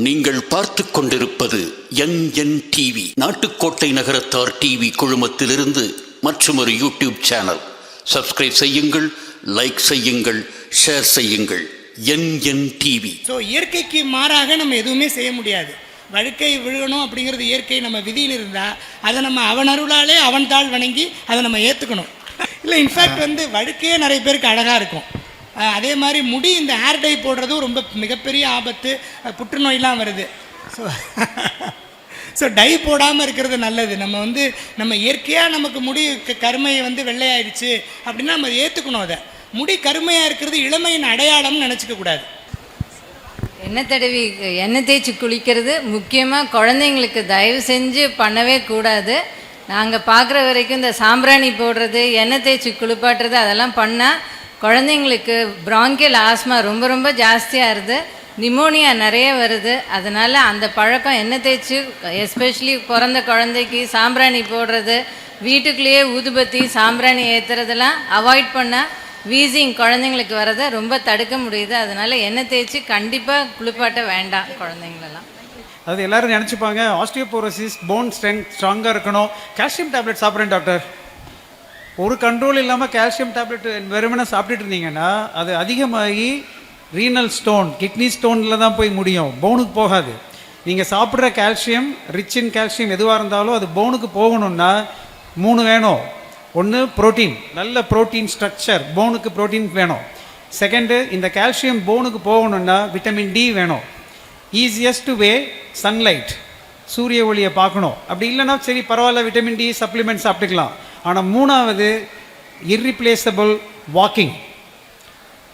நீங்கள் பார்த்துக் கொண்டிருப்பது NN TV, நாட்டுக்கோட்டை நகரத்தார் டிவி குழுமத்திலிருந்து மற்றொரு யூடியூப் சேனல். சப்ஸ்கிரைப் செய்யுங்கள், லைக் செய்யுங்கள், ஷேர் செய்யுங்கள். NN TV. ஸோ இயற்கைக்கு மாறாக நம்ம எதுவுமே செய்ய முடியாது. வழுக்கை விழுகணும் அப்படிங்கிறது இயற்கை நம்ம விதியில் இருந்தால் அதை நம்ம அவன் அருளாலே அவன் தாள் வணங்கி அதை நம்ம ஏற்றுக்கணும். இல்லை, இன்ஃபேக்ட் வழுக்கையே நிறைய பேருக்கு அழகாக இருக்கும். அதே மாதிரி முடி இந்த ஹேர் டை போடுறதும் ரொம்ப மிகப்பெரிய ஆபத்து, புற்றுநோயெலாம் வருது. ஸோ டை போடாமல் இருக்கிறது நல்லது. நம்ம இயற்கையாக நமக்கு முடி கருமையை வெள்ளையாயிடுச்சு அப்படின்னா நம்ம ஏற்றுக்கணும். அதை முடி கருமையாக இருக்கிறது இளமையின் அடையாளம்னு நினச்சிக்க கூடாது. எண்ணெய் தேய்ச்சி குளிக்கிறது முக்கியமாக குழந்தைங்களுக்கு தயவு செஞ்சு பண்ணவே கூடாது. நாங்கள் பார்க்குற வரைக்கும் இந்த சாம்பிராணி போடுறது, எண்ணெய் தேய்ச்சி குளிப்பாட்டுறது அதெல்லாம் பண்ணால் குழந்தைங்களுக்கு பிராங்கியல் ஆஸ்மா ரொம்ப ரொம்ப ஜாஸ்தியாக இருது, நிமோனியா நிறைய வருது. அதனால் அந்த பழக்கம் எண்ணெய் தேய்ச்சி எஸ்பெஷலி பிறந்த குழந்தைக்கு சாம்பிராணி போடுறது, வீட்டுக்குள்ளேயே ஊதுபத்தி சாம்பிராணி ஏற்றுறதெல்லாம் அவாய்ட் பண்ணால் வீசிங் குழந்தைங்களுக்கு வரதை ரொம்ப தடுக்க முடியுது. அதனால் எண்ணெய் தேய்ச்சி கண்டிப்பாக குளிப்பாட்ட வேண்டாம் குழந்தைங்களெல்லாம். அது எல்லோரும் நினச்சிப்பாங்க ஆஸ்டியோபோரோசிஸ், போன் ஸ்ட்ரென்த் ஸ்ட்ராங்காக இருக்கணும், கால்சியம் டேப்லெட் சாப்பிட்றேன் டாக்டர். ஒரு கண்ட்ரோல் இல்லாமல் கால்சியம் டேப்லெட் வெறுமனே சாப்பிட்டுட்டு இருந்தீங்கன்னா அது அதிகமாகி ரீனல் ஸ்டோன், கிட்னி ஸ்டோனில் தான் போய் முடியும், போனுக்கு போகாது. நீங்கள் சாப்பிட்ற கால்சியம், ரிச் இன் கால்சியம் எதுவாக இருந்தாலும் அது போனுக்கு போகணுன்னா 3 வேணும். ஒன்று ப்ரோட்டீன், நல்ல ப்ரோட்டீன் ஸ்ட்ரக்சர், போனுக்கு ப்ரோட்டீன் வேணும். செகண்டு, இந்த கால்சியம் போனுக்கு போகணுன்னா விட்டமின் டி வேணும். ஈஸியஸ்ட் வே சன்லைட், சூரிய ஒளியை பார்க்கணும். அப்படி இல்லைன்னா சரி பரவாயில்ல, விட்டமின் டி சப்ளிமெண்ட் சாப்பிட்டுக்கலாம். ஆனால் 3வது இர்ரிப்ளேசபிள் வாக்கிங்.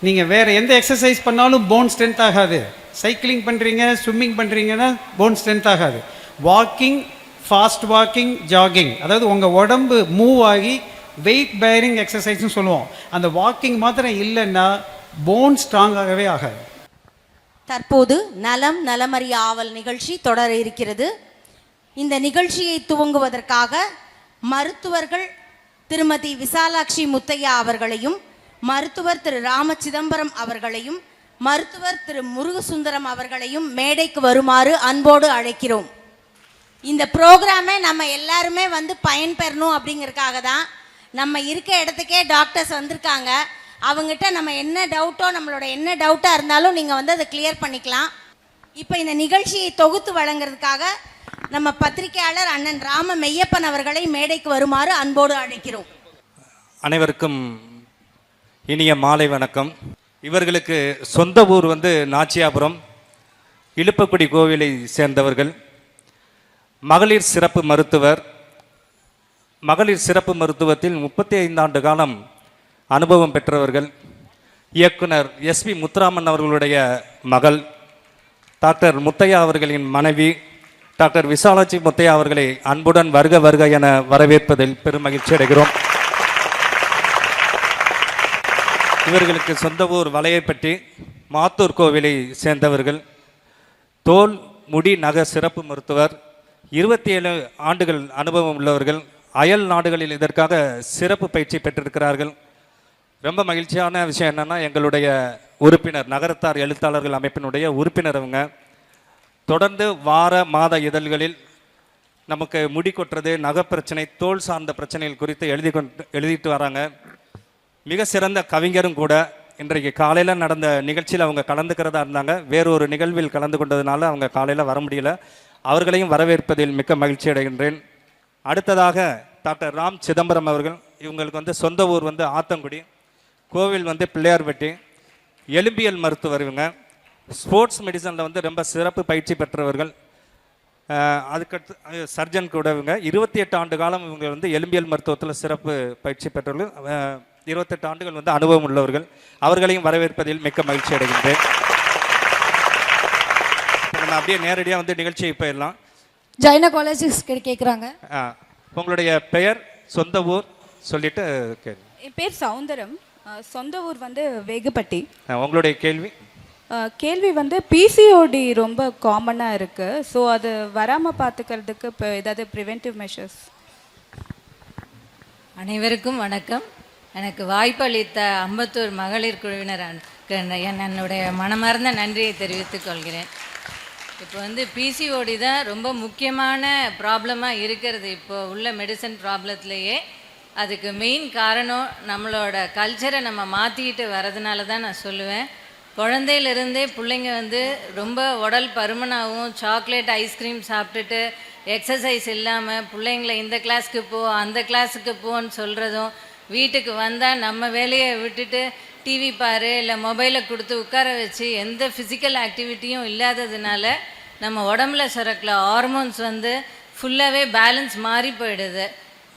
நீங்கள் வேறு எந்த எக்ஸசைஸ் பண்ணாலும் போன் ஸ்ட்ரென்த் ஆகாது. சைக்கிளிங் பண்ணுறீங்க, ஸ்விம்மிங் பண்ணுறீங்கன்னா போன் ஸ்ட்ரென்த் ஆகாது. வாக்கிங், ஃபாஸ்ட் வாக்கிங், ஜாகிங், அதாவது உங்கள் உடம்பு மூவ் ஆகி வெயிட் பேரிங் எக்ஸசைஸ்னு சொல்லுவோம். அந்த வாக்கிங் மாத்திரம் இல்லைன்னா போன் ஸ்ட்ராங் ஆகவே ஆகாது. தற்போது நலம் நலமறிய ஆவல் நிகழ்ச்சி தொடர இருக்கிறது. இந்த நிகழ்ச்சியை துவங்குவதற்காக மருத்துவர்கள் திருமதி விசாலாட்சி முத்தையா அவர்களையும், மருத்துவர் திரு ராம சிதம்பரம் அவர்களையும், மருத்துவர் திரு முருகசுந்தரம் அவர்களையும் மேடைக்கு வருமாறு அன்போடு அழைக்கிறோம். இந்த ப்ரோக்ராமே நம்ம எல்லாருமே பயன்பெறணும் அப்படிங்கிறதுக்காக தான். நம்ம இருக்க இடத்துக்கே டாக்டர்ஸ் வந்திருக்காங்க. அவங்ககிட்ட நம்ம என்ன டவுட்டோ, நம்மளோட என்ன டவுட்டாக இருந்தாலும் நீங்கள் அதை கிளியர் பண்ணிக்கலாம். இப்போ இந்த நிகழ்ச்சியை தொகுத்து வழங்குறதுக்காக நம்ம பத்திரிகையாளர் அண்ணன் ராம மெய்யப்பன் அவர்களை மேடைக்கு வருமாறு அன்போடு அழைக்கிறோம். அனைவருக்கும் இனிய மாலை வணக்கம். இவர்களுக்கு சொந்த ஊர் நாச்சியாபுரம், இழுப்பக்குடி கோவிலை சேர்ந்தவர்கள். மகளிர் சிறப்பு மருத்துவர். மகளிர் சிறப்பு மருத்துவத்தில் 35 ஆண்டு காலம் அனுபவம் பெற்றவர்கள். இயக்குனர் SP முத்துராமன் அவர்களுடைய மகள், டாக்டர் முத்தையா அவர்களின் மனைவி டாக்டர் விசாலாட்சி முத்தையா அவர்களை அன்புடன் வருக வருக என வரவேற்பதில் பெரும் மகிழ்ச்சி அடைகிறோம். இவர்களுக்கு சொந்த ஊர் வலையைப்பட்டி, மாத்தூர் கோவிலை சேர்ந்தவர்கள். தோல் முடி நக சிறப்பு மருத்துவர். 27 ஆண்டுகள் அனுபவம் உள்ளவர்கள். அயல் நாடுகளில் இதற்காக சிறப்பு பயிற்சி பெற்றிருக்கிறார்கள். ரொம்ப மகிழ்ச்சியான விஷயம் என்னென்னா, எங்களுடைய உறுப்பினர், நகரத்தார் எழுத்தாளர்கள் அமைப்பினுடைய உறுப்பினர் அவங்க. தொடர்ந்து வார மாத இதழ்களில் நமக்கு முடி கொட்டுறது, நகைப்பிரச்சனை, தோல் சார்ந்த பிரச்சனைகள் குறித்து எழுதிட்டு வராங்க. மிக சிறந்த கவிஞரும் கூட. இன்றைக்கு காலையில் நடந்த நிகழ்ச்சியில் அவங்க கலந்துக்கிறதா இருந்தாங்க. வேறொரு நிகழ்வில் கலந்து கொண்டதுனால அவங்க காலையில் வர முடியல. அவர்களையும் வரவேற்பதில் மிக்க மகிழ்ச்சி அடைகின்றேன். அடுத்ததாக டாக்டர் ராம் சிதம்பரம் அவர்கள். இவங்களுக்கு சொந்த ஊர் ஆத்தங்குடி, கோவில் பிள்ளையார்பட்டி. எலும்பியல் மருத்துவர் இவங்க. ஸ்போர்ட்ஸ் மெடிசனில் ரொம்ப சிறப்பு பயிற்சி பெற்றவர்கள். அதுக்கடுத்து சர்ஜன் கூட இவங்க. 28 ஆண்டு காலம் இவங்க எலும்பியல் மருத்துவத்தில் சிறப்பு பயிற்சி பெற்றவர்கள். 28 ஆண்டுகள் அனுபவம் உள்ளவர்கள். அவர்களையும் வரவேற்பதில் மிக்க மகிழ்ச்சி அடைகின்றேன். நம்ம அப்படியே நேரடியாக நிகழ்ச்சியை போயிடலாம். ஜைனா காலேஜஸ் கேட்குறாங்க. உங்களுடைய பெயர், சொந்த ஊர் சொல்லிட்டு கேள்வி. என் பேர் சௌந்தரம், சொந்த ஊர் வேகுப்பட்டி. உங்களுடைய கேள்வி? கேள்வி PCOD ரொம்ப காமனாக இருக்குது. ஸோ அது வராமல் பார்த்துக்கிறதுக்கு இப்போ ஏதாவது ப்ரிவென்டிவ் மெஷர்ஸ்? அனைவருக்கும் வணக்கம். எனக்கு வாய்ப்பளித்த அம்பத்தூர் மகளிர் குழுவினர் என்னுடைய மனமார்ந்த நன்றியை தெரிவித்துக் கொள்கிறேன். இப்போ வந்து பிசிஓடி தான் ரொம்ப முக்கியமான ப்ராப்ளமாக இருக்கிறது இப்போ உள்ள மெடிசன் ப்ராப்ளத்துலேயே. அதுக்கு மெயின் காரணம் நம்மளோட கல்ச்சரை நம்ம மாற்றிக்கிட்டு வரதுனால தான் நான் சொல்லுவேன். குழந்தையிலிருந்தே பிள்ளைங்க வந்து ரொம்ப உடல் பருமனாகவும் சாக்லேட் ஐஸ்கிரீம் சாப்பிட்டுட்டு எக்ஸசைஸ் இல்லாமல் பிள்ளைங்களை இந்த கிளாஸுக்கு போ அந்த கிளாஸுக்கு போன்னு சொல்கிறதும், வீட்டுக்கு வந்தால் நம்ம வேலையை விட்டுட்டு டிவி பாரு இல்லை மொபைலை கொடுத்து உட்கார வச்சு எந்த ஃபிசிக்கல் ஆக்டிவிட்டியும் இல்லாததுனால நம்ம உடம்புல சுரக்கிற ஹார்மோன்ஸ் வந்து ஃபுல்லாகவே பேலன்ஸ் மாறி போயிடுது.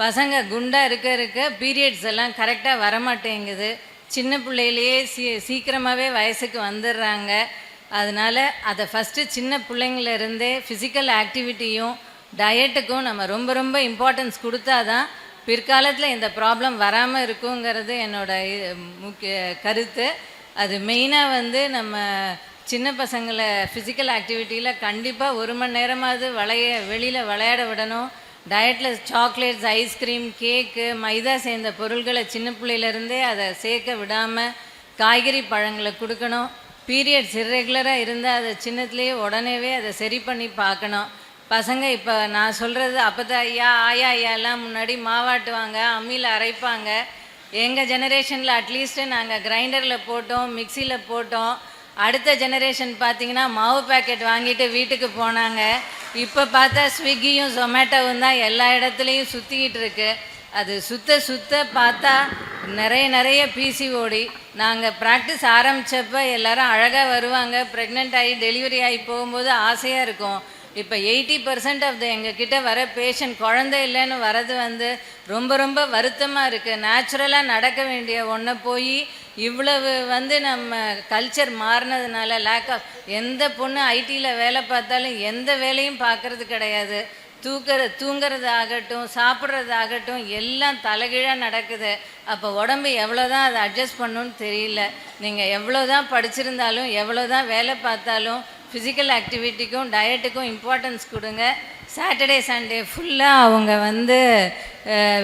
பசங்க குண்டாக இருக்க பீரியட்ஸ் எல்லாம் கரெக்டாக வரமாட்டேங்குது. சின்ன பிள்ளையிலேயே சீக்கிரமாகவே வயசுக்கு வந்துடுறாங்க. அதனால் அதை ஃபஸ்ட்டு சின்ன பிள்ளைங்களிருந்தே ஃபிசிக்கல் ஆக்டிவிட்டியும் டயட்டுக்கும் நம்ம ரொம்ப ரொம்ப இம்பார்ட்டன்ஸ் கொடுத்தா தான் பிற்காலத்தில் இந்த ப்ராப்ளம் வராமல் இருக்குங்கிறது என்னோட முக்கிய கருத்து. அது மெயினாக வந்து நம்ம சின்ன பசங்களை ஃபிசிக்கல் ஆக்டிவிட்டியில் கண்டிப்பாக 1 மணி நேரமாவது வெளியில் விளையாட விடணும். டயட்டில் சாக்லேட்ஸ், ஐஸ்கிரீம், கேக்கு, மைதா சேர்ந்த பொருள்களை சின்ன பிள்ளையிலேருந்தே அதை சேர்க்க விடாமல் காய்கறி பழங்களை கொடுக்கணும். பீரியட்ஸ் இர்ரெகுலராக இருந்தால் அதை சின்னத்துலேயே உடனேவே அதை சரி பண்ணி பார்க்கணும். பசங்க இப்போ நான் சொல்கிறது அப்போதான் ஐயாலாம் முன்னாடி மாவாட்டுவாங்க, அம்மியில் அரைப்பாங்க. எங்கள் ஜெனரேஷனில் அட்லீஸ்ட்டு நாங்கள் கிரைண்டரில் போட்டோம், மிக்சியில் போட்டோம். அடுத்த ஜெனரேஷன் பார்த்திங்கன்னா மாவு பேக்கெட் வாங்கிட்டு வீட்டுக்கு போனாங்க. இப்போ பார்த்தா ஸ்விக்கியும் ஜொமேட்டோவும் தான் எல்லா இடத்துலையும் சுற்றிக்கிட்டு இருக்கு. அது சுத்த பார்த்தா நிறைய பிசிஓடி. நாங்கள் ப்ராக்டிஸ் ஆரம்பித்தப்போ எல்லோரும் அழகாக வருவாங்க, ப்ரெக்னென்ட் ஆகி டெலிவரி ஆகி போகும்போது ஆசையாக இருக்கும். இப்போ 80% ஆஃப் எங்ககிட்ட வர பேஷண்ட் குழந்தை இல்லைன்னு வர்றது வந்து ரொம்ப வருத்தமாக இருக்குது. நேச்சுரலாக நடக்க வேண்டிய ஒன்றை போய் இவ்வளவு வந்து நம்ம கல்ச்சர் மாறினதுனால லேக் ஆஃப் எந்த பொண்ணு ஐடியில் வேலை பார்த்தாலும் எந்த வேலையும் பார்க்குறது கிடையாது. தூங்கிறது ஆகட்டும், சாப்பிட்றது ஆகட்டும், எல்லாம் தலைகீழாக நடக்குது. அப்போ உடம்பு எவ்வளோ தான் அதை அட்ஜஸ்ட் பண்ணணுன்னு தெரியல. நீங்கள் எவ்வளோ தான் படிச்சிருந்தாலும் எவ்வளோ தான் வேலை பார்த்தாலும் ஃபிசிக்கல் ஆக்டிவிட்டிக்கும் டயட்டுக்கும் இம்பார்ட்டன்ஸ் கொடுங்க. சாட்டர்டே சண்டே ஃபுல்லாக அவங்க வந்து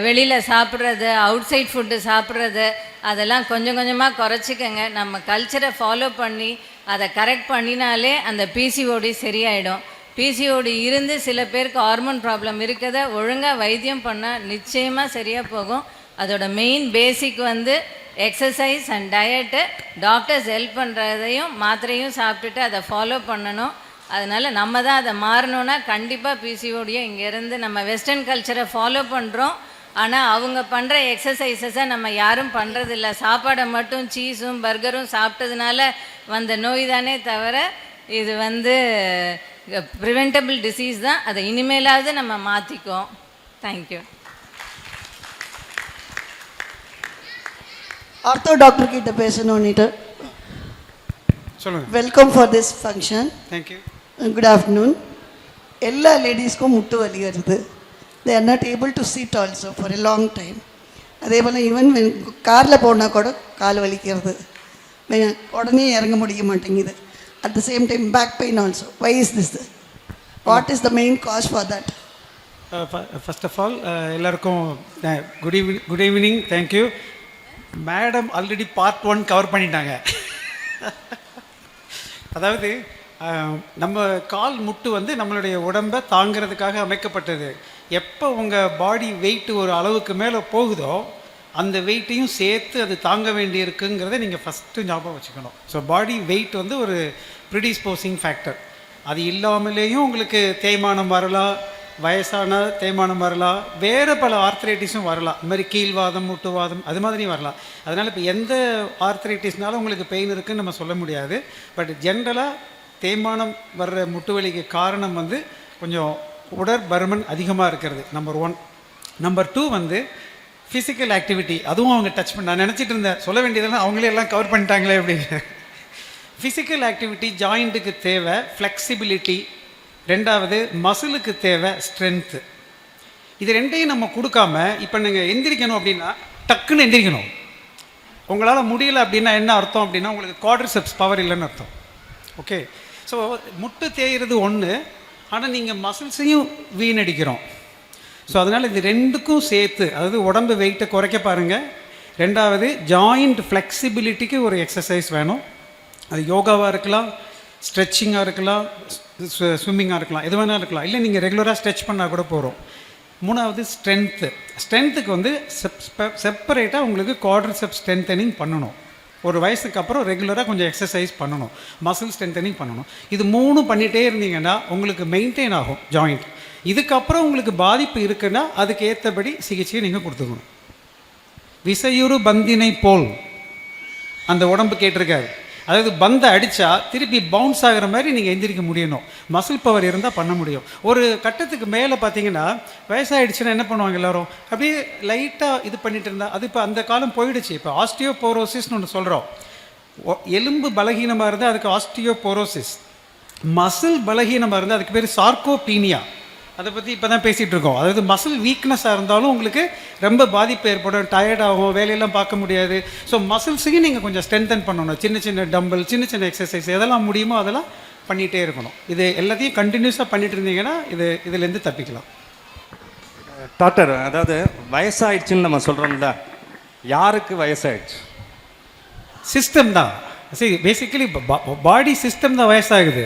வெளியில் சாப்பிட்றது, அவுட் சைட் ஃபுட்டு சாப்பிட்றது அதெல்லாம் கொஞ்சமாக குறைச்சிக்கங்க. நம்ம கல்ச்சரை ஃபாலோ பண்ணி அதை கரெக்ட் பண்ணினாலே அந்த பிசிஓடி சரியாயிடும். பிசிஓடி இருந்து சில பேருக்கு ஹார்மோன் ப்ராப்ளம் இருக்கதை ஒழுங்காக வைத்தியம் பண்ணால் நிச்சயமாக சரியாக போகும். அதோட மெயின் பேசிக் வந்து exercise and diet. Doctors help பண்ணுறதையும் மாத்திரையும் சாப்பிட்டுட்டு அதை ஃபாலோ பண்ணணும். அதனால் நம்ம தான் அதை மாறணுன்னா கண்டிப்பாக பிசிஓடியை இங்கேருந்து நம்ம வெஸ்டர்ன் கல்ச்சரை ஃபாலோ பண்ணுறோம். ஆனால் அவங்க பண்ணுற எக்ஸசைசஸை நம்ம யாரும் பண்ணுறதில்ல. சாப்பாடை மட்டும் சீஸும் பர்கரும் சாப்பிட்டதுனால வந்த நோய் தானே தவிர இது வந்து ப்ரிவென்டபிள் டிசீஸ் தான். அதை இனிமேலாவது நம்ம மாற்றிக்குவோம். தேங்க்யூ. ஆர்த்தோ டாக்டர் கிட்ட பேசணும்னுட்டு சொல்லுங்கள். Welcome for this function. Thank you. Good afternoon. எல்லா லேடிஸ்க்கும் முட்டு வலி வருது. They are not able to sit also for a long time. அதே போல் ஈவன் காரில் போனால் கூட கால் வலிக்கிறது, உடனே இறங்க முடிய மாட்டேங்குது. At the same time back pain also. Why is this? What is the main cause for that? First of all எல்லாருக்கும் good evening. Thank you. Madam already part 1 cover பண்ணிட்டாங்க. அதாவது நம்ம கால் முட்டு வந்து நம்மளுடைய உடம்பை தாங்கிறதுக்காக அமைக்கப்பட்டது. எப்போ உங்கள் பாடி வெயிட் ஒரு அளவுக்கு மேலே போகுதோ அந்த வெயிட்டையும் சேர்த்து அது தாங்க வேண்டியிருக்குங்கிறத நீங்கள் ஃபஸ்ட்டு ஞாபகம் வச்சுக்கணும். ஸோ பாடி வெயிட் வந்து ஒரு ப்ரிடிஸ்போசிங் ஃபேக்டர். அது இல்லாமலேயும் உங்களுக்கு தேய்மானம் வரலாம், வயசான தேய்மானம் வரலாம், வேறு பல ஆர்த்ரைட்டிஸும் வரலாம். இந்த மாதிரி கீழ்வாதம், முட்டுவாதம் அது மாதிரியும் வரலாம். அதனால் இப்போ எந்த ஆர்த்ரைட்டிஸ்னாலும் உங்களுக்கு பெயின் இருக்குதுன்னு நம்ம சொல்ல முடியாது. பட் ஜென்ரலாக தேய்மானம் வர்ற முட்டு வலிக்கு காரணம் வந்து கொஞ்சம் உடற்பருமன் அதிகமாக இருக்கிறது, நம்பர் 1. நம்பர் 2 வந்து ஃபிசிக்கல் ஆக்டிவிட்டி. அதுவும் அவங்க டச் பண்ண நான் நினச்சிட்டு இருந்தேன், சொல்ல வேண்டியதெல்லாம் அவங்களே எல்லாம் கவர் பண்ணிட்டாங்களே அப்படின்னு. ஃபிசிக்கல் ஆக்டிவிட்டி ஜாயிண்ட்டுக்கு தேவை ஃப்ளெக்சிபிலிட்டி, ரெண்டாவது மசிலுக்கு தேவை ஸ்ட்ரென்த்து. இது ரெண்டையும் நம்ம கொடுக்காம இப்போ நீங்கள் எந்திரிக்கணும் அப்படின்னா டக்குன்னு எந்திரிக்கணும். உங்களால் முடியல அப்படின்னா என்ன அர்த்தம் அப்படின்னா உங்களுக்கு குவாட்ரிசெப்ஸ் பவர் இல்லைன்னு அர்த்தம். ஓகே, ஸோ முட்டு தேய்கிறது ஒன்று, ஆனால் நீங்கள் மசில்ஸையும் வீணடிக்கிறோம். ஸோ அதனால் இது ரெண்டுக்கும் சேர்த்து, அதாவது உடம்பு வெயிட்டை குறைக்க பாருங்கள். ரெண்டாவது ஜாயிண்ட் ஃப்ளெக்சிபிலிட்டிக்கு ஒரு எக்ஸசைஸ் வேணும். அது யோகாவாக இருக்கலாம், ஸ்ட்ரெச்சிங்காக இருக்கலாம், ஸ்விம்மிங்காக இருக்கலாம், எது வேணாலும் இருக்கலாம். இல்லை நீங்கள் ரெகுலராக ஸ்ட்ரெச் பண்ணால் கூட போகிறோம். மூணாவது ஸ்ட்ரென்த்துக்கு வந்து செப்பரேட்டாக உங்களுக்கு குவாட்ரிசெப்ஸ் ஸ்ட்ரென்தனிங் பண்ணணும். ஒரு வயசுக்கு அப்புறம் ரெகுலராக கொஞ்சம் எக்ஸசைஸ் பண்ணணும், மசில் ஸ்ட்ரென்தனிங் பண்ணணும். இது 3 பண்ணிகிட்டே இருந்தீங்கன்னா உங்களுக்கு மெயின்டைன் ஆகும் ஜாயிண்ட். இதுக்கப்புறம் உங்களுக்கு பாதிப்பு இருக்குன்னா அதுக்கு ஏற்றபடி சிகிச்சையை நீங்கள் கொடுத்துக்கணும். விசையுறு பந்தினை போல் அந்த உடம்பு கேட்டிருக்காரு. அதாவது பந்தை அடித்தா திருப்பி பவுன்ஸ் ஆகிற மாதிரி நீங்கள் எந்திரிக்க முடியணும். மசில் பவர் இருந்தால் பண்ண முடியும். ஒரு கட்டத்துக்கு மேலே பார்த்தீங்கன்னா வயசாகிடுச்சுன்னா என்ன பண்ணுவாங்க எல்லோரும், அப்படியே லைட்டாக இது பண்ணிட்டு இருந்தால் அது இப்போ அந்த காலம் போயிடுச்சு. இப்போ ஆஸ்டியோபோரோசிஸ்னு ஒன்று சொல்கிறோம். எலும்பு பலகீனமாக இருந்தால் அதுக்கு ஆஸ்டியோபோரோசிஸ், மசில் பலகீனமாக இருந்தால் அதுக்கு பேர் சார்கோபீனியா. அதை பற்றி இப்போ தான் பேசிகிட்டு இருக்கோம். அதாவது மசில் வீக்னஸாக இருந்தாலும் உங்களுக்கு ரொம்ப பாதிப்பு ஏற்படும், டயர்டாகும், வேலையெல்லாம் பார்க்க முடியாது. ஸோ மசில்ஸையும் நீங்கள் கொஞ்சம் ஸ்ட்ரென்தன் பண்ணணும். சின்ன சின்ன டம்பிள், சின்ன சின்ன எக்ஸசைஸ் எதெல்லாம் முடியுமோ அதெல்லாம் பண்ணிகிட்டே இருக்கணும். இது எல்லாத்தையும் கண்டினியூஸாக பண்ணிட்டு இருந்தீங்கன்னா இதுலேருந்து தப்பிக்கலாம். டாக்டர், அதாவது வயசாயிடுச்சுன்னு நம்ம சொல்கிறோம்ல, யாருக்கு வயசாயிடுச்சு? சிஸ்டம் தான். சரி, பேசிக்கலி பாடி சிஸ்டம் தான் வயசாகுது.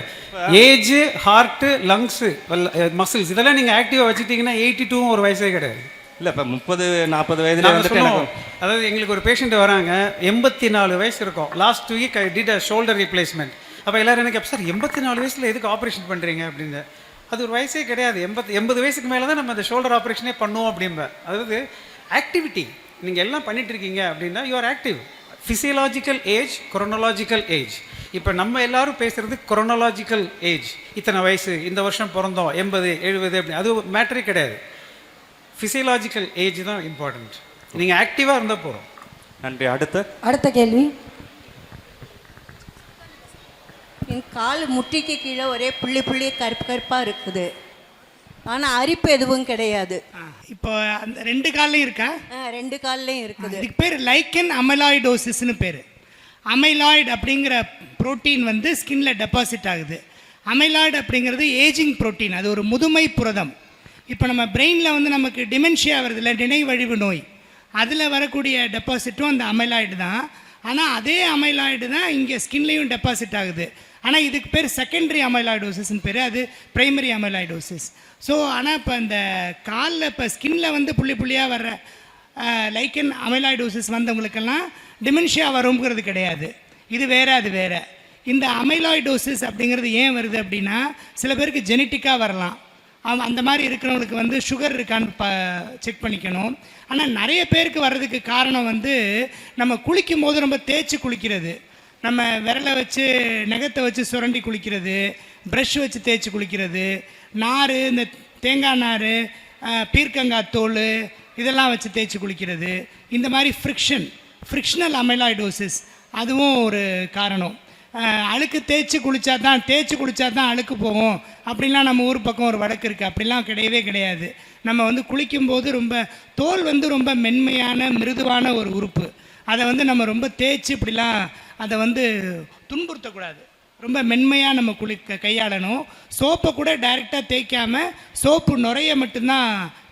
ஏஜ், ஹார்ட்டு, லங்ஸு, மசில்ஸ் இதெல்லாம் நீங்கள் ஆக்டிவாக வச்சுட்டிங்கன்னா 82 ஒரு வயசே கிடையாது. இல்லை இப்போ 30-40 வயதுல வந்துட்டு அதாவது எங்களுக்கு ஒரு பேஷண்ட் வராங்க, 84 வயசு இருக்கும். Last week I did a shoulder replacement. அப்போ எல்லோரும் எனக்கு சார் 84 வயசில் எதுக்கு ஆப்ரேஷன் பண்ணுறீங்க அப்படின்னு. அது ஒரு வயசே கிடையாது. 80 வயசுக்கு மேலே தான் நம்ம அந்த ஷோல்டர் ஆப்ரேஷனே பண்ணுவோம் அப்படிம்ப. அதாவது ஆக்டிவிட்டி நீங்கள் எல்லாம் பண்ணிட்டு இருக்கீங்க அப்படின்னா you are active. Physiological age, chronological age. இப்போ நம்ம எல்லாரும் பேசுகிறது குரோனலாஜிக்கல் ஏஜ். இத்தனை வயசு, இந்த வருஷம் பிறந்தோம், 80 70 அப்படி, அது மேட்டரே கிடையாது. ஃபிசியலாஜிக்கல் ஏஜ் தான் இம்பார்ட்டண்ட். நீங்கள் ஆக்டிவாக இருந்தால் போகிறோம். நன்றி. அடுத்த கேள்வி. என் கால் முட்டிக்கு கீழே ஒரே புள்ளி கருப்பாக இருக்குது, ஆனால் அரிப்பு எதுவும் கிடையாது. இப்போ அந்த 2 கால்லையும் இருக்கா? 2 கால்லையும் இருக்குது. இதுக்கு பேர் லைக்கன் அமைலாய்டோசிஸ்னு பேர். அமைலாய்டு அப்படிங்கிற புரோட்டீன் வந்து ஸ்கின்ல டெபாசிட் ஆகுது. அமைலாய்டு அப்படிங்கிறது ஏஜிங் புரோட்டீன், அது ஒரு முதுமை புரதம். இப்போ நம்ம பிரெயினில் வந்து நமக்கு டிமென்ஷியா வருது இல்லை, நினைவழிவு நோய், அதில் வரக்கூடிய டெபாசிட்டும் அந்த அமைலாய்டு தான். ஆனால் அதே அமைலாய்டு தான் இங்கே ஸ்கின்லேயும் டெபாசிட் ஆகுது. ஆனால் இதுக்கு பேர் செகண்டரி அமைலாய்டோசிஸ்ன்னு பேர், அது பிரைமரி அமைலாய்டோசிஸ். ஸோ ஆனால் இப்போ இந்த காலில் இப்போ ஸ்கின்ல வந்து புள்ளியாக வர்ற லைக்கன் அமைலாய்டோசிஸ் வந்தவங்களுக்கெல்லாம் டிமென்ஷியா வருங்கிறது கிடையாது. இது வேறு, அது வேறு. இந்த அமைலாய்டோசிஸ் அப்படிங்கிறது ஏன் வருது அப்படின்னா, சில பேருக்கு ஜெனட்டிக்காக வரலாம். அந்த மாதிரி இருக்கிறவங்களுக்கு வந்து சுகர் இருக்கான்னு செக் பண்ணிக்கணும். ஆனால் நிறைய பேருக்கு வர்றதுக்கு காரணம் வந்து நம்ம குளிக்கும் போது ரொம்ப தேய்ச்சி குளிக்கிறது, நம்ம விரலை வச்சு நகத்தை வச்சு சுரண்டி குளிக்கிறது, ப்ரஷ் வச்சு தேய்ச்சி குளிக்கிறது, நார், இந்த தேங்காய் நார், பீர்க்கங்காய் தோல் இதெல்லாம் வச்சு தேய்ச்சி குளிக்கிறது, இந்த மாதிரி ஃப்ரிக்ஷனல் அமைலாய்டோசிஸ் அதுவும் ஒரு காரணம். அழுக்கு தேய்ச்சி குளித்தா தான் அழுக்கு போகும் அப்படின்லாம் நம்ம ஊர் பக்கம் ஒரு வழக்கு இருக்குது. அப்படிலாம் கிடையவே கிடையாது. நம்ம வந்து குளிக்கும்போது ரொம்ப தோல் வந்து ரொம்ப மென்மையான மிருதுவான ஒரு உறுப்பு. அதை வந்து நம்ம ரொம்ப தேய்ச்சி இப்படிலாம் அதை வந்து துன்புறுத்தக்கூடாது. ரொம்ப மென்மையாக நம்ம கையாளணும். சோப்பை கூட டைரெக்டாக தேய்க்காமல் சோப்பு நுரைய மட்டும்தான்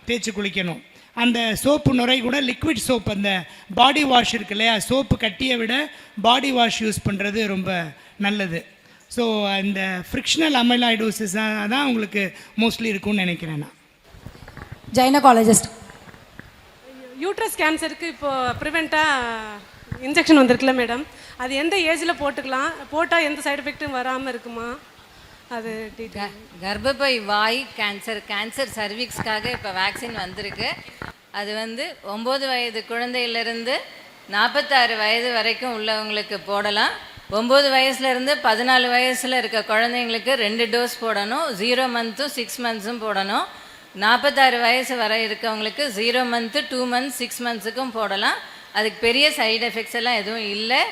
தேய்ச்சி குளிக்கணும். அந்த சோப்பு நுரை கூட லிக்விட் சோப், அந்த பாடி வாஷ் இருக்கு இல்லையா, சோப்பு கட்டியை விட பாடி வாஷ் யூஸ் பண்ணுறது ரொம்ப நல்லது. ஸோ இந்த ஃப்ரிக்ஷனல் அமைலாய்டோசிஸ் தான் உங்களுக்கு மோஸ்ட்லி இருக்கும்னு நினைக்கிறேன் நான். கைனகாலஜிஸ்ட். யூட்ரஸ் கேன்சருக்கு இப்போது ப்ரிவெண்ட்டாக இன்ஜெக்ஷன் வந்திருக்குல்ல மேடம், அது எந்த ஏஜில் போட்டுக்கலாம், போட்டால் எந்த சைடு எஃபெக்ட்டும் வராமல் இருக்குமா? அது கர்ப்பப்பை வாய் கேன்சர் சர்விக்ஸ்க்காக இப்போ வேக்சின் வந்திருக்கு. அது வந்து 9 வயது குழந்தையிலேருந்து 46 வயது வரைக்கும் உள்ளவங்களுக்கு போடலாம். 9 வயசுலேருந்து 14 வயசில் இருக்க குழந்தைங்களுக்கு 2 டோஸ் போடணும். 0 மந்த்தும் 6 மந்த்ஸும் போடணும். 46 வயசு வரை இருக்கவங்களுக்கு 0 மந்த்து 2 மந்த்ஸ் 6 மந்த்ஸுக்கும் போடலாம். அதுக்கு பெரிய சைடு எஃபெக்ட்ஸ் எல்லாம் எதுவும் இல்லை.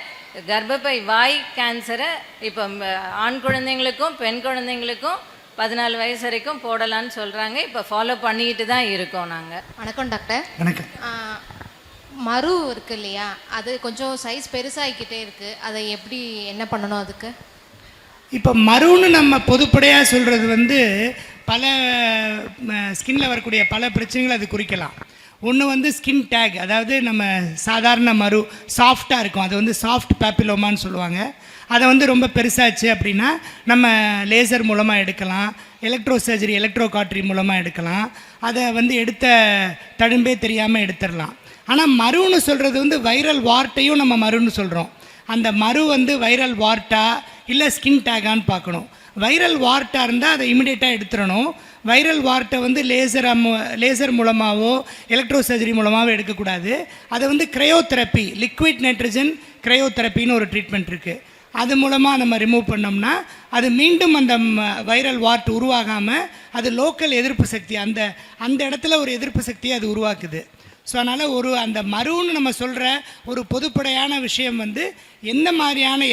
கர்ப்பப்பை வாய் கேன்சரை இப்போ ஆண் குழந்தைங்களுக்கும் பெண் குழந்தைங்களுக்கும் 14 வயசு வரைக்கும் போடலான்னு சொல்கிறாங்க. இப்போ ஃபாலோ பண்ணிக்கிட்டு தான் இருக்கோம் நாங்கள். வணக்கம் டாக்டர். வணக்கம். மரு இருக்கு இல்லையா, அது கொஞ்சம் சைஸ் பெருசாகிக்கிட்டே இருக்குது, அதை எப்படி என்ன பண்ணணும் அதுக்கு? இப்போ மருன்னு நம்ம பொதுப்படையாக சொல்கிறது வந்து பல ஸ்கின்னில் வரக்கூடிய பல பிரச்சனைகள் அது குறிக்கலாம். ஒன்று வந்து ஸ்கின் டேக், அதாவது நம்ம சாதாரண மரு சாஃப்டாக இருக்கும், அது வந்து சாஃப்ட் பேப்பிலோமான்னு சொல்லுவாங்க. அதை வந்து ரொம்ப பெருசாச்சு அப்படின்னா நம்ம லேசர் மூலமாக எடுக்கலாம், எலக்ட்ரோ சர்ஜரி எலக்ட்ரோ காட்ரி மூலமாக எடுக்கலாம். அதை வந்து எடுத்த தழும்பே தெரியாமல் எடுத்துடலாம். ஆனால் மருன்னு சொல்கிறது வந்து வைரல் வார்ட்டையும் நம்ம மருன்னு சொல்கிறோம். அந்த மரு வந்து வைரல் வார்ட்டா இல்லை ஸ்கின் டேகான்னு பார்க்கணும். வைரல் வார்ட்டாக இருந்தால் அதை இமிடியேட்டாக எடுத்துடணும். வைரல் வார்ட்டை வந்து லேசர் மூலமாகவோ எலக்ட்ரோ சர்ஜரி மூலமாகவோ எடுக்கக்கூடாது. அதை வந்து கிரையோதெரப்பி, லிக்விட் நைட்ரஜன் கிரையோதெரப்பின்னு ஒரு ட்ரீட்மெண்ட் இருக்குது. அது மூலமாக நம்ம ரிமூவ் பண்ணோம்னா அது மீண்டும் அந்த வைரல் வார்ட் உருவாகாமல் அது லோக்கல் எதிர்ப்பு சக்தி, அந்த இடத்துல ஒரு எதிர்ப்பு சக்தியை அது உருவாக்குது. ஸோ அதனால் அந்த மருன்னு நம்ம சொல்கிற ஒரு பொதுப்படையான விஷயம் வந்து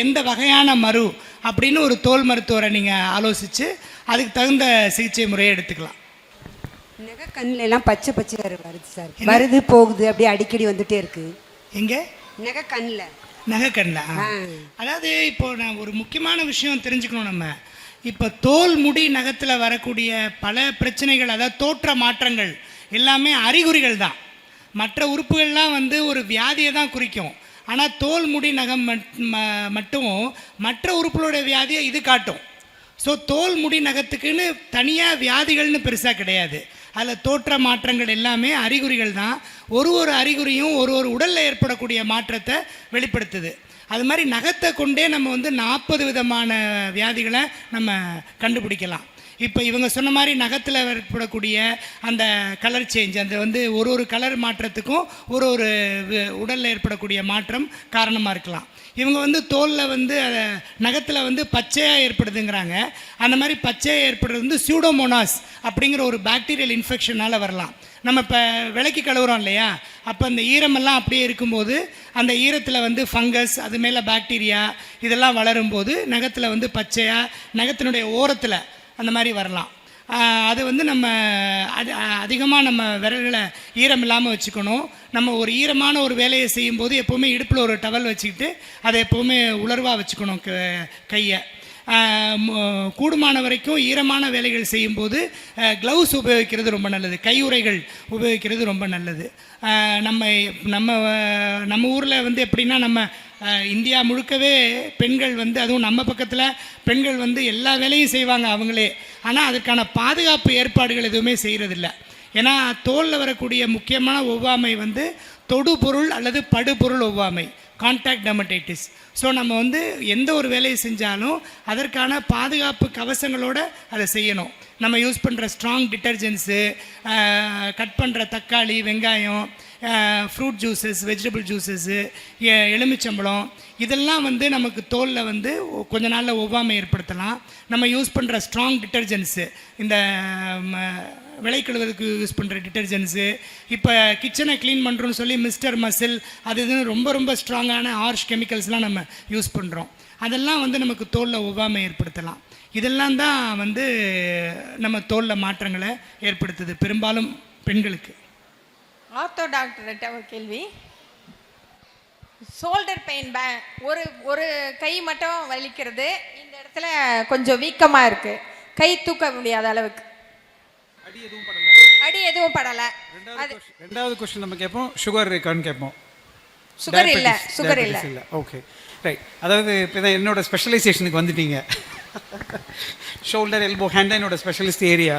எந்த வகையான மரு அப்படின்னு ஒரு தோல் மருத்துவரை நீங்கள் ஆலோசித்து அதுக்கு தகுந்த சிகிச்சை முறையை எடுத்துக்கலாம். நகை கண்ணில் எல்லாம் பச்சை பச்சையாக வருது சார், வருது போகுது அப்படியே அடிக்கடி வந்துட்டே இருக்கு. எங்கே? நகை கண்ணில். நகை கண்ணில். அதாவது இப்போ நான் ஒரு முக்கியமான விஷயம் தெரிஞ்சுக்கணும். நம்ம இப்போ தோல் முடி நகத்தில் வரக்கூடிய பல பிரச்சனைகள், அதாவது தோற்ற மாற்றங்கள் எல்லாமே அறிகுறிகள் தான். மற்ற உறுப்புகள்லாம் வந்து ஒரு வியாதியை தான் குறிக்கும். ஆனால் தோல் முடி நகம் மட்டும் மற்ற உறுப்புகளோட வியாதியை இது காட்டும். ஸோ தோல் முடி நகத்துக்குன்னு தனியாக வியாதிகள்னு பெருசாக கிடையாது. அதில் தோற்ற மாற்றங்கள் எல்லாமே அறிகுறிகள் தான். ஒரு அறிகுறியும் ஒரு உடலில் ஏற்படக்கூடிய மாற்றத்தை வெளிப்படுத்துது. அது மாதிரி நகத்தை கொண்டே நம்ம வந்து 40 விதமான வியாதிகளை நம்ம கண்டுபிடிக்கலாம். இப்போ இவங்க சொன்ன மாதிரி நகத்தில் ஏற்படக்கூடிய அந்த கலர் சேஞ்ச், அந்த வந்து ஒரு கலர் மாற்றத்துக்கும் ஒரு உடலில் ஏற்படக்கூடிய மாற்றம் காரணமாக இருக்கலாம். இவங்க வந்து தோலில் வந்து நகத்தில் வந்து பச்சையாக ஏற்படுதுங்கிறாங்க. அந்த மாதிரி பச்சையாக ஏற்படுறது வந்து சூடோமோனாஸ் அப்படிங்கிற ஒரு பாக்டீரியல் இன்ஃபெக்ஷனால் வரலாம். நம்ம இப்போ விளக்கி கழுவுறோம் இல்லையா, அப்போ அந்த ஈரமெல்லாம் அப்படியே இருக்கும்போது அந்த ஈரத்தில் வந்து ஃபங்கஸ், அது மேலே பாக்டீரியா இதெல்லாம் வளரும்போது நகத்தில் வந்து பச்சையாக நகத்தினுடைய ஓரத்தில் அந்த மாதிரி வரலாம். அது வந்து நம்ம அதிகமாக நம்ம விரல்களை ஈரம் இல்லாமல் வச்சுக்கணும். நம்ம ஒரு ஈரமான ஒரு வேலையை செய்யும்போது எப்போவுமே இடுப்பில் ஒரு டவல் வச்சுக்கிட்டு அதை எப்போவுமே உலர்வாக வச்சுக்கணும் கையை. கூடுமான வரைக்கும் ஈரமான வேலைகள் செய்யும்போது க்ளவுஸ் உபயோகிக்கிறது ரொம்ப நல்லது, கையுறைகள் உபயோகிக்கிறது ரொம்ப நல்லது. நம்ம ஊரில் வந்து எப்படின்னா, நம்ம இந்தியா முழுக்கவே பெண்கள் வந்து, அதுவும் நம்ம பக்கத்தில் பெண்கள் வந்து எல்லா வேலையும் செய்வாங்க அவங்களே. ஆனால் அதற்கான பாதுகாப்பு ஏற்பாடுகள் எதுவுமே செய்கிறதில்ல. ஏன்னா தோலில் வரக்கூடிய முக்கியமான ஒவ்வாமை வந்து தொடுபொருள் அல்லது படுபொருள் ஒவ்வாமை, கான்டாக்ட் டெர்மடைட்டிஸ். ஸோ நம்ம வந்து எந்த ஒரு வேலையை செஞ்சாலும் அதற்கான பாதுகாப்பு கவசங்களோடு அதை செய்யணும். நம்ம யூஸ் பண்ணுற ஸ்ட்ராங் டிட்டர்ஜென்ட்ஸு, கட் பண்ணுற தக்காளி, வெங்காயம், ஃப்ரூட் ஜூஸஸ், வெஜிடபிள் ஜூஸஸ்ஸு, எலுமிச்சம்பழம், இதெல்லாம் வந்து நமக்கு தோலில் வந்து கொஞ்ச நாளில் ஒவ்வாமை ஏற்படுத்தலாம். நம்ம யூஸ் பண்ணுற ஸ்ட்ராங் டிட்டர்ஜென்ட்ஸு, இந்த விளை கழுவுறதுக்கு யூஸ் பண்ணுற டிட்டர்ஜென்ட்ஸு, இப்போ கிச்சனை க்ளீன் பண்ணுறோன்னு சொல்லி மிஸ்டர் மசில் அது இதுன்னு ரொம்ப ஸ்ட்ராங்கான ஹார்ஷ் கெமிக்கல்ஸ்லாம் நம்ம யூஸ் பண்ணுறோம். அதெல்லாம் வந்து நமக்கு தோலில் ஒவ்வாமை ஏற்படுத்தலாம். இதெல்லாம் தான் வந்து நம்ம தோலில் மாற்றங்களை ஏற்படுத்துது, பெரும்பாலும் பெண்களுக்கு. ஆர்த்தோ டாக்டர்கிட்ட ஒரு கேள்வி. ஷோல்டர் பெயின், ஒரு கை மட்டும் வலிக்கிறது, இந்த இடத்துல கொஞ்சம் வீக்கமாக இருக்குது, கை தூக்க முடியாத அளவுக்கு. அடி எதுவும் படலை. ரெண்டாவது கொஸ்டின் நம்ம கேட்போம், சுகர் இருக்கான்னு கேட்போம். சுகர் இல்லை. Okay, right. அதாவது இப்போ தான் என்னோட ஸ்பெஷலைசேஷனுக்கு வந்துட்டீங்க. ஷோல்டர், எல்போ, ஹேண்ட் என்னோட ஸ்பெஷலிஸ்ட் ஏரியா.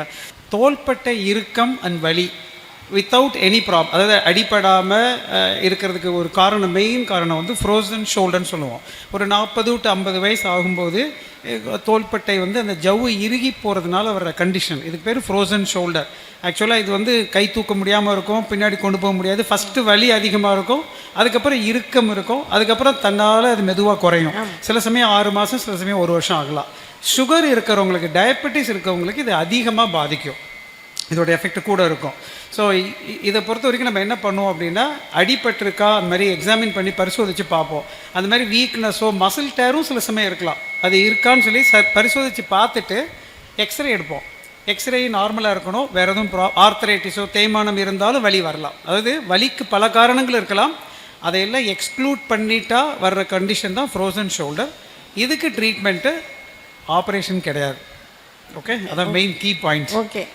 தோள்பட்டை இறுக்கம் அண்ட் வலி வித்தவுட் எனி ப்ராப்ளம், அதாவது அடிப்படாமல் இருக்கிறதுக்கு ஒரு காரணம், மெயின் காரணம் வந்து ஃப்ரோசன் ஷோல்டர்னு சொல்லுவோம். ஒரு 40 to 50 வயசு ஆகும்போது தோள்பட்டை வந்து அந்த ஜவ்வு இறுகி போகிறதுனால வர்ற கண்டிஷன், இதுக்கு பேர் ஃப்ரோசன் ஷோல்டர். ஆக்சுவலாக இது வந்து கை தூக்க முடியாமல் இருக்கும், பின்னாடி கொண்டு போக முடியாது, ஃபஸ்ட்டு வலி அதிகமாக இருக்கும், அதுக்கப்புறம் இறுக்கம் இருக்கும், அதுக்கப்புறம் தன்னால் அது மெதுவாக குறையும். சில சமயம் 6 மாதம், சில சமயம் 1 வருஷம் ஆகலாம். சுகர் இருக்கிறவங்களுக்கு, டயபெட்டிஸ் இருக்கிறவங்களுக்கு இது அதிகமாக பாதிக்கும், இதோட எஃபெக்ட் கூட இருக்கும். ஸோ இதை பொறுத்த வரைக்கும் நம்ம என்ன பண்ணுவோம் அப்படின்னா, அடிபட்டிருக்கா அந்த மாதிரி எக்ஸாமின் பண்ணி பரிசோதித்து பார்ப்போம். அந்த மாதிரி வீக்னஸோ மசில் டேரும் சில சமயம் இருக்கலாம், அது இருக்கான்னு சொல்லி பரிசோதித்து பார்த்துட்டு எக்ஸ்ரே எடுப்போம். எக்ஸ்ரே நார்மலாக இருக்கணும், வேறு எதுவும் ஆர்த்தரைட்டிஸோ தேய்மானம் இருந்தாலும் வலி வரலாம். அதாவது வலிக்கு பல காரணங்கள் இருக்கலாம், அதையெல்லாம் எக்ஸ்க்ளூட் பண்ணிட்டா வர்ற கண்டிஷன் தான் ஃப்ரோசன் ஷோல்டர். இதுக்கு ட்ரீட்மெண்ட்டு ஆப்ரேஷன் கிடையாது. ஓகே, அதான் மெயின் கீ பாயிண்ட். ஓகே,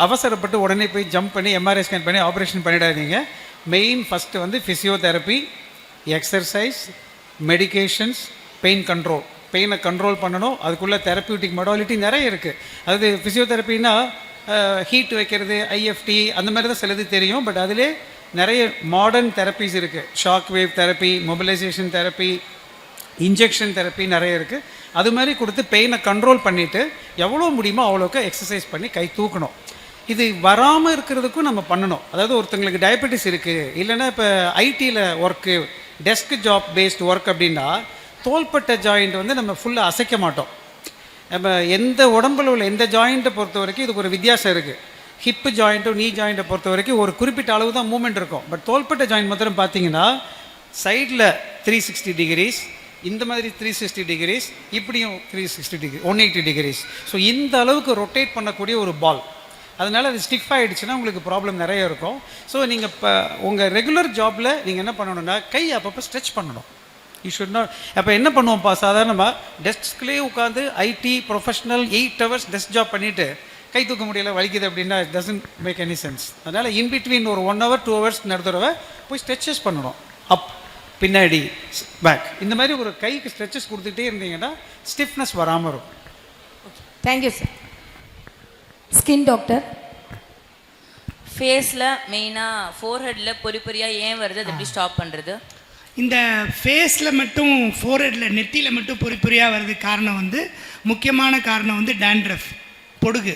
அவசரப்பட்டு உடனே போய் ஜம்ப் பண்ணி எம்ஆர்ஐ ஸ்கேன் பண்ணி ஆப்ரேஷன் பண்ணிடாதீங்க. மெயின் ஃபஸ்ட்டு வந்து physiotherapy, exercise, medications, pain control. பெயினை கண்ட்ரோல் பண்ணணும். அதுக்குள்ளே தெரப்பியூட்டிக் மொடாலிட்டி நிறைய இருக்குது. அதாவது ஃபிசியோதெரப்பின்னா ஹீட் வைக்கிறது, ஐஎஃப்டி அந்த மாதிரி தான் சிலது தெரியும். பட் அதிலே நிறைய மாடர்ன் தெரப்பிஸ் இருக்குது. Shock wave therapy, mobilisation therapy, injection therapy நிறைய இருக்குது. அது மாதிரி கொடுத்து பெயினை கண்ட்ரோல் பண்ணிவிட்டு எவ்வளோ முடியுமோ அவ்வளோக்கு எக்ஸசைஸ் பண்ணி கை தூக்கணும். இது வராமல் இருக்கிறதுக்கும் நம்ம பண்ணணும். அதாவது ஒருத்தங்களுக்கு டயபெட்டிஸ் இருக்குது, இல்லைன்னா இப்போ ஐடியில் work, desk job based work அப்படின்னா தோள்பட்டை ஜாயிண்ட் வந்து நம்ம ஃபுல்லாக அசைக்க மாட்டோம். நம்ம எந்த உடம்புல உள்ள எந்த ஜாயிண்ட்டை பொறுத்த வரைக்கும் இதுக்கு ஒரு வித்தியாசம் இருக்குது. ஹிப்பு ஜாயிண்ட்டும் நீ ஜாயிண்ட்டை பொறுத்த வரைக்கும் ஒரு குறிப்பிட்ட அளவு தான் மூமெண்ட் இருக்கும். பட் தோள்பட்டை ஜாயிண்ட் மாத்திரம் பார்த்தீங்கன்னா சைடில் 360 டிகிரிஸ், இந்த மாதிரி 360 டிகிரிஸ், இப்படியும் 360 டிகிரி, 180 டிகிரிஸ். ஸோ இந்த அளவுக்கு ரொட்டேட் பண்ணக்கூடிய ஒரு பால். அதனால் அது ஸ்டிஃப் ஆகிடுச்சுன்னா உங்களுக்கு ப்ராப்ளம் நிறைய இருக்கும். ஸோ நீங்கள் இப்போ உங்கள் ரெகுலர் ஜாபில் நீங்கள் என்ன பண்ணணுன்னா கை அப்பப்போ ஸ்ட்ரெச் பண்ணணும். You should not. அப்போ என்ன பண்ணுவோம்ப்பா, சாதாரணமாக டெஸ்க்லேயே உட்காந்து IT professional 8 hours desk job பண்ணிவிட்டு கை தூக்க முடியல, வலிக்குது அப்படின்னா it doesn't make any sense. அதனால் இன்பிட்வீன் ஒரு 1 hour 2 hours நடுத்தடவை போய் ஸ்ட்ரெச்சஸ் பண்ணணும். அப், பின்னாடி, பேக், இந்த மாதிரி ஒரு கைக்கு ஸ்ட்ரெச்சஸ் கொடுத்துட்டே இருந்தீங்கன்னா ஸ்டிஃப்னஸ் வராமல் இருக்கும். Thank you sir. Skin doctor. ஃபேஸில் மெயினாக ஃபோர்ஹெட்டில் பொறி பொறியாக ஏன் வருது, அது எப்படி ஸ்டாப் பண்ணுறது? இந்த ஃபேஸில் மட்டும், ஃபோர்ஹெட்டில் நெத்தியில் மட்டும் பொறி பொறியாக வர்றதுக்கு காரணம் வந்து, முக்கியமான காரணம் வந்து டேண்ட்ரஃப், பொடுகு.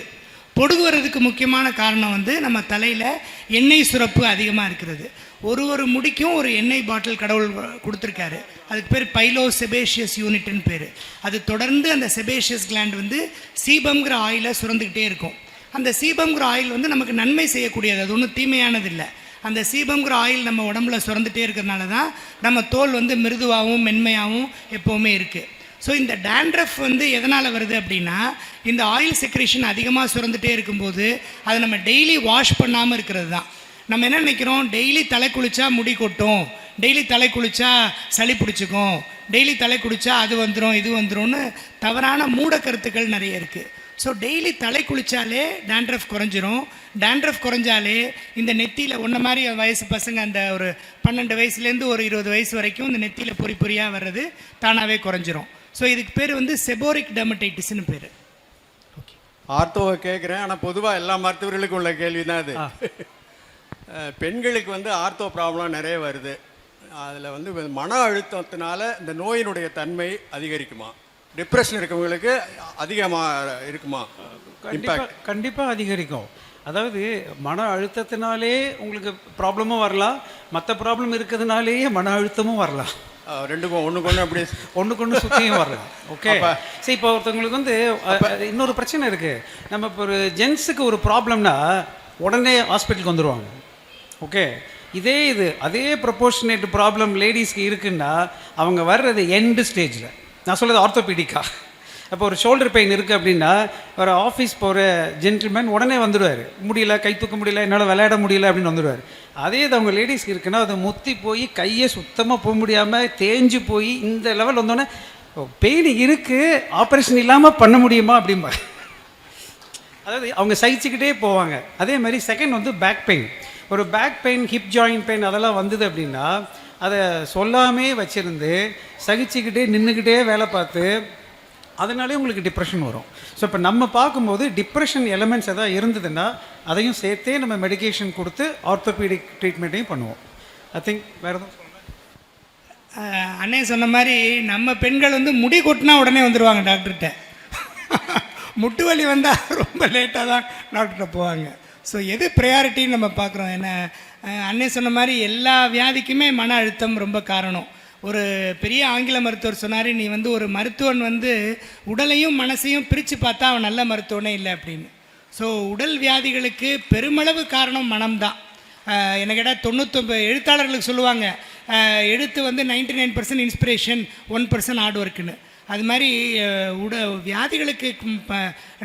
பொடுகு வர்றதுக்கு முக்கியமான காரணம் வந்து நம்ம தலையில் எண்ணெய் சுரப்பு அதிகமாக இருக்கிறது. ஒரு முடிக்கும் ஒரு எண்ணெய் பாட்டில் கடவுள் கொடுத்துருக்காரு. அதுக்கு பேர் பைலோ செபேஷியஸ் யூனிட்னு பேர். அது தொடர்ந்து அந்த செபேஷியஸ் கிளாண்ட் வந்து சீபம்ங்கிற ஆயிலை சுரந்துக்கிட்டே இருக்கும். அந்த சீபம்ங்கிற ஆயில் வந்து நமக்கு நன்மை செய்யக்கூடியது, அது ஒன்றும் தீமையானது இல்லை. அந்த சீபம்ங்கிற ஆயில் நம்ம உடம்புல சுரந்துகிட்டே இருக்கிறதுனால தான் நம்ம தோல் வந்து மிருதுவாகவும் மென்மையாகவும் எப்போவுமே இருக்குது. ஸோ இந்த டேண்ட்ரஃப் வந்து எதனால் வருது அப்படின்னா, இந்த ஆயில் செக்ரேஷன் அதிகமாக சுரந்துகிட்டே இருக்கும்போது அதை நம்ம டெய்லி வாஷ் பண்ணாமல் இருக்கிறது தான். நம்ம என்ன நினைக்கிறோம், டெய்லி தலை குளித்தா முடி கொட்டும், டெய்லி தலை குளித்தா சளி பிடிச்சிக்கும், டெய்லி தலை குளித்தா அது வந்துடும் இது வந்துடும்னு தவறான மூட கருத்துக்கள் நிறைய இருக்குது. ஸோ டெய்லி தலை குளித்தாலே டேண்ட்ரஃப் குறைஞ்சிரும். டேண்ட்ரஃப் குறைஞ்சாலே இந்த நெத்தியில் ஒன்றை மாதிரி வயசு பசங்க அந்த ஒரு 12 வயசுலேருந்து ஒரு 20 வயசு வரைக்கும் இந்த நெத்தியில் பொறி பொறியாக வர்றது தானாகவே குறைஞ்சிரும். ஸோ இதுக்கு பேர் வந்து செபோரிக் டெர்மடைட்டிஸ்னு பேர். ஓகே, ஆர்த்தோவை கேட்குறேன், ஆனால் பொதுவாக எல்லா மருத்துவர்களுக்கும் உள்ள கேள்வி தான் அது. பெண்களுக்கு வந்து ஆர்த்தோ ப்ராப்ளம் நிறைய வருது. அதில் வந்து மன அழுத்தத்தினால இந்த நோயினுடைய தன்மை அதிகரிக்குமா? டிப்ரெஷன் இருக்கவங்களுக்கு அதிகமாக இருக்குமா? கண்டிப்பாக அதிகரிக்கும். அதாவது மன அழுத்தத்தினாலே உங்களுக்கு ப்ராப்ளமும் வரலாம், மற்ற ப்ராப்ளம் இருக்கிறதுனாலேயே மன அழுத்தமும் வரலாம். ரெண்டுக்கும் ஒன்றுக்கு அப்படி ஒன்றுக்கு சுற்றியும் வரலாம். ஓகே, சரி. இப்போ ஒருத்தவங்களுக்கு வந்து இன்னொரு பிரச்சனை இருக்குது. நம்ம இப்போ ஒரு ஜென்ஸுக்கு ஒரு ப்ராப்ளம்னா உடனே ஹாஸ்பிட்டலுக்கு வந்துடுவாங்க. ஓகே, அதே ப்ரொபோர்ஷனேட் ப்ராப்ளம் லேடிஸ்க்கு இருக்குன்னா அவங்க வர்றது எண்டு ஸ்டேஜில். நான் சொல்கிறது ஆர்த்தோபீடிக்கா. அப்போ ஒரு ஷோல்டர் பெயின் இருக்குது அப்படின்னா ஒரு ஆஃபீஸ் போகிற ஜென்டில்மேன் உடனே வந்துடுவார். முடியல, கை தூக்க முடியல, என்னால் விளையாட முடியல அப்படின்னு வந்துடுவார். அதே இது அவங்க லேடிஸ்க்கு இருக்குன்னா அதை முத்தி போய் கையை சுத்தமாக போக முடியாமல் தேஞ்சு போய் இந்த லெவல் வந்தோடனே பெயின் இருக்குது, ஆப்ரேஷன் இல்லாமல் பண்ண முடியுமா அப்படிம்பா. அதாவது அவங்க சகிச்சுக்கிட்டே போவாங்க. அதே மாதிரி செகண்ட் வந்து பேக் பெயின். ஒரு back pain, hip joint pain அதெல்லாம் வந்தது அப்படின்னா அதை சொல்லாமே வச்சுருந்து சகிச்சுக்கிட்டே நின்றுக்கிட்டே வேலை பார்த்து அதனாலே உங்களுக்கு டிப்ரெஷன் வரும். ஸோ இப்போ நம்ம பார்க்கும்போது டிப்ரெஷன் எலிமெண்ட்ஸ் எதாவது இருந்ததுன்னா அதையும் சேர்த்தே நம்ம மெடிக்கேஷன் கொடுத்து ஆர்த்தோபீடிக் ட்ரீட்மெண்ட்டையும் பண்ணுவோம். ஐ திங்க் வேறு எதுவும் அண்ணே சொன்ன மாதிரி நம்ம பெண்கள் வந்து முடி கொட்டினா உடனே வந்துடுவாங்க டாக்டர்கிட்ட. முட்டு வலி வந்தால் ரொம்ப லேட்டாக தான் டாக்டர்கிட்ட போவாங்க. ஸோ எது ப்ரையாரிட்டின்னு நம்ம பார்க்குறோம். ஏன்னா அண்ணே சொன்ன மாதிரி எல்லா வியாதிக்குமே மன அழுத்தம் ரொம்ப காரணம். ஒரு பெரிய ஆங்கில மருத்துவர் சொன்னார், நீ வந்து ஒரு மருத்துவன் வந்து உடலையும் மனசையும் பிரித்து பார்த்தா அவன் நல்ல மருத்துவனே இல்லை அப்படின்னு. ஸோ உடல் வியாதிகளுக்கு பெருமளவு காரணம் மனம்தான். என்ன கேட்டால் 99 எழுத்தாளர்களுக்கு சொல்லுவாங்க, எழுத்து வந்து 99% இன்ஸ்பிரேஷன், 1% ஹார்ட் ஒர்க்குன்னு. அது மாதிரி வியாதிகளுக்கு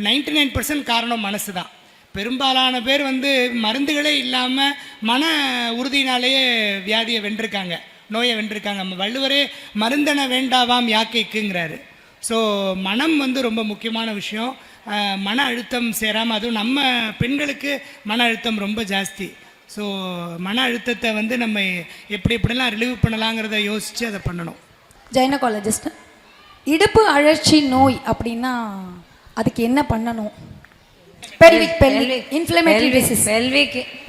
99% காரணம் மனசு தான். பெரும்பாலான பேர் வந்து மருந்துகளே இல்லாமல் மன உறுதியினாலேயே வியாதியை வென்றிருக்காங்க, நோயை வென்றிருக்காங்க. வள்ளுவரே மருந்தன வேண்டாவாம் யாக்கைக்குங்கிறாரு. ஸோ மனம் வந்து ரொம்ப முக்கியமான விஷயம். மன அழுத்தம் சேராமல், அதுவும் நம்ம பெண்களுக்கு மன அழுத்தம் ரொம்ப ஜாஸ்தி. ஸோ மன அழுத்தத்தை வந்து நம்ம எப்படிலாம் ரிலீவ் பண்ணலாங்கிறத யோசித்து அதை பண்ணணும். கைனகாலஜிஸ்ட். இடுப்பு அழற்சி நோய் அப்படின்னா அதுக்கு என்ன பண்ணணும்? Pelvic inflammatory disease.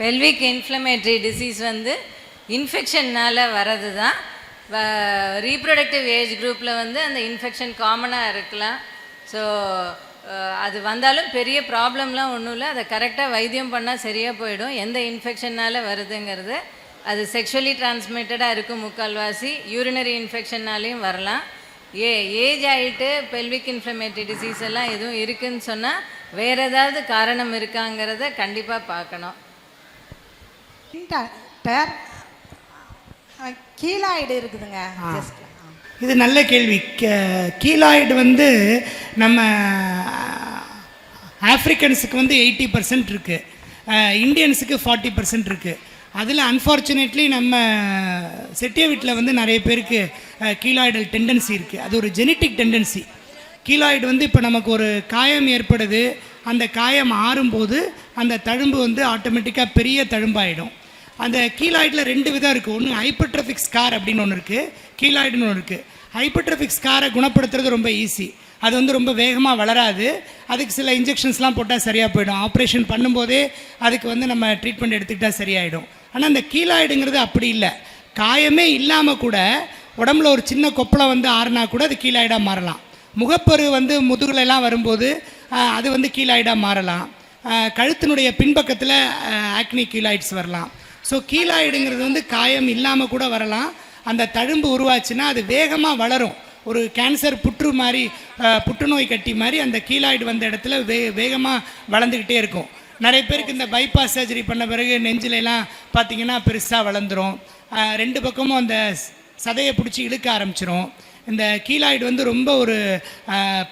Pelvic inflammatory disease வந்து இன்ஃபெக்ஷன்னால் வர்றது தான். ரீப்ரொடக்டிவ் ஏஜ் குரூப்பில் வந்து அந்த இன்ஃபெக்ஷன் காமனாக இருக்கலாம். ஸோ அது வந்தாலும் பெரிய ப்ராப்ளம்லாம் ஒன்றும் இல்லை. அதை கரெக்டாக வைத்தியம் பண்ணால் சரியாக போயிடும். எந்த இன்ஃபெக்ஷன்னால் வருதுங்கிறது அது செக்ஷுவலி டிரான்ஸ்மிட்டடாக இருக்கும் முக்கால்வாசி. யூரினரி இன்ஃபெக்ஷன்னாலையும் வரலாம். ஏஜ் ஆகிட்டு பெல்விக் இன்ஃப்ளமேட்டரி டிசீஸ் எல்லாம் எதுவும் இருக்குதுன்னு சொன்னால் வேறு ஏதாவது காரணம் இருக்காங்கிறத கண்டிப்பாக பார்க்கணும். கீலாய்டு இருக்குதுங்க. இது நல்ல கேள்வி. கீலாய்டு வந்து நம்ம ஆஃப்ரிக்கன்ஸுக்கு வந்து 80% இருக்குது, இந்தியன்ஸுக்கு 40% இருக்குது. அதில் அன்ஃபார்ச்சுனேட்லி நம்ம செட்டிய வீட்டில் வந்து நிறைய பேருக்கு கீலாய்டல் டெண்டன்சி இருக்குது. அது ஒரு ஜெனட்டிக் டெண்டன்சி. கீலாய்டு வந்து இப்போ நமக்கு ஒரு காயம் ஏற்படுது, அந்த காயம் ஆறும்போது அந்த தழும்பு வந்து ஆட்டோமேட்டிக்காக பெரிய தழும்பாயிடும். அந்த கீலாய்டில் 2 விதம் இருக்குது. ஒன்று ஹைப்பர்ட்ரோஃபிக் ஸ்கார் அப்படின்னு ஒன்று இருக்குது, கீலாய்டுன்னு ஒன்று இருக்குது. ஹைப்பர்ட்ரோஃபிக் ஸ்காரை குணப்படுத்துறது ரொம்ப ஈஸி. அது வந்து ரொம்ப வேகமாக வளராது. அதுக்கு சில இன்ஜெக்ஷன்ஸ்லாம் போட்டால் சரியாக போயிடும். ஆப்ரேஷன் பண்ணும்போதே அதுக்கு வந்து நம்ம ட்ரீட்மெண்ட் எடுத்துக்கிட்டால் சரியாயிடும். ஆனால் அந்த கீலாய்டுங்கிறது அப்படி இல்லை. காயமே இல்லாமல் கூட உடம்புல ஒரு சின்ன கொப்பளம் வந்து ஆறுனா கூட அது கீலாய்டாக மாறலாம். முகப்பரு வந்து முதுகுலெல்லாம் வரும்போது அது வந்து கீலாய்டாக மாறலாம். கழுத்தினுடைய பின்பக்கத்தில் ஆக்னி கீலாய்ட்ஸ் வரலாம். ஸோ கீலாய்டுங்கிறது வந்து காயம் இல்லாமல் கூட வரலாம். அந்த தழும்பு உருவாச்சுன்னா அது வேகமாக வளரும். ஒரு கேன்சர் புற்று மாதிரி, புற்றுநோய் கட்டி மாதிரி அந்த கீலாய்டு வந்த இடத்துல வேகமாக வளர்ந்துக்கிட்டே இருக்கும். நிறைய பேருக்கு இந்த பைபாஸ் சர்ஜரி பண்ண பிறகு நெஞ்சிலெல்லாம் பார்த்திங்கன்னா பெருசாக வளர்ந்துடும். 2 பக்கமும் அந்த சதையை பிடிச்சி இழுக்க ஆரம்பிச்சிடும். இந்த கீலாய்டு வந்து ரொம்ப ஒரு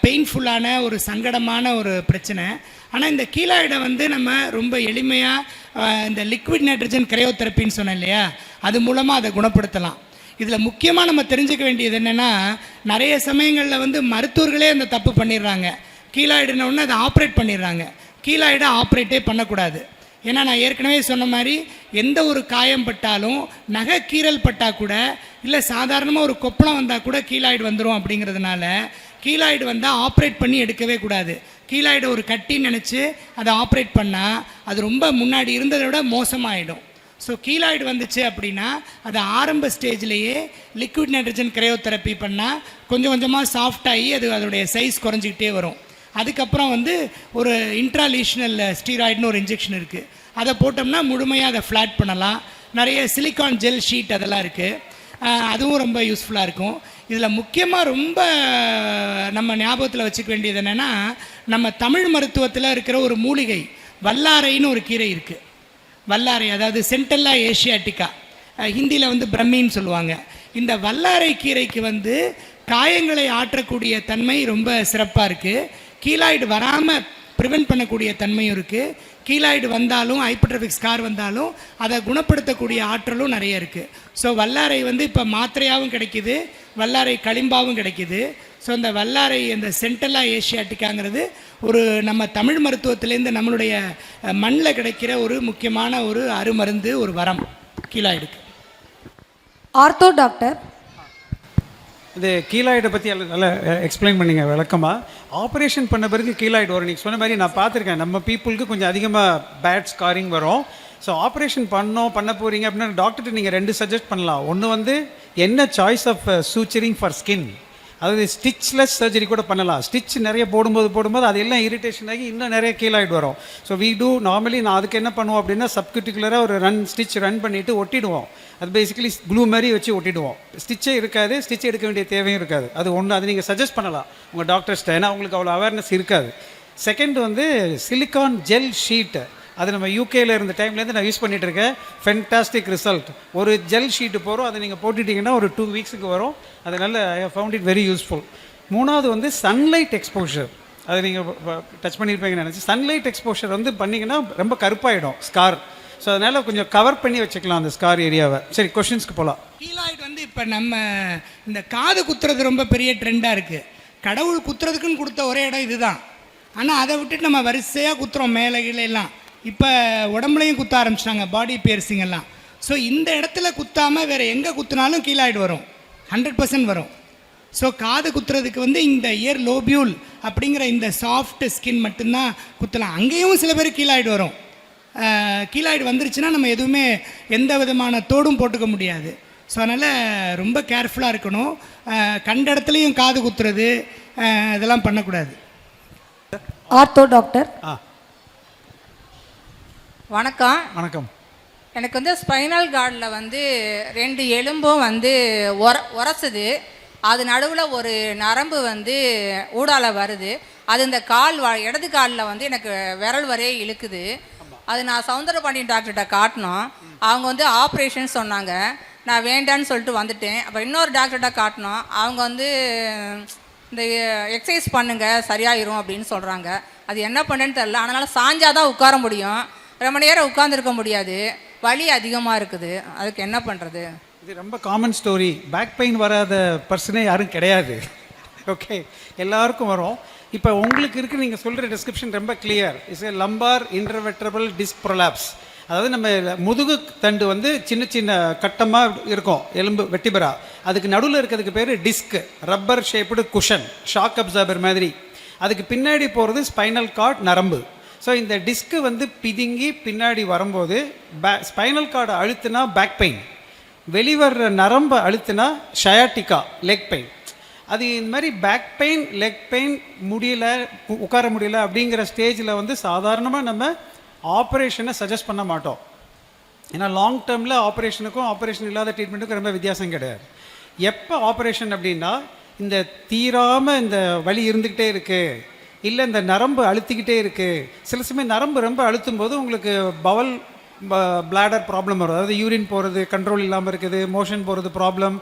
பெயின்ஃபுல்லான ஒரு சங்கடமான ஒரு பிரச்சனை. ஆனால் இந்த கீலாய்டை வந்து நம்ம ரொம்ப எளிமையாக இந்த லிக்விட் நைட்ரஜன் கிரையோதெரப்பின்னு சொன்னேன் இல்லையா, அது மூலமாக அதை குணப்படுத்தலாம். இதில் முக்கியமாக நம்ம தெரிஞ்சுக்க வேண்டியது என்னென்னா, நிறைய சமயங்களில் வந்து மருத்துவர்களே அந்த தப்பு பண்ணிடுறாங்க. கீலாய்டுன்னு அதை ஆப்ரேட் பண்ணிடுறாங்க. கீலாய்டை ஆப்ரேட்டே பண்ணக்கூடாது. ஏன்னா நான் ஏற்கனவே சொன்ன மாதிரி எந்த ஒரு காயம் பட்டாலும், நகை கீறல் பட்டால் கூட, இல்லை சாதாரணமாக ஒரு கொப்பளம் வந்தால் கூட கீலாய்டு வந்துடும். அப்படிங்கிறதுனால கீலாய்டு வந்தால் ஆப்ரேட் பண்ணி எடுக்கவே கூடாது. கீலாய்டு ஒரு கட்டின்னு நினச்சி அதை ஆப்ரேட் பண்ணால் அது ரொம்ப முன்னாடி இருந்ததை விட மோசமாகிடும். ஸோ கீலாய்டு வந்துச்சு அப்படின்னா அது ஆரம்ப ஸ்டேஜ்லேயே லிக்விட் நைட்ரஜன் கிரையோதெரப்பி பண்ணால் கொஞ்சம் கொஞ்சமாக சாஃப்டாகி அது அதோடைய சைஸ் குறைஞ்சிக்கிட்டே வரும். அதுக்கப்புறம் வந்து ஒரு இன்ட்ராலீஷனல் ஸ்டீராய்டுன்னு ஒரு இன்ஜெக்ஷன் இருக்குது. அதை போட்டோம்னா முழுமையாக அதை ஃப்ளாட் பண்ணலாம். நிறைய சிலிக்கான் ஜெல் ஷீட் அதெல்லாம் இருக்குது, அதுவும் ரொம்ப யூஸ்ஃபுல்லாக இருக்கும். இதில் முக்கியமாக ரொம்ப நம்ம ஞாபகத்தில் வச்சுக்க வேண்டியது என்னென்னா, நம்ம தமிழ் மருத்துவத்தில் இருக்கிற ஒரு மூலிகை வல்லாரைன்னு ஒரு கீரை இருக்குது. வல்லாரை, அதாவது சென்டல்லா ஏஷியாட்டிக்கா, ஹிந்தியில் வந்து பிரம்மின்னு சொல்லுவாங்க. இந்த வல்லாரை கீரைக்கு வந்து காயங்களை ஆற்றக்கூடிய தன்மை ரொம்ப சிறப்பாக இருக்குது. கீலாய்டு வராமல் ப்ரிவெண்ட் பண்ணக்கூடிய தன்மையும் இருக்குது. கீலாய்டு வந்தாலும், ஹைப்பர்ட்ரோஃபிக் ஸ்கார் வந்தாலும் அதை குணப்படுத்தக்கூடிய ஆற்றலும் நிறைய இருக்குது. ஸோ வல்லாரை வந்து இப்போ மாத்திரையாகவும் கிடைக்கிது, வல்லாரை களிம்பாவும் கிடைக்கிது. ஸோ இந்த வல்லாரை, இந்த சென்டல்லா ஏஷியாட்டிக்காங்கிறது ஒரு நம்ம தமிழ் மருத்துவத்திலேருந்து நம்மளுடைய மண்ணில் கிடைக்கிற ஒரு முக்கியமான ஒரு அருமருந்து, ஒரு வரம் கீலாய்டுக்கு. ஆர்த்தோ டாக்டர், இது கீலாய்டை பற்றி நல்லா எக்ஸ்பிளைன் பண்ணிங்க விளக்கமாக. ஆப்ரேஷன் பண்ண பிறகு கீலாய்டு வரும். நீங்கள் சொன்ன மாதிரி நான் பார்த்துருக்கேன், நம்ம பீப்புளுக்கு கொஞ்சம் அதிகமாக பேட் ஸ்காரிங் வரும். ஸோ ஆப்ரேஷன் பண்ண போகிறீங்க அப்படின்னா டாக்டர்கிட்ட நீங்கள் 2 சஜஸ்ட் பண்ணலாம். ஒன்று வந்து என்ன சாய்ஸ் ஆஃப் சூச்சரிங் ஃபார் ஸ்கின், அதாவது ஸ்டிச்லெஸ் சர்ஜரி கூட பண்ணலாம். ஸ்டிச் நிறைய போடும்போது அது எல்லாம் இரிட்டேஷன் ஆகி இன்னும் நிறைய கீலாய்டு வரும். ஸோ வி டூ நார்மலி நான் அதுக்கு என்ன பண்ணுவோம் அப்படின்னா, சப்கியூட்டிகுலராக ஒரு ஸ்டிச் ரன் பண்ணிவிட்டு ஒட்டிடுவோம். அது பேசிக்கலி க்ளூ மாதிரி வச்சு ஒட்டிடுவோம். ஸ்டிச்சே இருக்காது, ஸ்டிச் எடுக்க வேண்டிய தேவையும் இருக்காது. அது ஒன்று, அது நீங்கள் சஜஸ்ட் பண்ணலாம் உங்கள் டாக்டர்ஸ்ட்ட, ஏன்னா அவங்களுக்கு அவ்வளோ அவேர்னஸ் இருக்காது. செகண்ட் வந்து சிலிக்கான் ஜெல் ஷீட், அது நம்ம யூகேயில் இருந்த டைம்லேருந்து நான் யூஸ் பண்ணிகிட்டு இருக்கேன். Fantastic result. ஒரு ஜெல் ஷீட்டு போகிறோம், அதை நீங்கள் போட்டுட்டிங்கன்னா ஒரு 2 வீக்ஸுக்கு வரும். அதனால் I have found it very useful. மூணாவது வந்து சன்லைட் எக்ஸ்போஷர், அது நீங்கள் டச் பண்ணியிருப்பீங்கன்னு நினச்சி. சன்லைட் எக்ஸ்போஷர் வந்து பண்ணிங்கன்னா ரொம்ப கருப்பாயிடும் ஸ்கார். ஸோ அதனால் கொஞ்சம் கவர் பண்ணி வச்சுக்கலாம் அந்த ஸ்கார் ஏரியாவை. சரி, கொஷின்ஸ்க்கு போகலாம். கீலாய்டு வந்து இப்போ நம்ம இந்த காது குத்துறது ரொம்ப பெரிய ட்ரெண்டாக இருக்குது. கடவுள் குத்துறதுக்குன்னு கொடுத்த ஒரே இடம் இதுதான். ஆனால் அதை விட்டுட்டு நம்ம வரிசையாக குத்துறோம் மேலே கீழே எல்லாம். இப்போ உடம்புலையும் குத்த ஆரம்பிச்சிட்டாங்க, பாடி பியர்சிங் எல்லாம். ஸோ இந்த இடத்துல குத்தாமல் வேறு எங்கே குத்துனாலும் கீலாய்டு வரும், 100% வரும். ஸோ காது குத்துறதுக்கு வந்து இந்த இயர் லோபியூல் அப்படிங்கிற இந்த சாஃப்ட் ஸ்கின் மட்டும்தான் குத்தலாம். அங்கேயும் சில பேர் கீழாய்டு வரும். கீழாய்டு வந்துருச்சுன்னா நம்ம எதுவுமே எந்த விதமான தோடும் போட்டுக்க முடியாது. ஸோ அதனால் ரொம்ப கேர்ஃபுல்லாக இருக்கணும். கண்ட இடத்துலையும் காது குத்துறது இதெல்லாம் பண்ணக்கூடாது. Ortho doctor. வணக்கம். வணக்கம். எனக்கு வந்து ஸ்பைனல் கார்டில் வந்து 2 எலும்பும் வந்து உரசுது. அது நடுவில் ஒரு நரம்பு வந்து ஊடால வருது. அது இந்த இடது காலில் வந்து எனக்கு விரல் வரையே இழுக்குது. அது நான் சௌந்தரபாண்டியன் டாக்டர்கிட்ட காட்டினோம். அவங்க வந்து ஆப்ரேஷன் சொன்னாங்க. நான் வேண்டான்னு சொல்லிட்டு வந்துட்டேன். அப்போ இன்னொரு டாக்டர்கிட்ட காட்டினோம். அவங்க வந்து இந்த எக்ஸசைஸ் பண்ணுங்கள் சரியாயிரும் அப்படின்னு சொல்கிறாங்க. அது என்ன பண்ணுன்னு தெரில. அதனால் சாஞ்சாதான் உட்கார முடியும். ரொம்ப நேரம் உட்காந்துருக்க முடியாது. வலி அதிகமாக இருக்குது. அதுக்கு என்ன பண்ணுறது? இது ரொம்ப காமன் ஸ்டோரி. பேக் பெயின் வராத பர்சனே யாரும் கிடையாது. ஓகே, எல்லாருக்கும் வரும். இப்போ உங்களுக்கு இருக்கு, நீங்கள் சொல்கிற டிஸ்கிரிப்ஷன் ரொம்ப clear. It's a lumbar intervertebral disc prolapse. அதாவது நம்ம முதுகு தண்டு வந்து சின்ன சின்ன கட்டமாக இருக்கும், எலும்பு வெட்டிபரா. அதுக்கு நடுவில் இருக்கிறதுக்கு பேர் disk, rubber shaped cushion, shock absorber மாதிரி. அதுக்கு பின்னாடி போகிறது ஸ்பைனல் கார்ட் நரம்பு. ஸோ இந்த டிஸ்க்கு வந்து பிதுங்கி பின்னாடி வரும்போது ஸ்பைனல் கார்டை அழுத்துனா பேக் பெயின், வெளிவர்ற நரம்பை அழுத்துனா ஷயாட்டிக்கா லெக் பெயின். அது இந்த மாதிரி பேக் பெயின், லெக் பெயின், முடியல உட்கார முடியல அப்படிங்கிற ஸ்டேஜில் வந்து சாதாரணமாக நம்ம ஆப்ரேஷனை சஜஸ்ட் பண்ண மாட்டோம். ஏன்னா லாங் டேர்மில் ஆப்ரேஷனுக்கும் ஆப்ரேஷன் இல்லாத ட்ரீட்மெண்ட்டுக்கும் ரொம்ப வித்தியாசம் கிடையாது. எப்போ ஆப்ரேஷன் அப்படின்னா, இந்த தீராமல் இந்த வலி இருந்துக்கிட்டே இருக்குது, இல்லை இந்த நரம்பு அழுத்திக்கிட்டே இருக்குது. சில சமயம் நரம்பு ரொம்ப அழுத்தும் போது உங்களுக்கு பவல் பிளாடர் ப்ராப்ளம் வரும். அதாவது யூரின் போகிறது கண்ட்ரோல் இல்லாமல் இருக்குது, மோஷன் போகிறது ப்ராப்ளம்,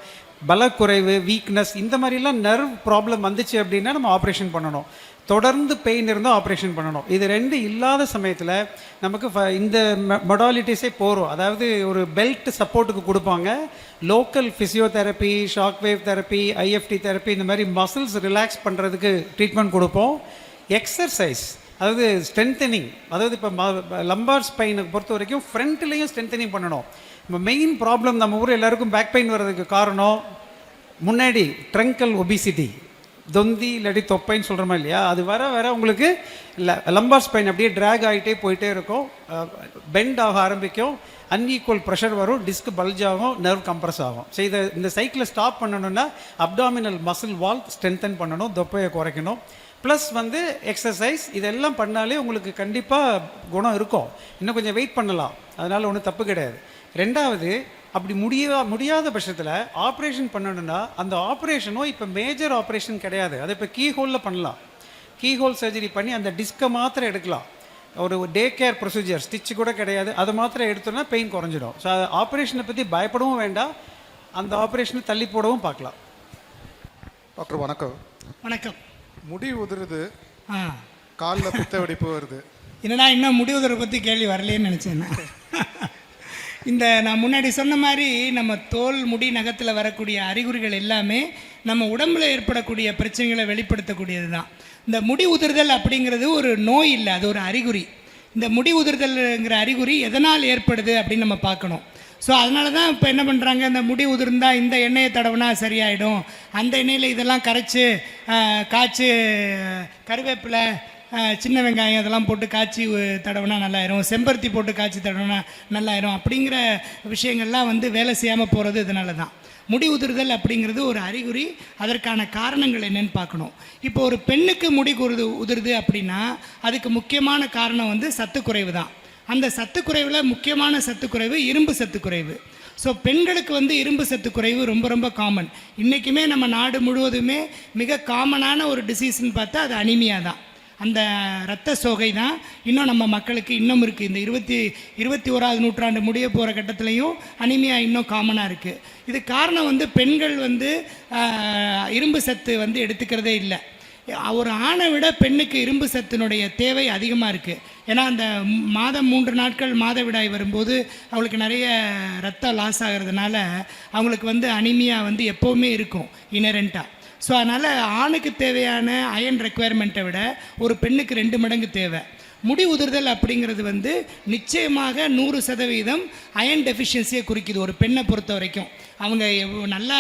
பலக்குறைவு, வீக்னஸ், இந்த மாதிரிலாம் நர்வ் ப்ராப்ளம் வந்துச்சு அப்படின்னா நம்ம ஆப்ரேஷன் பண்ணணும். தொடர்ந்து பெயின் இருந்தால் ஆப்ரேஷன் பண்ணணும். இது 2 இல்லாத சமயத்தில் நமக்கு இந்த மொடாலிட்டிஸே போகிறோம். அதாவது ஒரு பெல்ட் சப்போர்ட்டுக்கு கொடுப்பாங்க. Local physiotherapy, shock wave therapy, IFT therapy, இந்த மாதிரி மசில்ஸ் ரிலாக்ஸ் பண்ணுறதுக்கு ட்ரீட்மெண்ட் கொடுப்போம். எக்ஸசைஸ், அதாவது ஸ்ட்ரென்தனிங், அதாவது இப்போ லம்பார் ஸ்பைனுக்கு பொறுத்த வரைக்கும் ஃப்ரண்ட்லேயும் ஸ்ட்ரென்தனிங் பண்ணணும். இப்போ மெயின் ப்ராப்ளம் நம்ம ஊரில் எல்லாருக்கும் பேக் பெயின் வர்றதுக்கு காரணம் முன்னாடி ட்ரங்கல் ஒபிசிட்டி, தொந்தி இல்லாட்டி தொப்பைன்னு சொல்கிறோமா இல்லையா, அது வர வர உங்களுக்கு லம்பார் ஸ்பைன் அப்படியே ட்ராக் ஆகிட்டே போயிட்டே இருக்கும், பெண்ட் ஆக ஆரம்பிக்கும், அன்ஈக்குவல் ப்ரெஷர் வரும், டிஸ்க் பல்ஜ் ஆகும், நர்வ் கம்ப்ரஸ் ஆகும். ஸோ இந்த சைக்கிளை ஸ்டாப் பண்ணணும்னா அப்டாமினல் மசில் வால் ஸ்ட்ரென்தன் பண்ணணும், தொப்பையை குறைக்கணும். ப்ளஸ் வந்து எக்ஸசைஸ், இதெல்லாம் பண்ணாலே உங்களுக்கு கண்டிப்பாக குணம் இருக்கும். இன்னும் கொஞ்சம் வெயிட் பண்ணலாம், அதனால் ஒன்றும் தப்பு கிடையாது. 2வது, அப்படி முடியாத பட்சத்தில் ஆப்ரேஷன் பண்ணணும்னா அந்த ஆப்ரேஷனும் இப்போ மேஜர் ஆப்ரேஷன் கிடையாது. அதை இப்போ கீஹோலில் பண்ணலாம். கீஹோல் சர்ஜரி பண்ணி அந்த டிஸ்கை மாத்திரம் எடுக்கலாம். ஒரு டே கேர் ப்ரொசீஜர், ஸ்டிச் கூட கிடையாது. அதை மாத்திரம் எடுத்தோன்னா பெயின் குறைஞ்சிடும். ஸோ ஆப்ரேஷனை பற்றி பயப்படவும் வேண்டாம், அந்த ஆப்ரேஷனை தள்ளி போடவும் பார்க்கலாம். டாக்டர் வணக்கம். வணக்கம். முடி உதிருது, காலில் பித்த வெடிப்பு வருது. என்னடா இன்னும் முடி உதிரை பற்றி கேள்வி வரலையேன்னு நினச்சேன். இந்த நான் முன்னாடி சொன்ன மாதிரி நம்ம தோல், முடி, நகத்தில் வரக்கூடிய அறிகுறிகள் எல்லாமே நம்ம உடம்பில் ஏற்படக்கூடிய பிரச்சனைகளை வெளிப்படுத்தக்கூடியது தான். இந்த முடி உதிர்தல் அப்படிங்கிறது ஒரு நோய் இல்லை, அது ஒரு அறிகுறி. இந்த முடி உதிர்தல்ங்கிற அறிகுறி எதனால் ஏற்படுது அப்படின்னு நம்ம பார்க்கணும். ஸோ அதனால தான் இப்போ என்ன பண்ணுறாங்க, இந்த முடி உதிர்ந்தால் இந்த எண்ணெயை தடவுனா சரியாயிடும், அந்த எண்ணெயில் இதெல்லாம் கரைச்சி காய்ச்சி கருவேப்பிலை, சின்ன வெங்காயம் இதெல்லாம் போட்டு காய்ச்சி தடவுனா நல்லாயிரும், செம்பருத்தி போட்டு காய்ச்சி தடவுனா நல்லாயிரும், அப்படிங்கிற விஷயங்கள்லாம் வந்து வேலை செய்யாமல் போகிறது இதனால தான். முடி உதிர்தல் அப்படிங்கிறது ஒரு அறிகுறி. அதற்கான காரணங்கள் என்னென்னு பார்க்கணும். இப்போ ஒரு பெண்ணுக்கு முடி உதிருது அப்படின்னா அதுக்கு முக்கியமான காரணம் வந்து சத்துக்குறைவு தான். அந்த சத்துக்குறைவில் முக்கியமான சத்துக்குறைவு இரும்பு சத்துக்குறைவு. ஸோ பெண்களுக்கு வந்து இரும்பு சத்துக்குறைவு ரொம்ப ரொம்ப காமன். இன்றைக்குமே நம்ம நாடு முழுவதுமே மிக காமனான ஒரு டிசீஸ்ன்னு பார்த்தா அது அனிமியா தான். அந்த இரத்த சோகை தான் இன்னும் நம்ம மக்களுக்கு இன்னும் இருக்குது. இந்த 21ஆவது நூற்றாண்டு முடிய போகிற கட்டத்துலையும் அனிமியா இன்னும் காமனாக இருக்குது. இது காரணம் வந்து பெண்கள் வந்து இரும்பு சத்து வந்து எடுத்துக்கிறதே இல்லை. ஒரு ஆணை விட பெண்ணுக்கு இரும்பு சத்தினுடைய தேவை அதிகமாக இருக்குது. ஏன்னா அந்த மாதம் 3 நாட்கள் மாதவிடாய் வரும்போது அவங்களுக்கு நிறைய ரத்தம் லாஸ் ஆகிறதுனால அவங்களுக்கு வந்து அனிமியா வந்து எப்போவுமே இருக்கும் இனரெண்ட்டாக. ஸோ அதனால் ஆணுக்கு தேவையான அயன் ரெக்குயர்மெண்ட்டை விட ஒரு பெண்ணுக்கு 2 மடங்கு தேவை. முடி உதிர்தல் அப்படிங்கிறது வந்து நிச்சயமாக 100% அயன் டெஃபிஷியன்சியை குறிக்குது ஒரு பெண்ணை பொறுத்த வரைக்கும். அவங்க நல்லா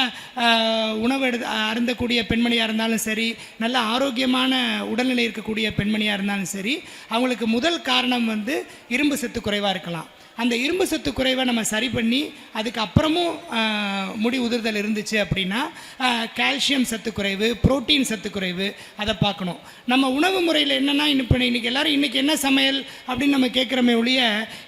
உணவு அருந்தக்கூடிய பெண்மணியாக இருந்தாலும் சரி, நல்ல ஆரோக்கியமான உடல்நிலை இருக்கக்கூடிய பெண்மணியாக இருந்தாலும் சரி, அவங்களுக்கு முதல் காரணம் வந்து இரும்பு சத்து குறைவாக இருக்கலாம். அந்த இரும்பு சத்து குறைவை நம்ம சரி பண்ணி அதுக்கப்புறமும் முடி உதிர்தல் இருந்துச்சு அப்படின்னா கால்சியம் சத்து குறைவு, புரோட்டீன் சத்து குறைவு, அதை பார்க்கணும். நம்ம உணவு முறையில் என்னென்னா இன்றைக்கி எல்லோரும் இன்றைக்கி என்ன சமையல் அப்படின்னு நம்ம கேட்குறோமே ஒழிய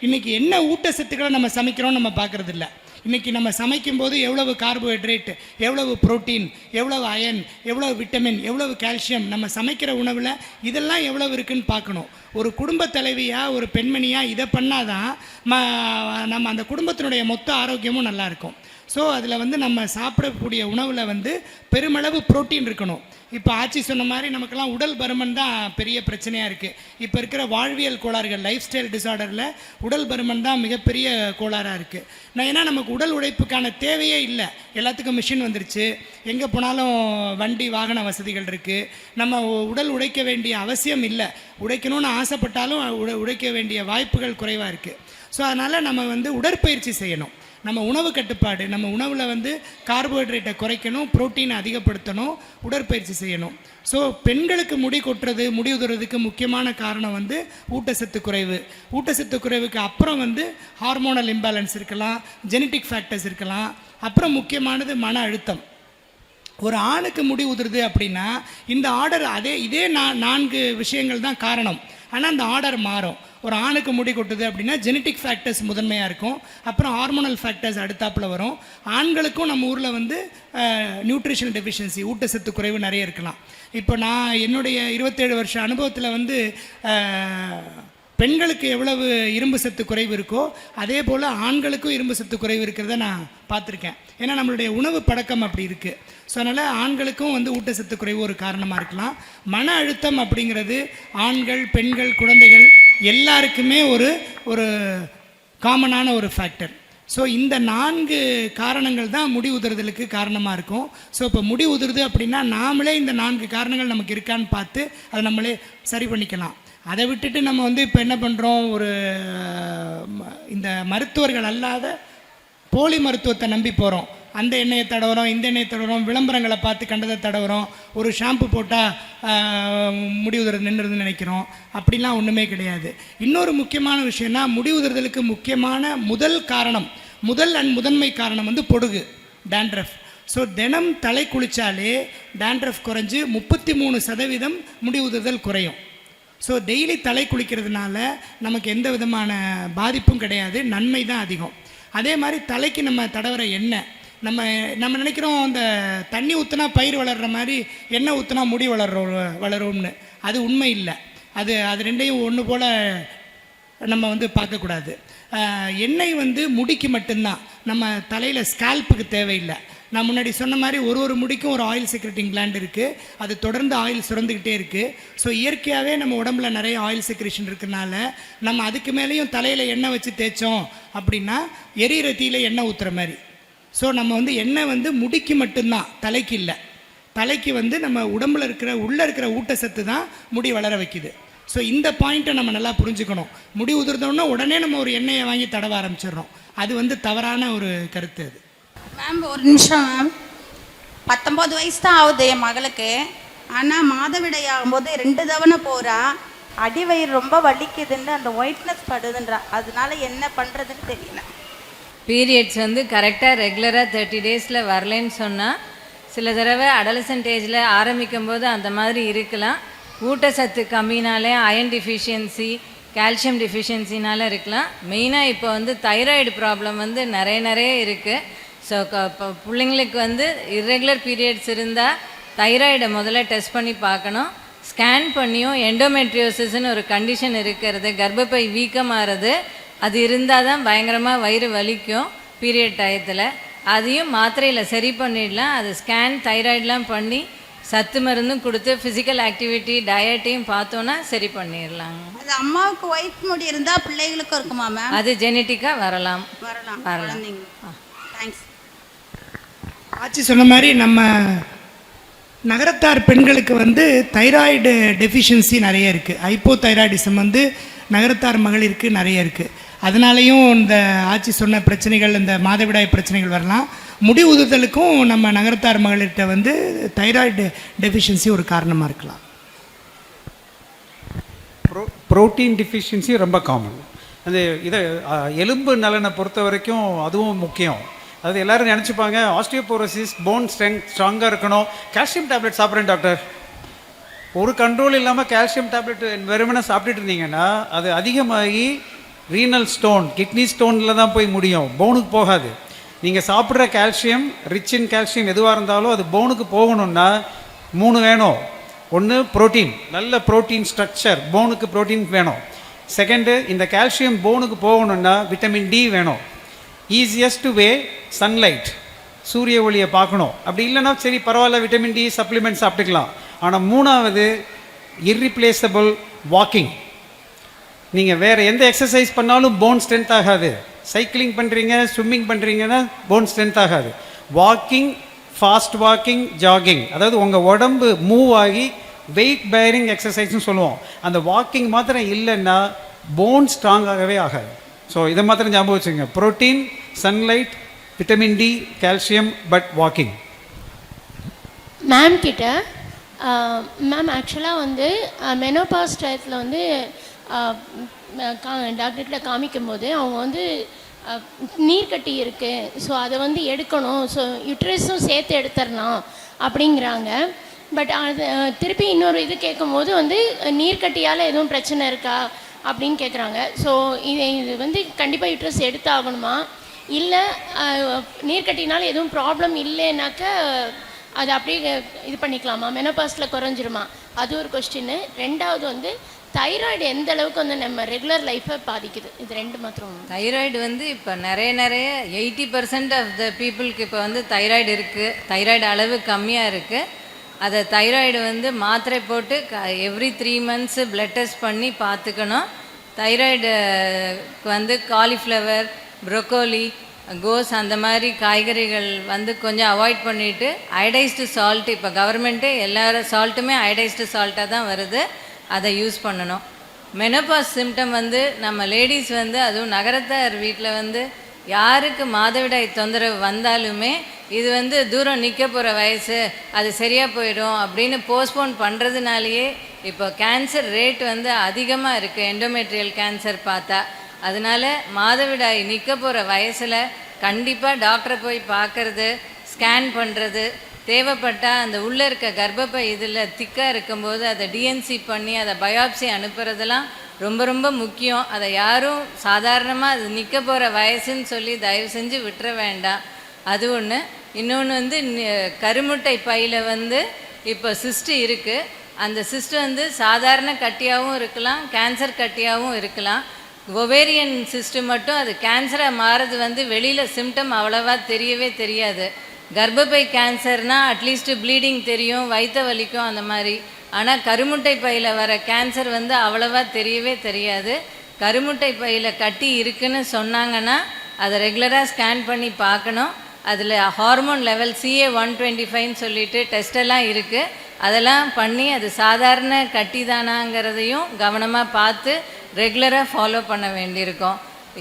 இன்றைக்கி என்ன ஊட்டச்சத்துக்களை நம்ம சமைக்கிறோம் நம்ம பார்க்குறதில்ல. இன்றைக்கி நம்ம சமைக்கும்போது எவ்வளவு கார்போஹைட்ரேட், எவ்வளவு புரோட்டீன், எவ்வளவு அயன், எவ்வளவு விட்டமின், எவ்வளவு கால்சியம் நம்ம சமைக்கிற உணவில் இதெல்லாம் எவ்வளவு இருக்குதுன்னு பார்க்கணும். ஒரு குடும்ப தலைவியாக ஒரு பெண்மணியாக இதை பண்ணாதான் நம்ம அந்த குடும்பத்தினுடைய மொத்த ஆரோக்கியமும் நல்லாயிருக்கும். ஸோ அதில் வந்து நம்ம சாப்பிடக்கூடிய உணவில் வந்து பெருமளவு புரோட்டீன் இருக்கணும். இப்போ ஆட்சி சொன்ன மாதிரி நமக்கெல்லாம் உடல் பருமன் தான் பெரிய பிரச்சனையாக இருக்குது. இப்போ இருக்கிற வாழ்வியல் கோளாறுகள், லைஃப் ஸ்டைல் டிஸார்டரில் உடல் பருமன் தான் மிகப்பெரிய கோளாறாக இருக்குது. நான் ஏன்னா நமக்கு உடல் உழைப்புக்கான தேவையே இல்லை, எல்லாத்துக்கும் மிஷின் வந்துருச்சு, எங்கே போனாலும் வண்டி வாகன வசதிகள் இருக்குது, நம்ம உடல் உழைக்க வேண்டிய அவசியம் இல்லை, உழைக்கணும்னு ஆசைப்பட்டாலும் உழைக்க வேண்டிய வாய்ப்புகள் குறைவாக இருக்குது. ஸோ அதனால் நம்ம வந்து உடற்பயிற்சி செய்யணும். நம்ம உணவு கட்டுப்பாடு, நம்ம உணவில் வந்து கார்போஹைட்ரேட்டை குறைக்கணும், புரோட்டீனை அதிகப்படுத்தணும், உடற்பயிற்சி செய்யணும். ஸோ பெண்களுக்கு முடி கொட்டுறது, முடி உதிர்றதுக்கு முக்கியமான காரணம் வந்து ஊட்டச்சத்து குறைவு. ஊட்டச்சத்து குறைவுக்கு அப்புறம் வந்து ஹார்மோனல் இம்பேலன்ஸ் இருக்கலாம், ஜெனட்டிக் ஃபேக்டர்ஸ் இருக்கலாம், அப்புறம் முக்கியமானது மன அழுத்தம். ஒரு ஆணுக்கு முடி உதிருது அப்படின்னா இந்த ஆர்டர் இதே 4 விஷயங்கள் தான் காரணம். ஆனால் அந்த ஆர்டர் மாறும். ஒரு ஆணுக்கு முடி கொட்டுது அப்படின்னா ஜெனட்டிக் ஃபேக்டர்ஸ் முதன்மையாக இருக்கும், அப்புறம் ஹார்மோனல் ஃபேக்டர்ஸ் அடுத்தாப்பில் வரும். ஆண்களுக்கும் நம்ம ஊரில் வந்து நியூட்ரிஷனல் டெஃபிஷியன்சி, ஊட்டச்சத்து குறைவு நிறைய இருக்கலாம். இப்போ நான் என்னுடைய 27 வருஷ அனுபவத்தில் வந்து பெண்களுக்கு எவ்வளவு இரும்பு சத்து குறைவு இருக்கோ அதே போல் ஆண்களுக்கும் இரும்பு சத்து குறைவு இருக்கிறத நான் பார்த்துருக்கேன். ஏன்னா நம்மளுடைய உணவு பழக்கம் அப்படி இருக்குது. ஸோ அதனால் ஆண்களுக்கும் வந்து ஊட்டச்சத்து குறைவு ஒரு காரணமாக இருக்கலாம். மன அழுத்தம் அப்படிங்கிறது ஆண்கள், பெண்கள், குழந்தைகள் எல்லாருக்குமே ஒரு காமனான ஒரு ஃபேக்டர். ஸோ இந்த 4 காரணங்கள் தான் முடி உதிர்தலுக்கு காரணமாக இருக்கும். ஸோ இப்போ முடி உதிருது அப்படின்னா நாமளே இந்த 4 காரணங்கள் நமக்கு இருக்கான்னு பார்த்து அதை நம்மளே சரி பண்ணிக்கலாம். அதை விட்டுட்டு நம்ம வந்து இப்போ என்ன பண்ணுறோம், இந்த மருத்துவர்கள் அல்லாத போலி மருத்துவத்தை நம்பி போகிறோம். அந்த எண்ணெயை தடவுறோம், இந்த எண்ணெயை தடவுறோம், விளம்பரங்களை பார்த்து கண்டதை தடவுறோம், ஒரு ஷாம்பு போட்டால் முடி உதிர்றது நின்றுதுன்னு நினைக்கிறோம். அப்படிலாம் ஒன்றுமே கிடையாது. இன்னொரு முக்கியமான விஷயம்னா முடி உதிர்தலுக்கு முக்கியமான முதன்மை காரணம் வந்து பொடுகு, டேண்ட்ரஃப். ஸோ தினம் தலை குளித்தாலே டேண்ட்ரஃப் குறைஞ்சி 33% முடி உதிர்தல் குறையும். ஸோ டெய்லி தலை குளிக்கிறதுனால நமக்கு எந்த விதமான பாதிப்பும் கிடையாது, நன்மை தான் அதிகம். அதே மாதிரி தலைக்கு நம்ம தடவுற எண்ணெய், நம்ம நினைக்கிறோம் அந்த தண்ணி ஊற்றினா பயிர் வளர்கிற மாதிரி எண்ணெய் ஊற்றினா முடி வளரும்னு. அது உண்மை இல்லை. அது ரெண்டையும் ஒன்று போல் நம்ம வந்து பார்க்கக்கூடாது. எண்ணெய் வந்து முடிக்கு மட்டும்தான், நம்ம தலையில் ஸ்கால்ப்புக்கு தேவையில்லை. நான் முன்னாடி சொன்ன மாதிரி ஒரு முடிக்கும் ஒரு ஆயில் செக்ரெட்டிங் கிளாண்ட் இருக்குது, அது தொடர்ந்து ஆயில் சுரந்துக்கிட்டே இருக்குது. ஸோ இயற்கையாகவே நம்ம உடம்புல நிறைய ஆயில் செக்ரேஷன் இருக்கிறனால நம்ம அதுக்கு மேலேயும் தலையில் எண்ணெய் வச்சு தேய்ச்சோம் அப்படின்னா எரியிற தீயில எண்ணெய் ஊற்றுற மாதிரி. ஸோ நம்ம வந்து எண்ணெய் வந்து முடிக்கு மட்டும்தான், தலைக்கு இல்லை. தலைக்கு வந்து நம்ம உடம்புல உள்ளே இருக்கிற ஊட்டச்சத்து தான் முடி வளர வைக்குது. ஸோ இந்த பாயிண்ட்டை நம்ம நல்லா புரிஞ்சுக்கணும். முடி உதிர்ந்தோன்னா உடனே நம்ம ஒரு எண்ணெயை வாங்கி தடவ ஆரம்பிச்சிடுறோம். அது வந்து தவறான ஒரு கருத்து. அது மேம் ஒரு நிமிஷம் மேம், 19 வயசு தான் ஆகுது என் மகளுக்கு. ஆனால் மாதவிடாய் ஆகும்போது 2 தவணை போகிறா, அடிவயிறு ரொம்ப வலிக்குதுன்னு அந்த ஒயிட்னஸ் படுதுன்றா. அதனால என்ன பண்ணுறதுன்னு தெரியல. பீரியட்ஸ் வந்து கரெக்டாக ரெகுலராக 30 டேஸில் வரலன்னு சொன்னால் சில தடவை அடலசன்ட் ஏஜில் ஆரம்பிக்கும் போது அந்த மாதிரி இருக்கலாம். ஊட்டச்சத்து கம்மினாலே அயன் டிஃபிஷியன்சி, கால்சியம் டிஃபிஷியன்சினால இருக்கலாம். மெயினாக இப்போ வந்து தைராய்டு ப்ராப்ளம் வந்து நிறைய இருக்குது. ஸோ இப்போ பிள்ளைங்களுக்கு வந்து இர்ரெகுலர் பீரியட்ஸ் இருந்தால் தைராய்டை முதல்ல டெஸ்ட் பண்ணி பார்க்கணும். ஸ்கேன் பண்ணியும் எண்டோமெட்ரியோசிஸ்ன்னு ஒரு கண்டிஷன் இருக்கிறது, கர்ப்பப்பை வீக்கமாகிறது, அது இருந்தால் தான் பயங்கரமாக வயிறு வலிக்கும் பீரியட் டயத்தில். அதையும் மாத்திரையில் சரி பண்ணிடலாம். அது ஸ்கேன் தைராய்டெலாம் பண்ணி சத்து மருந்தும் கொடுத்து ஃபிசிக்கல் ஆக்டிவிட்டி டயட்டையும் பார்த்தோன்னா சரி பண்ணிடலாங்க. அது அம்மாவுக்கு ஒயிட் முடி இருந்தால் பிள்ளைகளுக்கும் இருக்குமா மேம்? அது ஜெனட்டிக்காக வரலாம். தேங்க்ஸ். ஆட்சி சொன்ன மாதிரி நம்ம நகரத்தார் பெண்களுக்கு வந்து தைராய்டு டெஃபிஷியன்சி நிறைய இருக்குது. ஹைப்போதைராய்டிசம் வந்து நகரத்தார் மகளிருக்கு நிறைய இருக்குது. அதனாலேயும் இந்த ஆட்சி சொன்ன பிரச்சனைகள், இந்த மாதவிடாய் பிரச்சனைகள் வரலாம். முடி உதுதலுக்கும் நம்ம நகரத்தார் மகளிர்கிட்ட வந்து தைராய்டு டெஃபிஷியன்சி ஒரு காரணமாக இருக்கலாம். ப்ரோட்டீன் டிஃபிஷியன்சி ரொம்ப காமன். அந்த இதை எலும்பு நலனை பொறுத்த வரைக்கும் அதுவும் முக்கியம். அது எல்லோரும் நினச்சிப்பாங்க ஆஸ்டியோபோரோசிஸ், போன் ஸ்ட்ரென்த் ஸ்ட்ராங்காக இருக்கணும், கால்சியம் டேப்லெட் சாப்பிட்றேன் டாக்டர். ஒரு கண்ட்ரோல் இல்லாமல் கால்சியம் டேப்லெட் வெறுமனே சாப்பிட்டுட்டு இருந்தீங்கன்னா அது அதிகமாகி ரீனல் ஸ்டோன், கிட்னி ஸ்டோனில் தான் போய் முடியும், போனுக்கு போகாது. நீங்கள் சாப்பிட்ற கால்சியம், ரிச் இன் கால்சியம் எதுவாக இருந்தாலும் அது போனுக்கு போகணுன்னா 3 வேணும். ஒன்று புரோட்டீன், நல்ல புரோட்டீன் ஸ்ட்ரக்சர், போனுக்கு புரோட்டீன் வேணும். செகண்டு, இந்த கால்சியம் போனுக்கு போகணுன்னா விட்டமின் டி வேணும். ஈஸியஸ்ட் வே சன்லைட், சூரிய ஒளியை பார்க்கணும். அப்படி இல்லைன்னா சரி பரவாயில்ல, விட்டமின் டி சப்ளிமெண்ட் சாப்பிட்டுக்கலாம். ஆனால் 3வது இர்ரிப்ளேசபிள் வாக்கிங். நீங்கள் வேறு எந்த எக்ஸசைஸ் பண்ணாலும் போன் ஸ்ட்ரென்த் ஆகாது. சைக்கிளிங் பண்ணுறீங்க, ஸ்விம்மிங் பண்ணுறீங்கன்னா போன் ஸ்ட்ரென்த் ஆகாது. வாக்கிங், ஃபாஸ்ட் வாக்கிங், ஜாகிங், அதாவது உங்கள் உடம்பு மூவ் ஆகி வெயிட் பேரிங் எக்ஸசைஸ்னு சொல்லுவோம். அந்த வாக்கிங் மாத்திரம் இல்லைன்னா போன் ஸ்ட்ராங் ஆகவே ஆகாது. ஸோ இதை மாத்திரம் ஞாபகம் வச்சுங்க. Protein, sunlight, vitamin D, calcium, but walking. Ma'am கிட்ட மேம் ஆக்சுவலாக வந்து மெனோபாஸ் டயத்தில் வந்து டாக்டர்கிட்ட காமிக்கும் போது அவங்க வந்து நீர்க்கட்டி இருக்குது, ஸோ அதை வந்து எடுக்கணும், ஸோ யூட்ரஸும் சேர்த்து எடுத்துடலாம் அப்படிங்கிறாங்க. பட் அது திருப்பி இன்னொரு இது கேட்கும்போது வந்து நீர்க்கட்டியால் எதுவும் பிரச்சனை இருக்கா அப்படின்னு கேட்குறாங்க. ஸோ இது வந்து கண்டிப்பாக யூட்ரஸ் எடுத்தாகணுமா, இல்லை நீர்க்கட்டினால எதுவும் ப்ராப்ளம் இல்லைனாக்க அது அப்படியே இது பண்ணிக்கலாமா, மெனோபாஸில் குறைஞ்சிருமா, அது ஒரு கொஸ்டின்னு. 2வது வந்து தைராய்டு எந்த அளவுக்கு வந்து நம்ம ரெகுலர் லைஃப்பை பாதிக்குது, இது 2 மாத்திரம். தைராய்டு வந்து இப்போ நிறைய 80% ஆஃப் த பீப்புளுக்கு இப்போ வந்து தைராய்டு இருக்குது. தைராய்டு அளவு கம்மியாக இருக்குது. அதை தைராய்டு வந்து மாத்திரை போட்டு எவ்ரி 3 months பிளட் டெஸ்ட் பண்ணி பார்த்துக்கணும். தைராய்டுக்கு வந்து காலிஃப்ளவர், ப்ரொக்கோலி, கோஸ் அந்த மாதிரி காய்கறிகள் வந்து கொஞ்சம் அவாய்ட் பண்ணிவிட்டு அயடைஸ்டு சால்ட், இப்போ கவர்மெண்ட்டே எல்லா சால்ட்டுமே அயடைஸ்டு சால்ட்டாக தான் வருது, அதை யூஸ் பண்ணணும். மெனோபாஸ் சிம்டம் வந்து நம்ம லேடிஸ் வந்து அதுவும் நகரத்தார் வீட்டில் வந்து யாருக்கு மாதவிடாய் தொந்தரவு வந்தாலுமே இது வந்து தூரம் நிற்க போகிற வயசு, அது சரியாக போயிடும் அப்படின்னு போஸ்ட்போன் பண்ணுறதுனாலேயே இப்போ கேன்சர் ரேட் வந்து அதிகமாக இருக்குது, எண்டோமெட்ரியல் கேன்சர் பார்த்தா. அதனால் மாதவிடாய் நிற்க போகிற வயசில் கண்டிப்பாக டாக்டரை போய் பார்க்குறது, ஸ்கேன் பண்ணுறது, தேவைப்பட்டால் அந்த உள்ளே இருக்க கர்ப்பப்பை இதில் திக்காக இருக்கும்போது அதை டிஎன்சி பண்ணி அதை பயாப்சி அனுப்புறதெல்லாம் ரொம்ப முக்கியம். அதை யாரும் சாதாரணமாக அது நிற்க போகிற வயசுன்னு சொல்லி தயவு செஞ்சு விட்டுற வேண்டாம். அது ஒன்று. இன்னொன்று வந்து கருமுட்டை பையில் வந்து இப்போ சிஸ்ட்டு இருக்குது. அந்த சிஸ்ட் வந்து சாதாரண கட்டியாகவும் இருக்கலாம், கேன்சர் கட்டியாகவும் இருக்கலாம். ஒவேரியன் சிஸ்ட்டு மட்டும் அது கேன்சராக மாறது வந்து வெளியில் சிம்டம் அவ்வளவா தெரியவே தெரியாது. கர்ப்பப்பை கேன்சர்னால் அட்லீஸ்ட்டு ப்ளீடிங் தெரியும், வயிற்ற வலிக்கும் அந்த மாதிரி. ஆனால் கருமுட்டை பையில் வர கேன்சர் வந்து அவ்வளவா தெரியவே தெரியாது. கருமுட்டை பையில் கட்டி இருக்குன்னு சொன்னாங்கன்னா அதை ரெகுலராக ஸ்கேன் பண்ணி பார்க்கணும். அதில் ஹார்மோன் லெவல் CA-125ன்னு சொல்லிட்டு டெஸ்டெல்லாம் இருக்குது. அதெல்லாம் பண்ணி அது சாதாரண கட்டி தானாங்கிறதையும் கவனமாக பார்த்து ரெகுலராக ஃபாலோ பண்ண வேண்டியிருக்கோம்.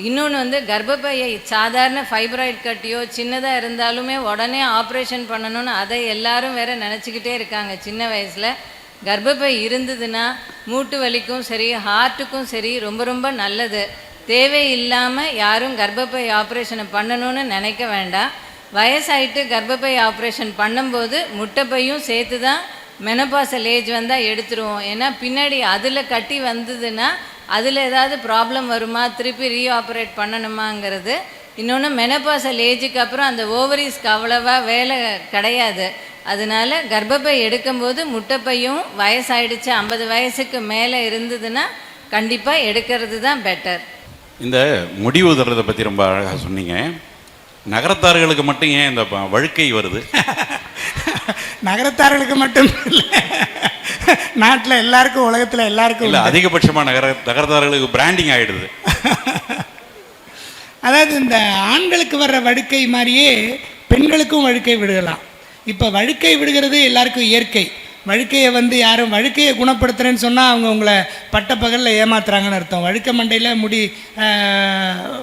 இன்னொன்று வந்து கர்ப்பப்பையை சாதாரண ஃபைப்ராய்டு கட்டியோ சின்னதாக இருந்தாலுமே உடனே ஆப்ரேஷன் பண்ணணும்னு அதை எல்லாரும் வேற நினச்சிக்கிட்டே இருக்காங்க சின்ன வயசில். கர்ப்பப்பை இருந்ததுன்னா மூட்டு வலிக்கும் சரி, ஹார்ட்டுக்கும் சரி ரொம்ப நல்லது. தேவையில்லாமல் யாரும் கர்ப்பப்பை ஆப்ரேஷனை பண்ணணும்னு நினைக்க வேண்டாம். வயசாயிட்டு கர்ப்பப்பை ஆப்ரேஷன் பண்ணும்போது முட்டைப்பையும் சேர்த்து தான் மெனோபாசல் ஏஜ் வந்தால் எடுத்துருவோம். ஏன்னா பின்னாடி அதில் கட்டி வந்ததுன்னா அதில் ஏதாவது ப்ராப்ளம் வருமா, திருப்பி ரீஆப்ரேட் பண்ணணுமாங்கிறது. இன்னொன்று மெனோபாசல் ஏஜுக்கு அப்புறம் அந்த ஓவரிஸ்க்கு அவ்வளவா வேலை கிடையாது. அதனால கர்ப்பப்பை எடுக்கும்போது முட்டைப்பையும் வயசாயிடுச்சு 50 வயசுக்கு மேலே இருந்ததுன்னா கண்டிப்பாக எடுக்கிறது தான் பெட்டர். இந்த முடிவு தர்றதை பற்றி ரொம்ப அழகாக சொன்னீங்க. நகரத்தார்களுக்கு மட்டும் ஏன் இந்த வழுக்கை வருது? நகரத்தார்களுக்கு மட்டும் இல்லை, நாட்டில் எல்லாருக்கும், உலகத்தில் எல்லாருக்கும் இல்லை. அதிகபட்சமாக நகரத்தார்களுக்கு பிராண்டிங் ஆகிடுது. அதாவது இந்த ஆண்களுக்கு வர்ற வழுக்கை மாதிரியே பெண்களுக்கும் வழுக்கை விடலாம். இப்போ வழுக்கை விடுகிறது எல்லாருக்கும் இயற்கை. வழுக்கையை வந்து யாரும் வழுக்கையை குணப்படுத்துகிறேன்னு சொன்னால் அவங்க உங்களை பட்டப்பகலில் ஏமாத்துறாங்கன்னு அர்த்தம். வழுக்க மண்டையில் முடி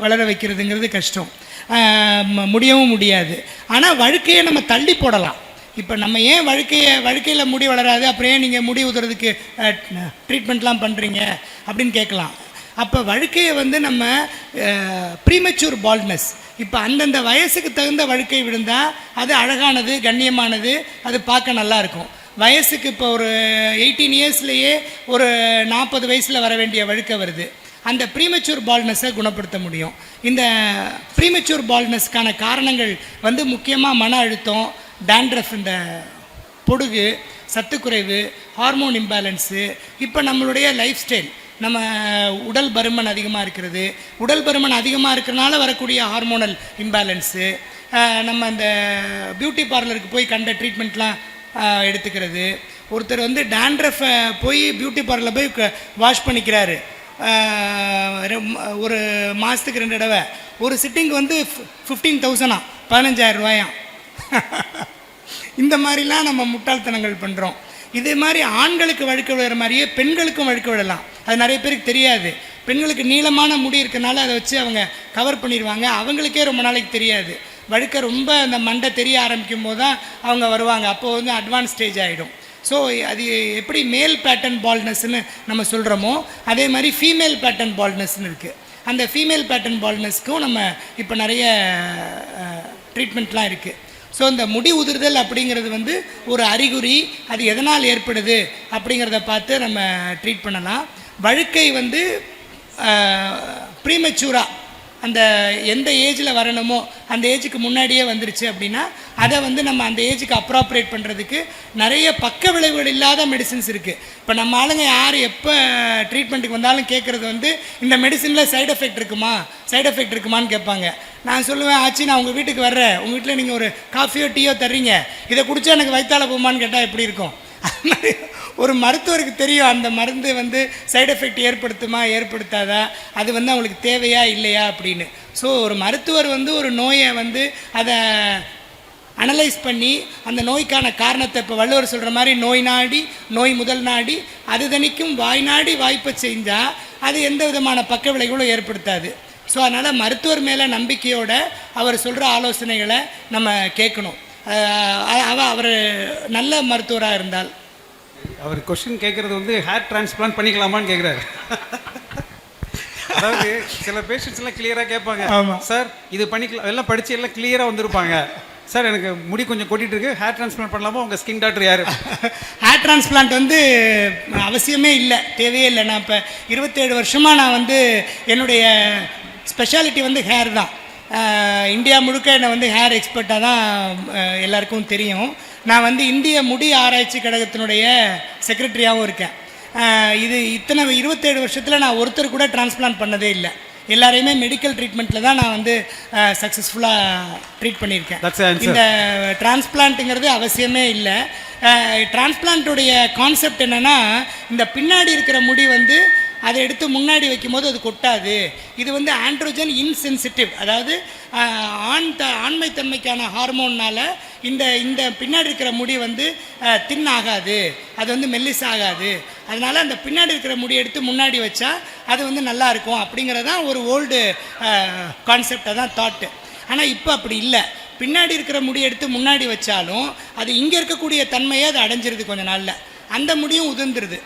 வளர வைக்கிறதுங்கிறது கஷ்டம், முடியவும் முடியாது. ஆனால் வழுக்கையை நம்ம தள்ளி போடலாம். இப்போ நம்ம ஏன் வழுக்கையில் முடி வளராது, அப்புறம் ஏன் நீங்கள் முடி உதுறதுக்கு ட்ரீட்மெண்ட்லாம் பண்ணுறீங்க அப்படின்னு கேட்கலாம். அப்போ வழுக்கையை வந்து நம்ம ப்ரீமெச்சூர் பால்ட்னஸ், இப்போ அந்தந்த வயசுக்கு தகுந்த வழுக்கை விழுந்தால் அது அழகானது, கண்ணியமானது, அது பார்க்க நல்லாயிருக்கும். வயசுக்கு இப்போ ஒரு 18 இயர்ஸ்லேயே ஒரு 40 வயசில் வர வேண்டிய வழுக்கை வருது. அந்த ப்ரீமெச்சூர் பால்ட்னஸை குணப்படுத்த முடியும். இந்த ப்ரீமெச்சூர் பால்ட்னஸ்க்கான காரணங்கள் வந்து முக்கியமாக மன அழுத்தம், டேண்ட்ரஃப், இந்த பொடுகு, சத்துக்குறைவு, ஹார்மோன் இம்பேலன்ஸு, இப்போ நம்மளுடைய லைஃப் ஸ்டைல், நம்ம உடல் பருமன் அதிகமாக இருக்கிறது, உடல் பருமன் அதிகமாக இருக்கிறனால வரக்கூடிய ஹார்மோனல் இம்பேலன்ஸு, நம்ம அந்த பியூட்டி பார்லருக்கு போய் கண்ட ட்ரீட்மெண்ட்லாம் எடுத்துக்கிறது. ஒருத்தர் வந்து டேண்ட்ரஃபை போய் பியூட்டி பார்லரில் போய் வாஷ் பண்ணிக்கிறாரு ஒரு மாதத்துக்கு 2 தடவை. ஒரு சிட்டிங் வந்து 15,000, 15,000 ரூபாயாம். இந்த மாதிரிலாம் நம்ம முட்டாள்தனங்கள் பண்ணுறோம். இதே மாதிரி ஆண்களுக்கு வழுக்க விடுற மாதிரியே பெண்களுக்கும் வழுக்க விடலாம். அது நிறைய பேருக்கு தெரியாது. பெண்களுக்கு நீளமான முடி இருக்கனால அதை வச்சு அவங்க கவர் பண்ணிடுவாங்க. அவங்களுக்கே ரொம்ப நாளைக்கு தெரியாது. வழுக்க ரொம்ப அந்த மண்டை தெரிய ஆரம்பிக்கும் போது தான் அவங்க வருவாங்க. அப்போது வந்து அட்வான்ஸ் ஸ்டேஜ் ஆகிடும். ஸோ அது எப்படி மேல் பேட்டர்ன் பால்ட்னஸ்ன்னு நம்ம சொல்கிறோமோ அதே மாதிரி ஃபீமேல் பேட்டர்ன் பால்ட்னஸ்ன்னு இருக்குது. அந்த ஃபீமேல் பேட்டர்ன் பால்ட்னஸ்க்கும் நம்ம இப்போ நிறைய ட்ரீட்மெண்ட்லாம் இருக்குது. ஸோ இந்த முடி உதிர்தல் அப்படிங்கிறது வந்து ஒரு அறிகுறி, அது எதனால் ஏற்படுது அப்படிங்கிறத பார்த்து நம்ம ட்ரீட் பண்ணலாம். வழுக்கை வந்து ப்ரீமெச்சூராக அந்த எந்த ஏஜில் வரணுமோ அந்த ஏஜுக்கு முன்னாடியே வந்துருச்சு அப்படின்னா அதை வந்து நம்ம அந்த ஏஜுக்கு அப்ராப்ரேட் பண்ணுறதுக்கு நிறைய பக்க விளைவுகள் இல்லாத மெடிசின்ஸ் இருக்குது. இப்போ நம்ம ஆளுங்க யார் எப்போ ட்ரீட்மெண்ட்டுக்கு வந்தாலும் கேட்குறது வந்து இந்த மெடிசனில் சைடு எஃபெக்ட் இருக்குமான்னு கேட்பாங்க. நான் சொல்லுவேன், ஆச்சு நான் உங்கள் வீட்டுக்கு வர்றேன், உங்கள் வீட்டில் நீங்கள் ஒரு காஃபியோ டீயோ தர்றீங்க, இதை குடித்தா எனக்கு வயிற்றால போகுமான்னு கேட்டால் எப்படி இருக்கும்? அது மாதிரி ஒரு மருத்துவருக்கு தெரியும் அந்த மருந்து வந்து சைடு எஃபெக்ட் ஏற்படுத்தாதா, அது வந்து அவங்களுக்கு தேவையா இல்லையா அப்படின்னு. ஸோ ஒரு மருத்துவர் வந்து ஒரு நோயை வந்து அதை அனலைஸ் பண்ணி அந்த நோய்க்கான காரணத்தை, இப்போ வள்ளுவர் சொல்கிற மாதிரி நோய் நாடி நோய் முதல் நாடி அது தணிக்கும் வாய் நாடி வாய்ப்பை செஞ்சால் அது எந்த விதமான பக்க விளைவுகளும் ஏற்படுத்தாது. ஸோ அதனால் மருத்துவர் மேலே நம்பிக்கையோட அவர் சொல்கிற ஆலோசனைகளை நம்ம கேட்கணும். அவர் நல்ல மருத்துவராக இருந்தால். அவர் கொஸ்டின் கேட்குறது வந்து ஹேர் டிரான்ஸ்பிளான்ட் பண்ணிக்கலாமான்னு கேட்குறாரு. அதாவது சில பேஷண்ட்ஸ் எல்லாம் கிளியராக கேட்பாங்க, சார் இது பண்ணிக்கலாம், எல்லாம் படித்து எல்லாம் கிளியராக வந்திருப்பாங்க, சார் எனக்கு முடி கொஞ்சம் கொட்டிட்டு இருக்கு, ஹேர் டிரான்ஸ்பிளான்ட் பண்ணலாமா? உங்கள் ஸ்கின் டாக்டர் யார்? ஹேர் டிரான்ஸ்பிளான்ட் வந்து அவசியமே இல்லை, தேவையே இல்லை. நான் இப்போ 27 வருஷமாக நான் வந்து என்னுடைய ஸ்பெஷாலிட்டி வந்து ஹேர் தான். இந்தியா முழுக்க என்னை வந்து ஹேர் எக்ஸ்பர்ட்டாக தான் எல்லாருக்கும் தெரியும். நான் வந்து இந்திய முடி ஆராய்ச்சி கழகத்தினுடைய செக்ரட்டரியாகவும் இருக்கேன். இது இத்தனை 27 வருஷத்தில் நான் ஒருத்தர் கூட டிரான்ஸ்பிளான்ட் பண்ணதே இல்லை. எல்லாரையுமே மெடிக்கல் ட்ரீட்மெண்ட்டில் தான் நான் வந்து சக்ஸஸ்ஃபுல்லாக ட்ரீட் பண்ணியிருக்கேன். இந்த டிரான்ஸ்பிளான்ட்டுங்கிறது அவசியமே இல்லை. டிரான்ஸ்பிளான்ட்டுடைய கான்செப்ட் என்னென்னா, இந்த பின்னாடி இருக்கிற முடி வந்து அதை எடுத்து முன்னாடி வைக்கும்போது அது கொட்டாது. இது வந்து ஆண்ட்ரோஜன் இன்சென்சிட்டிவ், அதாவது ஆண்மைத்தன்மைக்கான ஹார்மோன்னால் இந்த பின்னாடி இருக்கிற முடி வந்து தின் ஆகாது, அது வந்து மெல்லிஸ் ஆகாது. அதனால் அந்த பின்னாடி இருக்கிற முடி எடுத்து முன்னாடி வச்சா அது வந்து நல்லாயிருக்கும் அப்படிங்கிறதான் ஒரு ஓல்டு கான்செப்டாக தான் தாட்டு. ஆனால் இப்போ அப்படி இல்லை. பின்னாடி இருக்கிற முடி எடுத்து முன்னாடி வச்சாலும் அது இங்கே இருக்கக்கூடிய தன்மையை அது அடைஞ்சிருது கொஞ்ச நாளில், அந்த முடியும் உதிர்ந்துருது.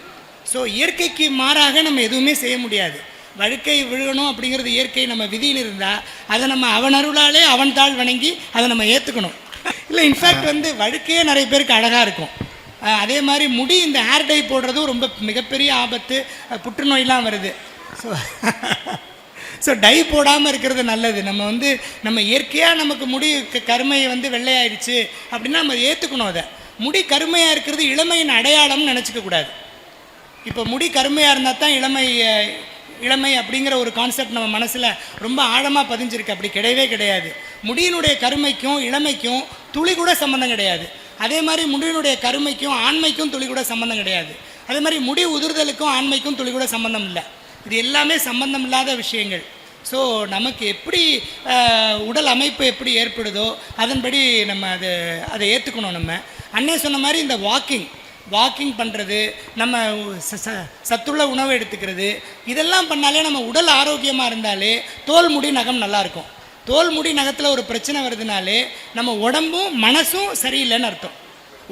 ஸோ இயற்கைக்கு மாறாக நம்ம எதுவுமே செய்ய முடியாது. வழுக்கை விழுகணும் அப்படிங்கிறது இயற்கை, நம்ம விதின்னு இருந்தால் அதை நம்ம அவன் அருளாலே அவன் தாழ் வணங்கி அதை நம்ம ஏற்றுக்கணும். இல்லை, இன்ஃபேக்ட் வந்து வழுக்கையே நிறைய பேருக்கு அழகாக இருக்கும். அதே மாதிரி முடி இந்த ஹேர் டை போடுறதும் ரொம்ப மிகப்பெரிய ஆபத்து, புற்றுநோயெலாம் வருது. ஸோ டை போடாமல் இருக்கிறது நல்லது. நம்ம இயற்கையாக நமக்கு முடி கருமையை வந்து வெள்ளையாயிடுச்சு அப்படின்னா நம்ம ஏற்றுக்கணும். அதை முடி கருமையாக இருக்கிறது இளமையின் அடையாளம்னு நினச்சிக்க கூடாது. இப்போ முடி கருமையாக இருந்தால் தான் இளமை அப்படிங்கிற ஒரு கான்செப்ட் நம்ம மனசில் ரொம்ப ஆழமாக பதிஞ்சிருக்கு. அப்படி கிடையவே கிடையாது. முடியினுடைய கருமைக்கும் இளமைக்கும் துளி கூட சம்மந்தம் கிடையாது. அதே மாதிரி முடியினுடைய கருமைக்கும் ஆண்மைக்கும் துளி கூட சம்மந்தம் கிடையாது. அதே மாதிரி முடி உதிர்தலுக்கும் ஆண்மைக்கும் துளி கூட சம்மந்தம் இல்லை. இது எல்லாமே சம்மந்தம் இல்லாத விஷயங்கள். ஸோ நமக்கு எப்படி உடல் அமைப்பு எப்படி ஏற்படுதோ அதன்படி நம்ம அதை ஏற்றுக்கணும். நம்ம அண்ணே சொன்ன மாதிரி இந்த வாக்கிங் பண்ணுறது, நம்ம சத்துள்ள உணவு எடுத்துக்கிறது, இதெல்லாம் பண்ணாலே நம்ம உடல் ஆரோக்கியமாக இருந்தாலே தோல் முடி நகம் நல்லாயிருக்கும். தோல் முடி நகத்தில் ஒரு பிரச்சனை வருதுனாலே நம்ம உடம்பும் மனசும் சரியில்லைன்னு அர்த்தம்.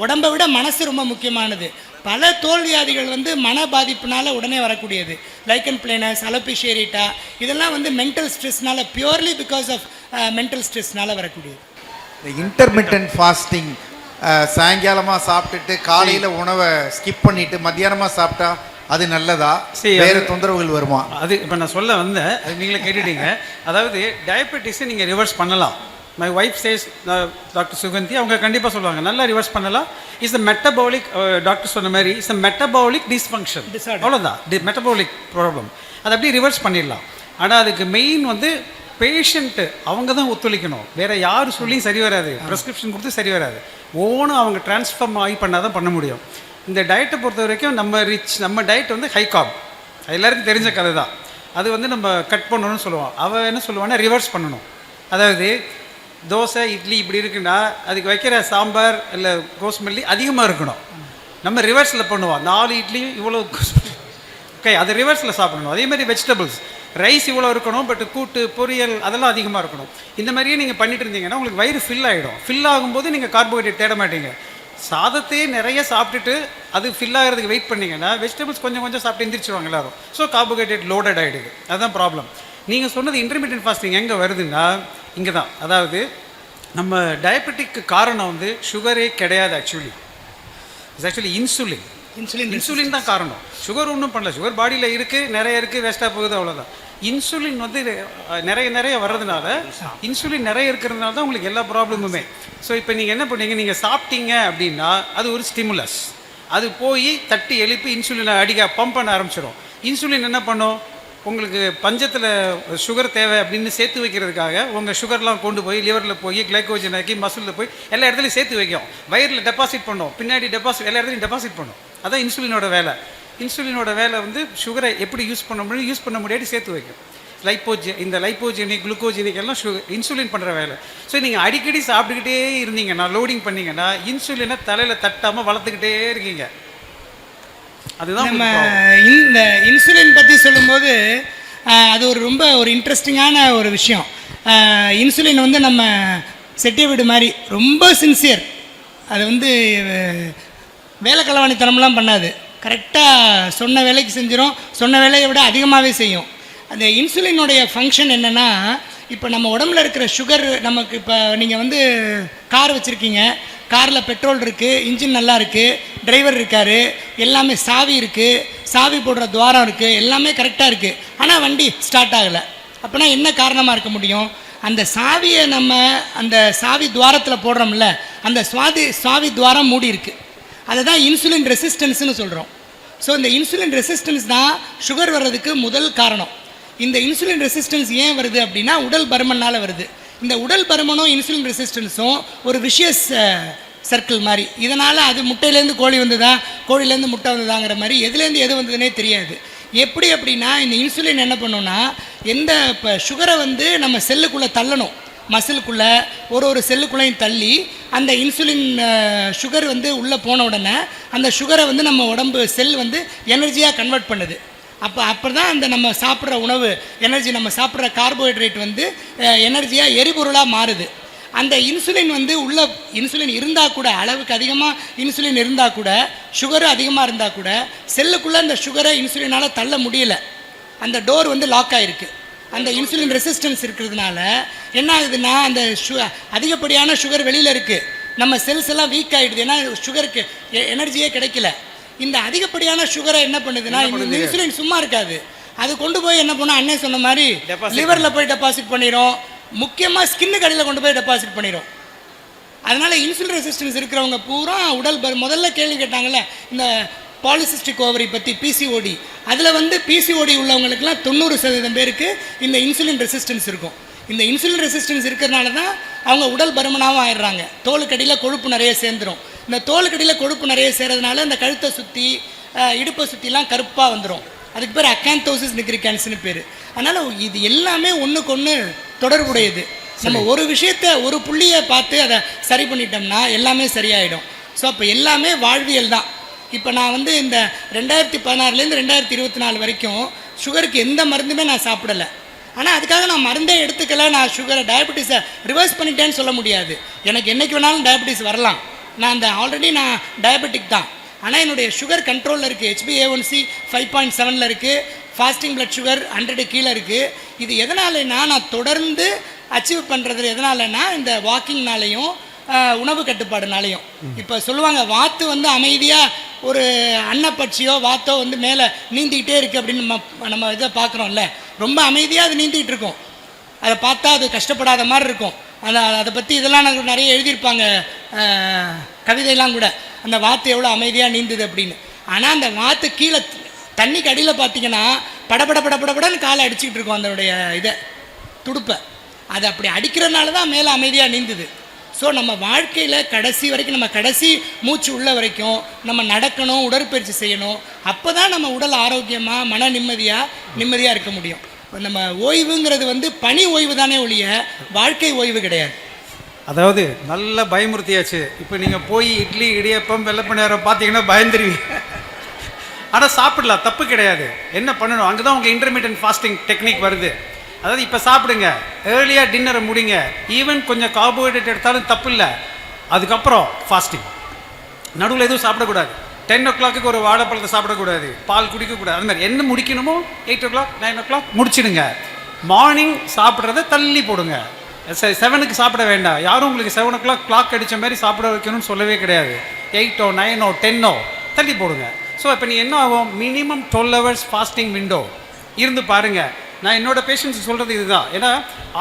உடம்பை விட மனசு ரொம்ப முக்கியமானது. பல தோல் வியாதிகள் வந்து மன பாதிப்புனால உடனே வரக்கூடியது. லைக்கன் பிளேனஸ், அலோபேஷியா ஏரிட்டா, இதெல்லாம் வந்து மென்டல் ஸ்ட்ரெஸ்னால, பியூர்லி பிகாஸ் ஆஃப் மென்டல் ஸ்ட்ரெஸ்னால வரக்கூடியது. இந்த இன்டர்மிட்டன்ட் ஃபாஸ்டிங், சாயங்காலமாக சாப்பிட்டுட்டு காலையில் உணவை ஸ்கிப் பண்ணிட்டு மத்தியானமாக சாப்பிட்டா அது நல்லதா, வேறு தொந்தரவுகள் வருமா? அது இப்போ நான் சொல்ல வந்தேன், அது நீங்களே கேட்டுட்டீங்க. அதாவது டயபெட்டிஸை நீங்கள் ரிவர்ஸ் பண்ணலாம். My wife says, doctor Sugandhi அவங்க கண்டிப்பாக சொல்லுவாங்க நல்லா ரிவர்ஸ் பண்ணலாம். இஸ் த மெட்டபாலிக், டாக்டர் சொன்ன மாதிரி இஸ் த மெட்டபாலிக் டிஸ்ஃபங்க்ஷன், அவ்வளோதான், மெட்டபாலிக் ப்ராப்ளம். அதை அப்படியே ரிவர்ஸ் பண்ணிடலாம். ஆனால் அதுக்கு மெயின் வந்து பேஷண்ட்டு அவங்க தான் ஒத்துழைக்கணும். வேறு யார் சொல்லியும் சரி வராது, ப்ரெஸ்கிரிப்ஷன் கொடுத்து சரி வராது. ஒவ்வொன்றும் அவங்க டிரான்ஸ்ஃபார்ம் ஆகி பண்ணால் தான் பண்ண முடியும். இந்த டயட்டை பொறுத்த வரைக்கும் நம்ம டயட் வந்து ஹை கார்ப், எல்லாருக்கும் தெரிஞ்ச கதை தான். அது வந்து நம்ம கட் பண்ணணும்னு சொல்லுவோம். அவள் என்ன சொல்லுவான்னா ரிவர்ஸ் பண்ணணும். அதாவது தோசை இட்லி இப்படி இருக்குன்னா அதுக்கு வைக்கிற சாம்பார் இல்லை கோஸ்மல்லி அதிகமாக இருக்கணும். நம்ம ரிவர்ஸில் பண்ணுவோம். 4 இட்லி இவ்வளோ ஓகே, அது ரிவர்ஸில் சாப்பிடணும். அதேமாதிரி வெஜிடபிள்ஸ், ரைஸ் இவ்வளோ இருக்கணும், பட் கூட்டு பொரியல் அதெல்லாம் அதிகமாக இருக்கணும். இந்த மாதிரியே நீங்கள் பண்ணிட்டு இருந்தீங்கன்னா உங்களுக்கு வயிறு ஃபில் ஆகிடும். ஃபில் ஆகும்போது நீங்கள் கார்போஹைட்ரேட் தேட மாட்டீங்க. சாதத்தையே நிறைய சாப்பிட்டுட்டு அது ஃபில் ஆகிறதுக்கு வெயிட் பண்ணிங்கன்னா வெஜிடபிள்ஸ் கொஞ்சம் கொஞ்சம் சாப்பிட்டு எந்திரிச்சுவாங்க எல்லாரும். ஸோ கார்போஹைட்ரேட் லோடட் ஆகிடுது. அதுதான் ப்ராப்ளம். நீங்கள் சொன்னது இன்டர்மீடியன்ட் ஃபாஸ்டிங் எங்கே வருதுன்னா இங்கே தான். அதாவது நம்ம டயபெட்டிக்கு காரணம் வந்து சுகரே கிடையாது. ஆக்சுவலி இன்சுலின் தான் காரணம். சுகர் ஒன்றும் பண்ணல. சுகர் பாடியில் இருக்குது, நிறைய இருக்குது, வேஸ்ட்டாக போகுது, அவ்வளோதான். இன்சுலின் வந்து நிறைய வர்றதுனால, இன்சுலின் நிறைய இருக்கிறதுனால தான் உங்களுக்கு எல்லா ப்ராப்ளமுமே. ஸோ இப்போ நீங்கள் என்ன பண்ணீங்க, நீங்கள் சாப்பிட்டீங்க அப்படின்னா அது ஒரு ஸ்டிமுலஸ். அது போய் தட்டி எழுப்பி இன்சுலினை பம்ப் பண்ண ஆரம்பிச்சிடும். இன்சுலின் என்ன பண்ணும், உங்களுக்கு பஞ்சத்தில் சுகர் தேவை அப்படின்னு சேர்த்து வைக்கிறதுக்காக உங்கள் சுகர்லாம் கொண்டு போய் லிவரில் போய் கிளைக்கோஜன் ஆக்கி மசிலில் போய் எல்லா இடத்துலையும் சேர்த்து வைக்கும். வயிறில் டெபாசிட் பண்ணும், பின்னாடி எல்லா இடத்துலையும் டெபாசிட் பண்ணும். அதான் இன்சுலினோட வேலை. இன்சுலினோட வேலை வந்து சுகரை எப்படி யூஸ் பண்ண முடியாது சேர்த்து வைக்கும். இந்த லைப்போஜெனிக் குளுக்கோஜெனிக் எல்லாம் இன்சுலின் பண்ணுற வேலை. ஸோ நீங்கள் அடிக்கடி சாப்பிட்டுக்கிட்டே இருந்தீங்கன்னா, லோடிங் பண்ணிங்கன்னா இன்சுலினை தலையில் தட்டாமல் வளர்த்துக்கிட்டே இருக்கீங்க. அதுதான் நம்ம இந்த இன்சுலின் பற்றி சொல்லும்போது அது ரொம்ப இன்ட்ரெஸ்டிங்கான ஒரு விஷயம். இன்சுலின் வந்து நம்ம செட்டிய வீடு மாதிரி ரொம்ப சின்சியர். அது வந்து வேலை களவாணித்தனம்லாம் பண்ணாது. கரெக்டாக சொன்ன வேலைக்கு செஞ்சிடும், சொன்ன வேலையை விட அதிகமாகவே செய்யும். அந்த இன்சுலினுடைய ஃபங்க்ஷன் என்னென்னா, இப்போ நம்ம உடம்புல இருக்கிற சுகர் நமக்கு, இப்போ நீங்கள் வந்து கார் வச்சுருக்கீங்க, காரில் பெட்ரோல் இருக்குது, இன்ஜின் நல்லா இருக்குது, டிரைவர் இருக்கார், எல்லாமே சாவி இருக்குது, சாவி போடுற துவாரம் இருக்குது, எல்லாமே கரெக்டாக இருக்குது. ஆனால் வண்டி ஸ்டார்ட் ஆகலை. அப்போனா என்ன காரணமாக இருக்க முடியும்? அந்த சாவியை நம்ம அந்த சாவி துவாரத்தில் போடுறோம்ல, அந்த சாவி துவாரம் மூடி இருக்குது. அதை தான் இன்சுலின் ரெசிஸ்டன்ஸ்னு சொல்கிறோம். ஸோ இந்த இன்சுலின் ரெசிஸ்டன்ஸ் தான் சுகர் வர்றதுக்கு முதல் காரணம். இந்த இன்சுலின் ரெசிஸ்டன்ஸ் ஏன் வருது அப்படின்னா உடல் பருமனால் வருது. இந்த உடல் பருமனும் இன்சுலின் ரெசிஸ்டன்ஸும் ஒரு விஷியஸ் சர்க்கிள் மாதிரி. இதனால் அது முட்டையிலேருந்து கோழி வந்ததா, கோழிலேருந்து முட்டை வந்ததாங்கிற மாதிரி எதுலேருந்து எது வந்ததுன்னே தெரியாது. எப்படி அப்படின்னா இந்த இன்சுலின் என்ன பண்ணுன்னா, இப்போ சுகரை வந்து நம்ம செல்லுக்குள்ளே தள்ளணும், மசிலுக்குள்ளே ஒரு செல்லுக்குள்ளேயும் தள்ளி அந்த இன்சுலின் சுகர் வந்து உள்ளே போன உடனே அந்த சுகரை வந்து நம்ம உடம்பு செல் வந்து எனர்ஜியாக கன்வெர்ட் பண்ணுது. அப்போ தான் அந்த நம்ம சாப்பிட்ற உணவு எனர்ஜி, நம்ம சாப்பிட்ற கார்போஹைட்ரேட் வந்து எனர்ஜியாக எரிபொருளாக மாறுது. அந்த இன்சுலின் வந்து இன்சுலின் இருந்தால் கூட, அளவுக்கு அதிகமாக இன்சுலின் இருந்தால் கூட, சுகரு அதிகமாக இருந்தால் கூட செல்லுக்குள்ளே அந்த சுகரை இன்சுலினால் தள்ள முடியல. அந்த டோர் வந்து லாக் ஆகிருக்கு. அந்த இன்சுலின் ரெசிஸ்டன்ஸ் இருக்கிறதுனால என்ன ஆகுதுன்னா, அந்த அதிகப்படியான சுகர் வெளியில் இருக்குது, நம்ம செல்ஸ் எல்லாம் வீக் ஆகிடுது. ஏன்னா சுகருக்கு எனர்ஜியே கிடைக்கல. இந்த அதிகப்படியான சுகரை என்ன பண்ணுதுன்னா, இந்த இன்சுலின் சும்மா இருக்காது, அது கொண்டு போய் என்ன பண்ணோம், அண்ணே சொன்ன மாதிரி லிவரில் போய் டெபாசிட் பண்ணிடும். முக்கியமாக ஸ்கின்னு கடையில் கொண்டு போய் டெபாசிட் பண்ணிடும். அதனால் இன்சுலின் ரெசிஸ்டன்ஸ் இருக்கிறவங்க பூரா முதல்ல கேள்வி கேட்டாங்கல்ல இந்த பாலிசிஸ்டிக் ஓவரி பற்றி, பிசிஓடி, அதில் வந்து பிசிஓடி உள்ளவங்களுக்குலாம் 90% பேருக்கு இந்த இன்சுலின் ரெசிஸ்டன்ஸ் இருக்கும். இந்த இன்சுலின் ரெசிஸ்டன்ஸ் இருக்கிறதுனால தான் அவங்க உடல் பருமனாகவும் ஆயிடுறாங்க. தோலுக்கடியில் கொழுப்பு நிறைய சேர்ந்துடும். இந்த தோலுக்கடியில் கொழுப்பு நிறைய சேர்றதுனால இந்த கழுத்தை சுற்றி இடுப்பை சுற்றிலாம் கருப்பாக வந்துடும். அதுக்கு பேர் அக்காந்தோசிஸ் நிக்ரிகான்ஸ்னு பேர். அதனால் இது எல்லாமே ஒன்றுக்கு ஒன்று தொடர்புடையது. நம்ம ஒரு விஷயத்தை ஒரு புள்ளியை பார்த்து அதை சரி பண்ணிட்டோம்னா எல்லாமே சரியாயிடும். ஸோ அப்போ எல்லாமே வாழ்வியல் தான். இப்போ நான் வந்து இந்த 2016 2024 வரைக்கும் சுகருக்கு எந்த மருந்துமே நான் சாப்பிடலை. ஆனால் அதுக்காக நான் மருந்தே எடுத்துக்கல, நான் சுகரை டயபெட்டிஸை ரிவர்ஸ் பண்ணிட்டேன்னு சொல்ல முடியாது. எனக்கு என்றைக்கு வேணாலும் டயபெட்டிஸ் வரலாம். நான் ஆல்ரெடி நான் டயபெட்டிக் தான். ஆனால் என்னுடைய சுகர் கண்ட்ரோலில் இருக்குது. HbA1c 5.7 இருக்குது. ஃபாஸ்டிங் பிளட் சுகர் 100 கீழே இருக்குது. இது எதனாலனா நான் தொடர்ந்து அச்சீவ் பண்ணுறது எதனாலனா இந்த வாக்கிங்னாலையும் உணவு கட்டுப்பாடுனாலையும். இப்போ சொல்லுவாங்க வாத்து வந்து அமைதியாக ஒரு அன்னப்பட்சியோ வாத்தோ வந்து மேலே நீந்திக்கிட்டே இருக்குது அப்படின்னு நம்ம இதை பார்க்குறோம்ல. ரொம்ப அமைதியாக அது நீந்திக்கிட்டு இருக்கும். அதை பார்த்தா அது கஷ்டப்படாத மாதிரி இருக்கும். அதை பற்றி இதெல்லாம் நிறைய எழுதியிருப்பாங்க கவிதையெல்லாம் கூட, அந்த வாத்து எவ்வளோ அமைதியாக நீந்துது அப்படின்னு. ஆனால் அந்த வாத்து கீழே தண்ணிக்கு அடியில் பார்த்தீங்கன்னா படபடன்னு காலை அடிச்சுக்கிட்டு இருக்கும் அதனுடைய இதை துடுப்பை. அது அப்படி அடிக்கிறதுனால தான் மேலே அமைதியாக நீந்துது. ஸோ நம்ம வாழ்க்கையில் கடைசி வரைக்கும், நம்ம கடைசி மூச்சு உள்ள வரைக்கும் நம்ம நடக்கணும், உடற்பயிற்சி செய்யணும். அப்போ தான் நம்ம உடல் ஆரோக்கியமாக மன நிம்மதியாக இருக்க முடியும். நம்ம ஓய்வுங்கிறது வந்து பணி ஓய்வு தானே ஒழிய வாழ்க்கை ஓய்வு கிடையாது. அதாவது நல்ல பயமுறுத்தியாச்சு. இப்போ நீங்கள் போய் இட்லி இடியப்பம் வெள்ளப்பணியாரம் பார்த்தீங்கன்னா பயந்துருவீங்க. ஆனால் சாப்பிடலாம், தப்பு கிடையாது. என்ன பண்ணணும், அங்கே தான் உங்கள் இன்டர்மீடியன்ட் ஃபாஸ்டிங் டெக்னிக் வருது. அதாவது இப்போ சாப்பிடுங்க, ஏர்லியாக டின்னரை முடிங்க, ஈவன் கொஞ்சம் கார்போஹைட்ரேட் எடுத்தாலும் தப்பு இல்லை. அதுக்கப்புறம் ஃபாஸ்டிங். நடுவில் எதுவும் சாப்பிடக்கூடாது. 10 o'clock ஒரு வாழைப்பழத்தை சாப்பிடக்கூடாது, பால் குடிக்கக்கூடாது. அது மாதிரி என்ன முடிக்கணுமோ 8 o'clock 9 o'clock முடிச்சிடுங்க. மார்னிங் சாப்பிட்றத தள்ளி போடுங்க. 7க்கு சாப்பிட வேண்டாம். யாரும் உங்களுக்கு 7 o'clock கிளாக் அடித்த மாதிரி சாப்பிட வைக்கணும்னு சொல்லவே கிடையாது. 8 or 9 or 10 தள்ளி போடுங்க. ஸோ இப்போ நீ என்ன ஆகும், மினிமம் 12 hours ஃபாஸ்டிங் விண்டோ இருந்து பாருங்கள். நான் என்னோட பேஷண்ட்ஸ் சொல்கிறது இதுதான். ஏன்னா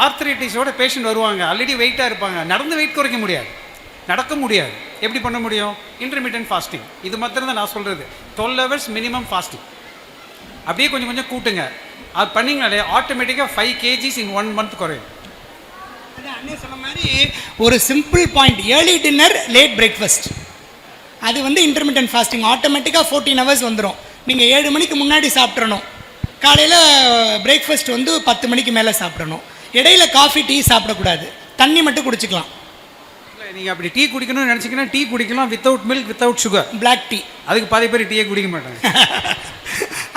ஆர்த்ரைட்டிஸோட பேஷண்ட் வருவாங்க, ஆல்ரெடி வெயிட்டாக இருப்பாங்க, நடந்து வெயிட் குறைக்க முடியாது, நடக்க முடியாது. எப்படி பண்ண முடியும்? Intermittent fasting. இது மாத்திரம் தான் நான் சொல்கிறது. 12 hours மினிமம் ஃபாஸ்டிங். அப்படியே கொஞ்சம் கொஞ்சம் கூட்டுங்க. அது பண்ணிங்கனாலே ஆட்டோமேட்டிக்காக 5 kgs in 1 month குறையும். அண்ணே சொன்ன மாதிரி ஒரு simple point, early dinner late breakfast, அது வந்து இன்டர்மீடியன்ட் ஃபாஸ்டிங். ஆட்டோமேட்டிக்காக 14 hours வந்துடும். நீங்கள் 7 மணிக்கு முன்னாடி சாப்பிட்றணும். காலையில் பிரேக்ஃபாஸ்ட் வந்து 10 மணிக்கு மேலே சாப்பிடணும். இடையில காஃபி டீ சாப்பிடக்கூடாது, தண்ணி மட்டும் குடிச்சிக்கலாம். நீங்கள் அப்படி டீ குடிக்கணும்னு நினச்சிங்கன்னா டீ குடிக்கலாம், without milk without sugar, black tea. அதுக்கு பாதி பேர் டீயே குடிக்க மாட்டாங்க.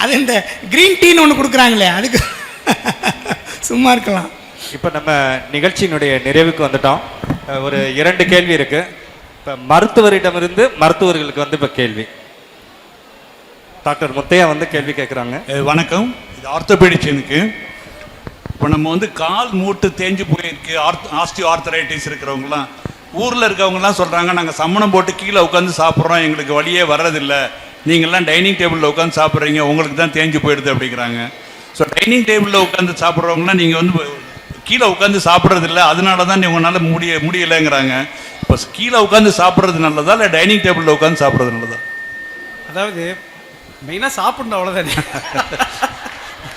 அது இந்த க்ரீன் டீன்னு ஒன்று கொடுக்குறாங்களே, அதுக்கு சும்மா இருக்கலாம். இப்போ நம்ம நிகழ்ச்சியினுடைய நிறைவுக்கு வந்துட்டோம். ஒரு 2 கேள்வி இருக்குது. இப்போ மருத்துவரிடமிருந்து மருத்துவர்களுக்கு வந்து இப்போ கேள்வி. டாக்டர் முத்தையா வந்து கேள்வி கேட்குறாங்க. வணக்கம், இது ஆர்த்தோபெடிஷனுக்கு. இப்போ நம்ம வந்து கால் மூட்டு தேஞ்சு போயிருக்கு, ஆஸ்டியோ ஆர்த்தரைட்டிஸ் இருக்கிறவங்களாம், ஊரில் இருக்கவங்கலாம் சொல்கிறாங்க, நாங்கள் சம்மணம் போட்டு கீழே உட்காந்து சாப்பிட்றோம், எங்களுக்கு வழியே வர்றதில்லை, நீங்கள்லாம் டைனிங் டேபிளில் உட்காந்து சாப்பிட்றீங்க, உங்களுக்கு தான் தேஞ்சு போயிடுது அப்படிங்கிறாங்க. ஸோ டைனிங் டேபிளில் உட்காந்து சாப்பிட்றவங்களாம் நீங்கள் வந்து கீழே உட்காந்து சாப்பிட்றதில்ல, அதனால தான் உங்களால் முடியலைங்கிறாங்க. இப்போ கீழே உட்காந்து சாப்பிட்றது நல்லதா இல்லை டைனிங் டேபிளில் உட்காந்து சாப்பிட்றது நல்லதா? அதாவது மெயினாக சாப்பிடணும், அவ்வளோதானே.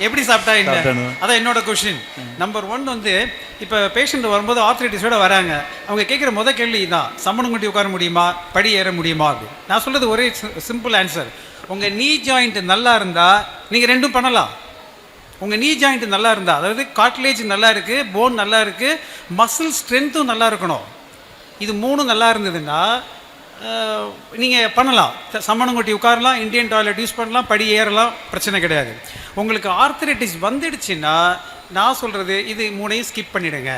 எப்படி சாப்பிட்டா என்ன, அதான் என்னோட கொஷின். நம்பர் 1 வந்து இப்போ பேஷண்ட் வரும்போது ஆர்த்ரைட்டிஸோடு வராங்க, அவங்க கேட்குற கேள்வி தான், சம்மணம் கட்டி உட்கார முடியுமா, படி ஏற முடியுமா அப்படி. நான் சொல்கிறது ஒரே சிம்பிள் ஆன்சர். உங்கள் நீ ஜாயிண்ட் நல்லா இருந்தால் நீங்கள் ரெண்டும் பண்ணலாம். உங்கள் நீ ஜாயிண்ட் நல்லா இருந்தால், அதாவது கார்ட்லேஜ் நல்லா இருக்குது, போன் நல்லா இருக்குது, மசில் ஸ்ட்ரென்த்தும் நல்லா இருக்கணும். இது 3 நல்லா இருந்ததுன்னா நீங்கள் பண்ணலாம். சம்மணம் கொட்டி உட்காரலாம், இந்தியன் டாய்லெட் யூஸ் பண்ணலாம், படி ஏறலாம், பிரச்சனை கிடையாது. உங்களுக்கு ஆர்த்ரைட்டிஸ் வந்துடுச்சுன்னா நான் சொல்கிறது இது 3ஐயும் ஸ்கிப் பண்ணிவிடுங்க.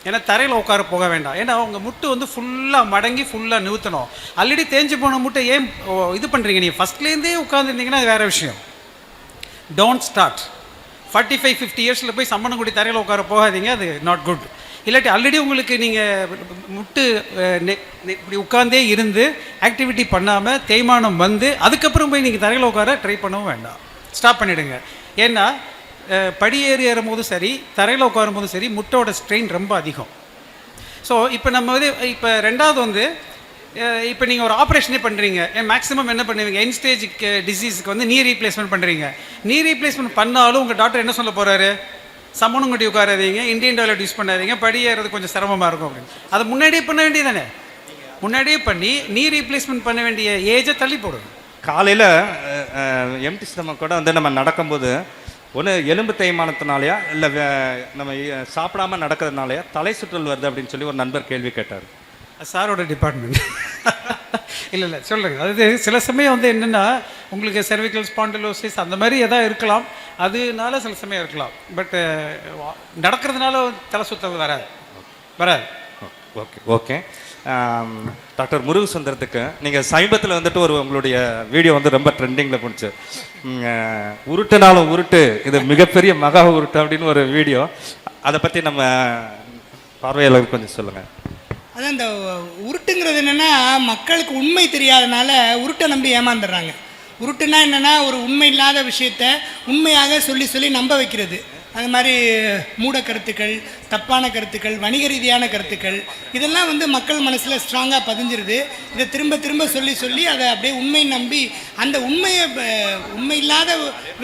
ஏன்னா தரையில் உட்கார போக வேண்டாம். ஏன்னா உங்கள் முட்டு வந்து ஃபுல்லாக மடங்கி ஃபுல்லாக நிறுத்தணும். ஆல்ரெடி தேஞ்சு போன முட்டை ஏன் இது பண்ணுறீங்க? நீங்கள் ஃபஸ்ட்லேருந்தே உட்காந்துருந்தீங்கன்னா அது வேறு விஷயம். டோன்ட் ஸ்டார்ட் 45-50 இயர்ஸில் போய் சம்மணம் கொட்டி தரையில் உட்கார போகாதீங்க, அது நாட் குட். இல்லாட்டி ஆல்ரெடி உங்களுக்கு நீங்கள் முட்டு இப்படி உட்காந்தே இருந்து ஆக்டிவிட்டி பண்ணாமல் தேய்மானம் வந்து அதுக்கப்புறம் போய் நீங்கள் தரையில் உட்கார ட்ரை பண்ணவும் வேண்டாம், ஸ்டாப் பண்ணிவிடுங்க. ஏன்னா படி ஏறும் போதும் சரி, தரையில் உட்காரும் போதும் சரி, முட்டோட ஸ்ட்ரெயின் ரொம்ப அதிகம். ஸோ இப்போ நம்ம வந்து இப்போ 2வது வந்து இப்போ நீங்கள் ஒரு ஆப்ரேஷனே பண்ணுறீங்க, மேக்ஸிமம் என்ன பண்ணுவீங்க, என் ஸ்டேஜ் டிசீஸுக்கு வந்து நீ ரீப்ளேஸ்மெண்ட் பண்ணுறீங்க. நீ ரீப்ளேஸ்மெண்ட் பண்ணாலும் உங்கள் டாக்டர் என்ன சொல்ல போகிறாரு, சம்மணம் கட்டி உட்காராதீங்க, இந்தியன் டாய்லெட் யூஸ் பண்ணாதீங்க, படி ஏறது கொஞ்சம் சிரமமாக இருக்கும் அப்படின்னு. அதை முன்னாடியே பண்ண வேண்டியதானே, முன்னாடியே பண்ணி நீ ரீப்ளேஸ்மெண்ட் பண்ண வேண்டிய ஏஜை தள்ளி போடுங்க. காலையில் எம்டி ஸ்டமக் கூட வந்து நம்ம நடக்கும்போது ஒன்று எலும்பு தேய்மானத்தினாலையா இல்லை நம்ம சாப்பிடாம நடக்கிறதுனாலயா தலை சுற்றல் வருது அப்படின்னு சொல்லி ஒரு நண்பர் கேள்வி கேட்டார். சாரோட டிபார்ட்மெண்ட். இல்லை சொல்லுங்கள். அதாவது சில சமயம் வந்து என்னென்னா உங்களுக்கு செர்விக்கல் ஸ்பாண்டிலோசிஸ் அந்த மாதிரி எதாவது இருக்கலாம், அதனால சில சமயம் இருக்கலாம். பட்டு நடக்கிறதுனால தலை சுற்றல் வராது. Okay okay. டாக்டர் முருகு சுந்தரத்துக்கு நீங்கள் சமீபத்தில் வந்துட்டு உங்களுடைய வீடியோ வந்து ரொம்ப ட்ரெண்டிங்கில் போணுச்சு. உருட்டுனாலும் உருட்டு, இது மிகப்பெரிய மகா உருட்டு அப்படின்னு ஒரு வீடியோ. அதை பற்றி நம்ம பார்வையாளருக்கு கொஞ்சம் சொல்லுங்கள். அதான் இந்த உருட்டுங்கிறது என்னென்னா, மக்களுக்கு உண்மை தெரியாதனால உருட்டை நம்பி ஏமாந்துடுறாங்க. உருட்டுனா என்னென்னா, ஒரு உண்மை இல்லாத விஷயத்த உண்மையாக சொல்லி சொல்லி நம்ப வைக்கிறது. அது மாதிரி மூட கருத்துக்கள், தப்பான கருத்துக்கள், வணிக ரீதியான கருத்துக்கள், இதெல்லாம் வந்து மக்கள் மனசில் ஸ்ட்ராங்காக பதிஞ்சிருது. இதை திரும்ப திரும்ப சொல்லி சொல்லி அதை அப்படியே உண்மை நம்பி, அந்த உண்மை இல்லாத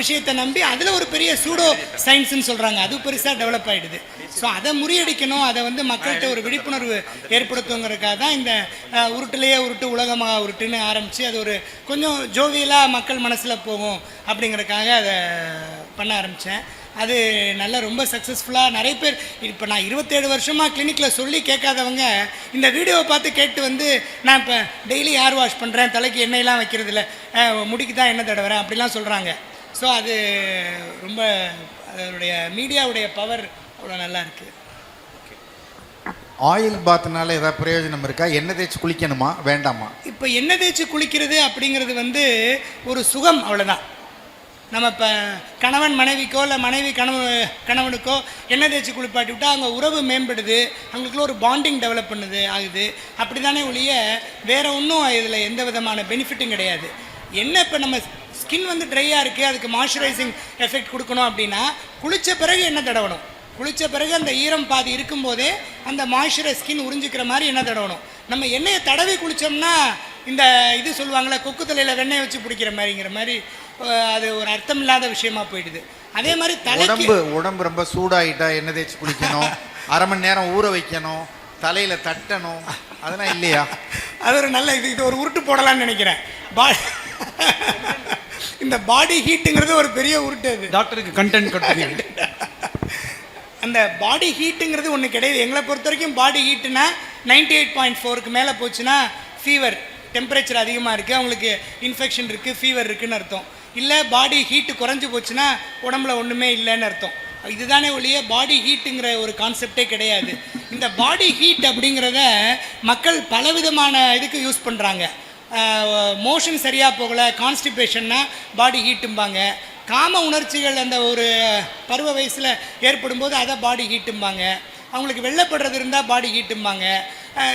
விஷயத்தை நம்பி அதில் ஒரு பெரிய சூடோ சயின்ஸ்ன்னு சொல்கிறாங்க, அது பெருசாக டெவலப் ஆகிடுது. ஸோ அதை முறியடிக்கணும், அதை வந்து மக்கள்கிட்ட ஒரு விழிப்புணர்வு ஏற்படுத்துங்கிறதுக்காக தான் இந்த உருட்டுலேயே உருட்டு உலகமாக உருட்டுன்னு ஆரம்பித்து அது ஒரு கொஞ்சம் ஜோவியலாக மக்கள் மனசில் போகும் அப்படிங்கிறதுக்காக அதை பண்ண ஆரம்பித்தேன். அது நல்லா ரொம்ப சக்ஸஸ்ஃபுல்லாக நிறைய பேர், இப்போ நான் 27 வருஷமாக கிளினிக்கில் சொல்லி கேட்காதவங்க இந்த வீடியோவை பார்த்து கேட்டு வந்து நான் இப்போ டெய்லி ஹேர் வாஷ் பண்ணுறேன், தலைக்கு எண்ணெயெல்லாம் வைக்கிறதில்ல, முடிக்கு தான் எண்ணெய் தடவுறேன் அப்படிலாம் சொல்கிறாங்க. ஸோ அது ரொம்ப அதனுடைய மீடியாவுடைய பவர் அவ்வளோ நல்லா இருக்குது. ஆயில் பாத்னால ஏதாவது பிரயோஜனம் இருக்கா? எண்ணெய் தேய்ச்சி குளிக்கணுமா வேண்டாமா? இப்போ எண்ணெய் தேய்ச்சி குளிக்கிறது அப்படிங்கிறது வந்து ஒரு சுகம், அவ்வளோதான். நம்ம இப்போ கணவன் மனைவிக்கோ இல்லை மனைவி கணவனுக்கோ எண்ணெய் தேய்ச்சி குளிப்பாட்டி விட்டால் அவங்க உறவு மேம்படுது, அவங்களுக்குள்ள ஒரு பாண்டிங் டெவலப் ஆகுது. அப்படி தானே ஒழிய வேறு ஒன்றும் இதில் எந்த விதமான பெனிஃபிட்டும் கிடையாது. என்ன இப்போ நம்ம ஸ்கின் வந்து ட்ரையாக இருக்குது, அதுக்கு மாய்ஸ்சரைசிங் எஃபெக்ட் கொடுக்கணும் அப்படின்னா குளித்த பிறகு எண்ணெய் தடவணும். குளித்த பிறகு அந்த ஈரம் பாதி இருக்கும்போதே அந்த மாய்ஸ்சரை ஸ்கின் உறிஞ்சிக்கிற மாதிரி எண்ணெய் தடவணும். நம்ம எண்ணெயை தடவி குளித்தோம்னா இந்த இது சொல்லுவாங்களே, கொக்கு தலையில் வெண்ணெய் வச்சு பிடிக்கிற மாதிரிங்கிற மாதிரி அது ஒரு அர்த்தம் இல்லாத விஷயமா போயிடுது. அதே மாதிரி உடம்பு ரொம்ப சூடாயிட்டா எண்ணெய் தேய்ச்சி குளிக்கணும், அரை மணி நேரம் ஊற வைக்கணும், தலையில தட்டணும், அதெல்லாம் இல்லையா? அது ஒரு நல்ல இது ஒரு உருட்டு போடலாம்னு நினைக்கிறேன். இந்த பாடி ஹீட்டுங்கிறது ஒரு பெரிய உருட்டு. அது டாக்டருக்கு கண்டென்ட் கொடுத்து அந்த பாடி ஹீட்டுங்கிறது ஒன்று கிடையாது. எங்களை பொறுத்த வரைக்கும் பாடி ஹீட்டுனா 98.4க்கு மேலே போச்சுன்னா ஃபீவர், டெம்பரேச்சர் அதிகமாக இருக்குது, அவங்களுக்கு இன்ஃபெக்ஷன் இருக்குது, ஃபீவர் இருக்குதுன்னு அர்த்தம். இல்லை பாடி ஹீட்டு குறைஞ்சி போச்சுன்னா உடம்புல ஒன்றுமே இல்லைன்னு அர்த்தம். இதுதானே ஒழிய பாடி ஹீட்டுங்கிற ஒரு கான்செப்டே கிடையாது. இந்த பாடி ஹீட் அப்படிங்கிறத மக்கள் பலவிதமான இதுக்கு யூஸ் பண்ணுறாங்க. மோஷன் சரியாக போகலை, கான்ஸ்டிபேஷன்னா பாடி ஹீட்டும்பாங்க. காம உணர்ச்சிகள் அந்த ஒரு பருவ வயசில் ஏற்படும்போது அதை பாடி ஹீட்டும்பாங்க. அவங்களுக்கு வெள்ளப்படுறது இருந்தால் பாடி ஹீட்டும்பாங்க.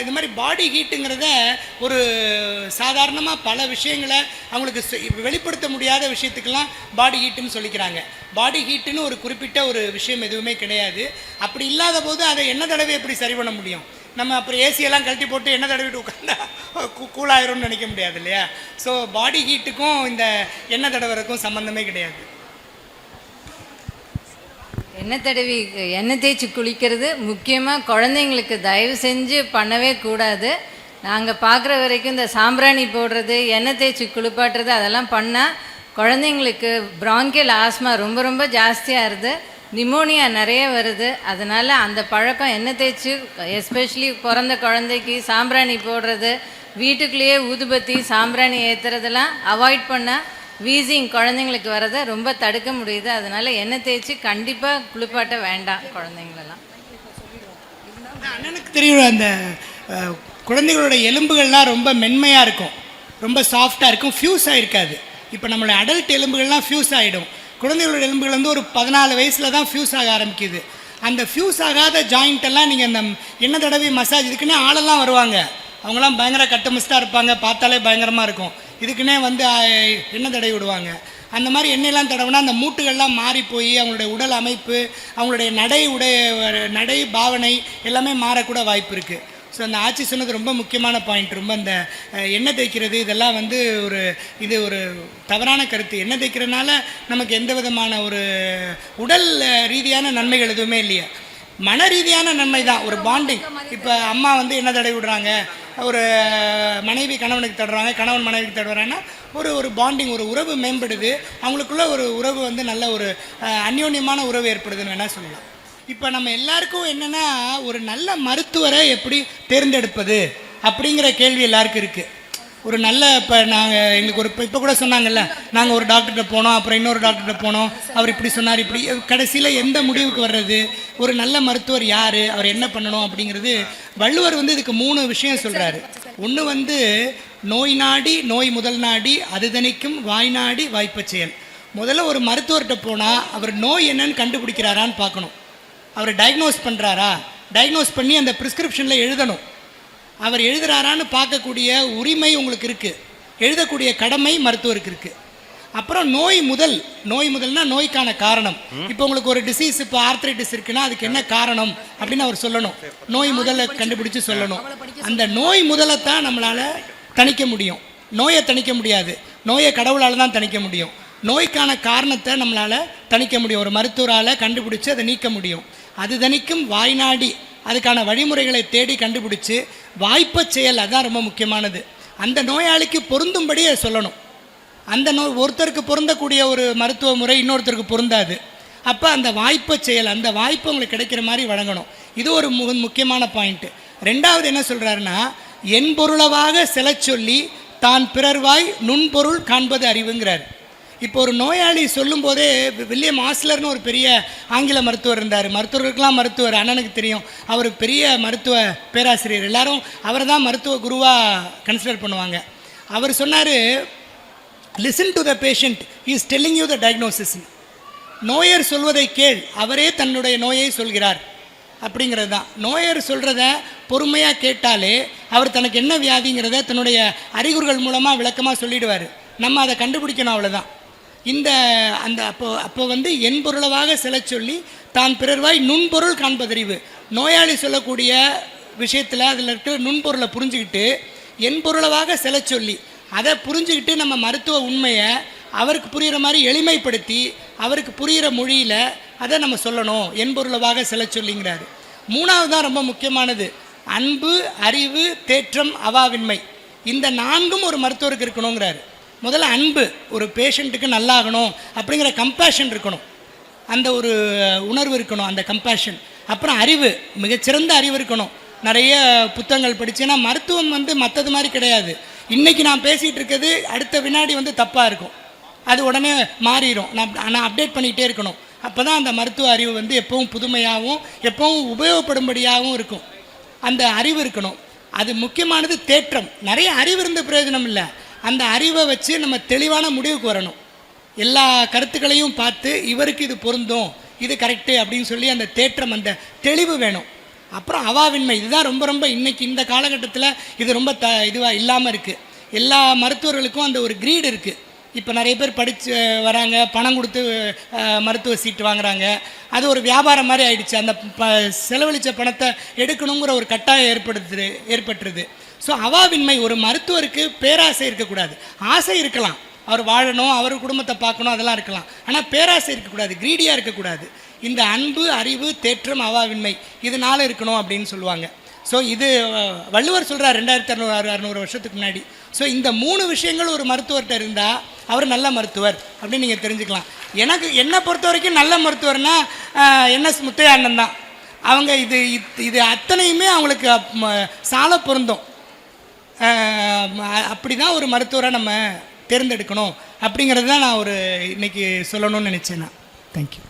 இது மாதிரி பாடி ஹீட்டுங்கிறத ஒரு சாதாரணமாக பல விஷயங்களை அவங்களுக்கு வெளிப்படுத்த முடியாத விஷயத்துக்கெல்லாம் பாடி ஹீட்டுன்னு சொல்லிக்கிறாங்க. பாடி ஹீட்டுன்னு ஒரு குறிப்பிட்ட ஒரு விஷயம் எதுவுமே கிடையாது. அப்படி இல்லாத போது அதை எண்ணெய் தடவை எப்படி சரி பண்ண முடியும்? நம்ம அப்புறம் ஏசியெல்லாம் கழட்டி போட்டு எண்ணெய் தடவிட்டு உட்காந்தா கூலாயிரும்னு நினைக்க முடியாது இல்லையா? ஸோ பாடி ஹீட்டுக்கும் இந்த எண்ணெய் தடவுறதுக்கும் சம்மந்தமே கிடையாது. எண்ணெய் தேய்ச்சி குளிக்கிறது முக்கியமாக குழந்தைங்களுக்கு தயவு செஞ்சு பண்ணவே கூடாது. நாங்கள் பார்க்குற வரைக்கும் இந்த சாம்பிராணி போடுறது, எண்ணெய் தேய்ச்சி குளிப்பாட்டுறது அதெல்லாம் பண்ணால் குழந்தைங்களுக்கு பிராங்கியல் ஆஸ்மா ரொம்ப ரொம்ப ஜாஸ்தியாகுது, நிமோனியா நிறைய வருது. அதனால் அந்த பழக்கம் எண்ணெய் தேய்ச்சி எஸ்பெஷலி பிறந்த குழந்தைக்கு சாம்பிராணி போடுறது, வீட்டுக்குள்ளேயே ஊதுபத்தி சாம்பிராணி ஏற்றுறதெல்லாம் அவாய்ட் பண்ணால் வீசிங் குழந்தைங்களுக்கு வரதை ரொம்ப தடுக்க முடியுது. அதனால் எண்ணெய் தேய்ச்சி கண்டிப்பாக குளிப்பாட்ட வேண்டாம் குழந்தைங்களெல்லாம். அண்ணனுக்கு தெரியும், அந்த குழந்தைகளோட எலும்புகள்லாம் ரொம்ப மென்மையாக இருக்கும், ரொம்ப சாஃப்டாக இருக்கும், ஃப்யூஸ் ஆகிருக்காது. இப்போ நம்மளோட அடல்ட் எலும்புகள்லாம் ஃப்யூஸ் ஆகிடும். குழந்தைகளோட எலும்புகள் வந்து ஒரு 14 வயசில் தான் ஃப்யூஸ் ஆக ஆரம்பிக்குது. அந்த ஃப்யூஸ் ஆகாத ஜாயிண்ட்டெல்லாம் நீங்கள் அந்த எண்ணெய் தடவி மசாஜ் இதுக்குன்னே ஆளெல்லாம் வருவாங்க. அவங்களாம் பயங்கர கட்டுமஸ்டாக இருப்பாங்க, பார்த்தாலே பயங்கரமாக இருக்கும். இதுக்குன்னே வந்து எண்ணெய் தடவி விடுவாங்க. அந்த மாதிரி எண்ணெயெல்லாம் தடவுனா அந்த மூட்டுகள்லாம் மாறி போய் அவங்களுடைய உடல் அமைப்பு, அவங்களுடைய நடை பாவனை எல்லாமே மாறக்கூட வாய்ப்பு இருக்குது. ஸோ அந்த ஆட்சி சொன்னது ரொம்ப முக்கியமான பாயிண்ட். ரொம்ப இந்த எண்ணெய் தேய்க்கிறது இதெல்லாம் வந்து இது ஒரு தவறான கருத்து. எண்ணெய் தேய்க்கிறதுனால நமக்கு எந்த விதமான ஒரு உடல் ரீதியான நன்மைகள் எதுவுமே இல்லையா, மன ரீதியான நன்மை தான், ஒரு பாண்டிங். இப்போ அம்மா வந்து எண்ணெய் தடவி விடுறாங்க, ஒரு மனைவி கணவனுக்கு தடுறாங்க, கணவன் மனைவிக்கு தடுறாங்கன்னா ஒரு பாண்டிங், ஒரு உறவு மேம்படுது, அவங்களுக்குள்ள ஒரு உறவு வந்து நல்ல ஒரு அந்யோன்யமான உறவு ஏற்படுதுன்னு வேணால் சொல்லலாம். இப்போ நம்ம எல்லாருக்கும் என்னென்னா, ஒரு நல்ல மருத்துவரை எப்படி தேர்ந்தெடுப்பது அப்படிங்கிற கேள்வி எல்லாருக்கும் இருக்குது. ஒரு நல்ல இப்போ நாங்கள் எங்களுக்கு ஒரு இப்போ கூட சொன்னாங்கல்ல, நாங்கள் ஒரு டாக்டர்கிட்ட போனோம், அப்புறம் இன்னொரு டாக்டர்கிட்ட போனோம், அவர் இப்படி சொன்னார், இப்படி கடைசியில் எந்த முடிவுக்கு வர்றது, ஒரு நல்ல மருத்துவர் யார், அவர் என்ன பண்ணணும் அப்படிங்கிறது வள்ளுவர் வந்து இதுக்கு 3 விஷயம் சொல்கிறாரு. ஒன்று வந்து நோய் நாடி நோய் முதல் நாடி அது தணிக்கும் வாய் நாடி வாய்ப்பச் செயல். முதல்ல ஒரு மருத்துவர்கிட்ட போனால் அவர் நோய் என்னன்னு கண்டுபிடிக்கிறாரான்னு பார்க்கணும். அவர் டயக்னோஸ் பண்ணுறாரா, டயக்னோஸ் பண்ணி அந்த ப்ரிஸ்கிரிப்ஷனில் எழுதணும். அவர் எழுதுறாரான்னு பார்க்கக்கூடிய உரிமை உங்களுக்கு இருக்குது, எழுதக்கூடிய கடமை மருத்துவருக்கு இருக்குது. அப்புறம் நோய் முதல்னா நோய்க்கான காரணம். இப்போ உங்களுக்கு ஒரு டிசீஸ், இப்போ ஆர்த்ரைட்டிஸ் இருக்குன்னா அதுக்கு என்ன காரணம் அப்படின்னு அவர் சொல்லணும். நோய் முதலை கண்டுபிடிச்சு சொல்லணும். அந்த நோய் முதலைத்தான் நம்மளால் தணிக்க முடியும். நோயை தணிக்க முடியாது, நோயை கடவுளால் தான் தணிக்க முடியும். நோய்க்கான காரணத்தை நம்மளால் தணிக்க முடியும், ஒரு மருத்துவரால் கண்டுபிடிச்சு அதை நீக்க முடியும். அது தணிக்கும் வாய்நாடி, அதுக்கான வழிமுறைகளை தேடி கண்டுபிடிச்சு வாய்ப்பச் செயல், அதுதான் ரொம்ப முக்கியமானது. அந்த நோயாளிக்கு பொருந்தும்படி அதை சொல்லணும். அந்த ஒருத்தருக்கு பொருந்தக்கூடிய ஒரு மருத்துவ முறை இன்னொருத்தருக்கு பொருந்தாது. அப்போ அந்த வாய்ப்பச் செயல், அந்த வாய்ப்பு உங்களுக்கு கிடைக்கிற மாதிரி வழங்கணும். இது ஒரு முக்கியமான பாயிண்ட்டு. 2வது என்ன சொல்கிறாருன்னா, என் பொருளவாக செலச்சொல்லி தான் பிறர்வாய் நுண்பொருள் காண்பது அறிவுங்கிறார். இப்போ ஒரு நோயாளி சொல்லும் போதே, வில்லியம் ஆஸ்லர்னு ஒரு பெரிய ஆங்கில மருத்துவர் இருந்தார். மருத்துவர்களுக்கெல்லாம் மருத்துவர், அண்ணனுக்கு தெரியும், அவர் பெரிய மருத்துவ பேராசிரியர், எல்லாரும் அவரை தான் மருத்துவ குருவாக கன்சிடர் பண்ணுவாங்க. அவர் சொன்னார், listen to the patient, he is telling you the diagnosis. நோயர் சொல்வதை கேள், அவரே தன்னுடைய நோயை சொல்கிறார் அப்படிங்கிறது தான். நோயர் சொல்கிறத பொறுமையாக கேட்டாலே அவர் தனக்கு என்ன வியாதிங்கிறத தன்னுடைய அறிகுறிகள் மூலமாக விளக்கமாக சொல்லிடுவார். நம்ம அதை கண்டுபிடிக்கணும், அவ்வளோதான். அப்போ வந்து என் பொருளவாக சொல்லி தான் பிறர்வாய் நுண்பொருள் காண்பதறிவு. நோயாளி சொல்லக்கூடிய விஷயத்தில் அதில் இருக்கிற நுண்பொருளை புரிஞ்சுக்கிட்டு என் பொருளவாக சொல்லி அதை புரிஞ்சுக்கிட்டு நம்ம மருத்துவ உண்மையை அவருக்கு புரிகிற மாதிரி எளிமைப்படுத்தி அவருக்கு புரிகிற மொழியில் அதை நம்ம சொல்லணும். என் பொருளவாக சொல்லிங்கிறாரு. 3வது தான் ரொம்ப முக்கியமானது, அன்பு, அறிவு, தேற்றம், அவாவின்மை. இந்த 4ம் ஒரு மருத்துவருக்கு இருக்கணுங்கிறாரு. முதல்ல அன்பு, ஒரு பேஷண்ட்டுக்கு நல்லாகணும் அப்படிங்கிற கம்பேஷன் இருக்கணும், அந்த ஒரு உணர்வு இருக்கணும், அந்த கம்பேஷன். அப்புறம் அறிவு, மிகச்சிறந்த அறிவு இருக்கணும். நிறைய புத்தகங்கள் படித்தேன்னா, மருத்துவம் வந்து மற்றது மாதிரி கிடையாது. இன்றைக்கி நான் பேசிகிட்டு இருக்கிறது அடுத்த வினாடி வந்து தப்பாக இருக்கும், அது உடனே மாறிடும். நான் அப்டேட் பண்ணிக்கிட்டே இருக்கணும். அப்போ தான் அந்த மருத்துவ அறிவு வந்து எப்பவும் புதுமையாகவும் எப்பவும் உபயோகப்படும்படியாகவும் இருக்கும். அந்த அறிவு இருக்கணும். அது முக்கியமானது. தேற்றம், நிறைய அறிவு இருந்த பிரயோஜனம் இல்லை. அந்த அறிவை வச்சு நம்ம தெளிவான முடிவுக்கு வரணும். எல்லா கருத்துக்களையும் பார்த்து இவருக்கு இது பொருந்தும், இது கரெக்டு அப்படின்னு சொல்லி அந்த தேற்றம், அந்த தெளிவு வேணும். அப்புறம் அவாவின்மை, இதுதான் ரொம்ப ரொம்ப இன்றைக்கி இந்த காலகட்டத்தில் இது ரொம்ப இதுவாக இல்லாமல் இருக்குது. எல்லா மருத்துவர்களுக்கும் அந்த ஒரு கிரீடு இருக்குது. இப்போ நிறைய பேர் படித்து வராங்க, பணம் கொடுத்து மருத்துவ சீட்டு வாங்குறாங்க. அது ஒரு வியாபாரம் மாதிரி ஆயிடுச்சு. அந்த செலவழித்த பணத்தை எடுக்கணுங்கிற ஒரு கட்டாயம் ஏற்பட்டுருது. ஸோ அவாவின்மை, ஒரு மருத்துவருக்கு பேராசை இருக்கக்கூடாது. ஆசை இருக்கலாம், அவர் வாழணும், அவர் குடும்பத்தை பார்க்கணும், அதெல்லாம் இருக்கலாம். ஆனால் பேராசை இருக்கக்கூடாது, கிரீடியாக இருக்கக்கூடாது. இந்த அன்பு, அறிவு, தேற்றம், அவாவின்மை, இதனால இருக்கணும் அப்படின்னு சொல்லுவாங்க. ஸோ இது வள்ளுவர் சொல்கிறார் 2600 வருஷத்துக்கு முன்னாடி. ஸோ இந்த 3 விஷயங்கள் ஒரு மருத்துவர்கிட்ட இருந்தால் அவர் நல்ல மருத்துவர் அப்படின்னு நீங்கள் தெரிஞ்சுக்கலாம். என்னை பொறுத்த வரைக்கும் நல்ல மருத்துவர்னா NS முத்தையா அண்ணன் தான். அவங்க இது அத்தனையுமே அவங்களுக்கு சால பொருந்தும். அப்படி தான் ஒரு மருத்துவரை நம்ம தேர்ந்தெடுக்கணும் அப்படிங்கிறது தான் நான் இன்னைக்கு சொல்லணும்னு நினச்சேன். நான் தேங்க்யூ.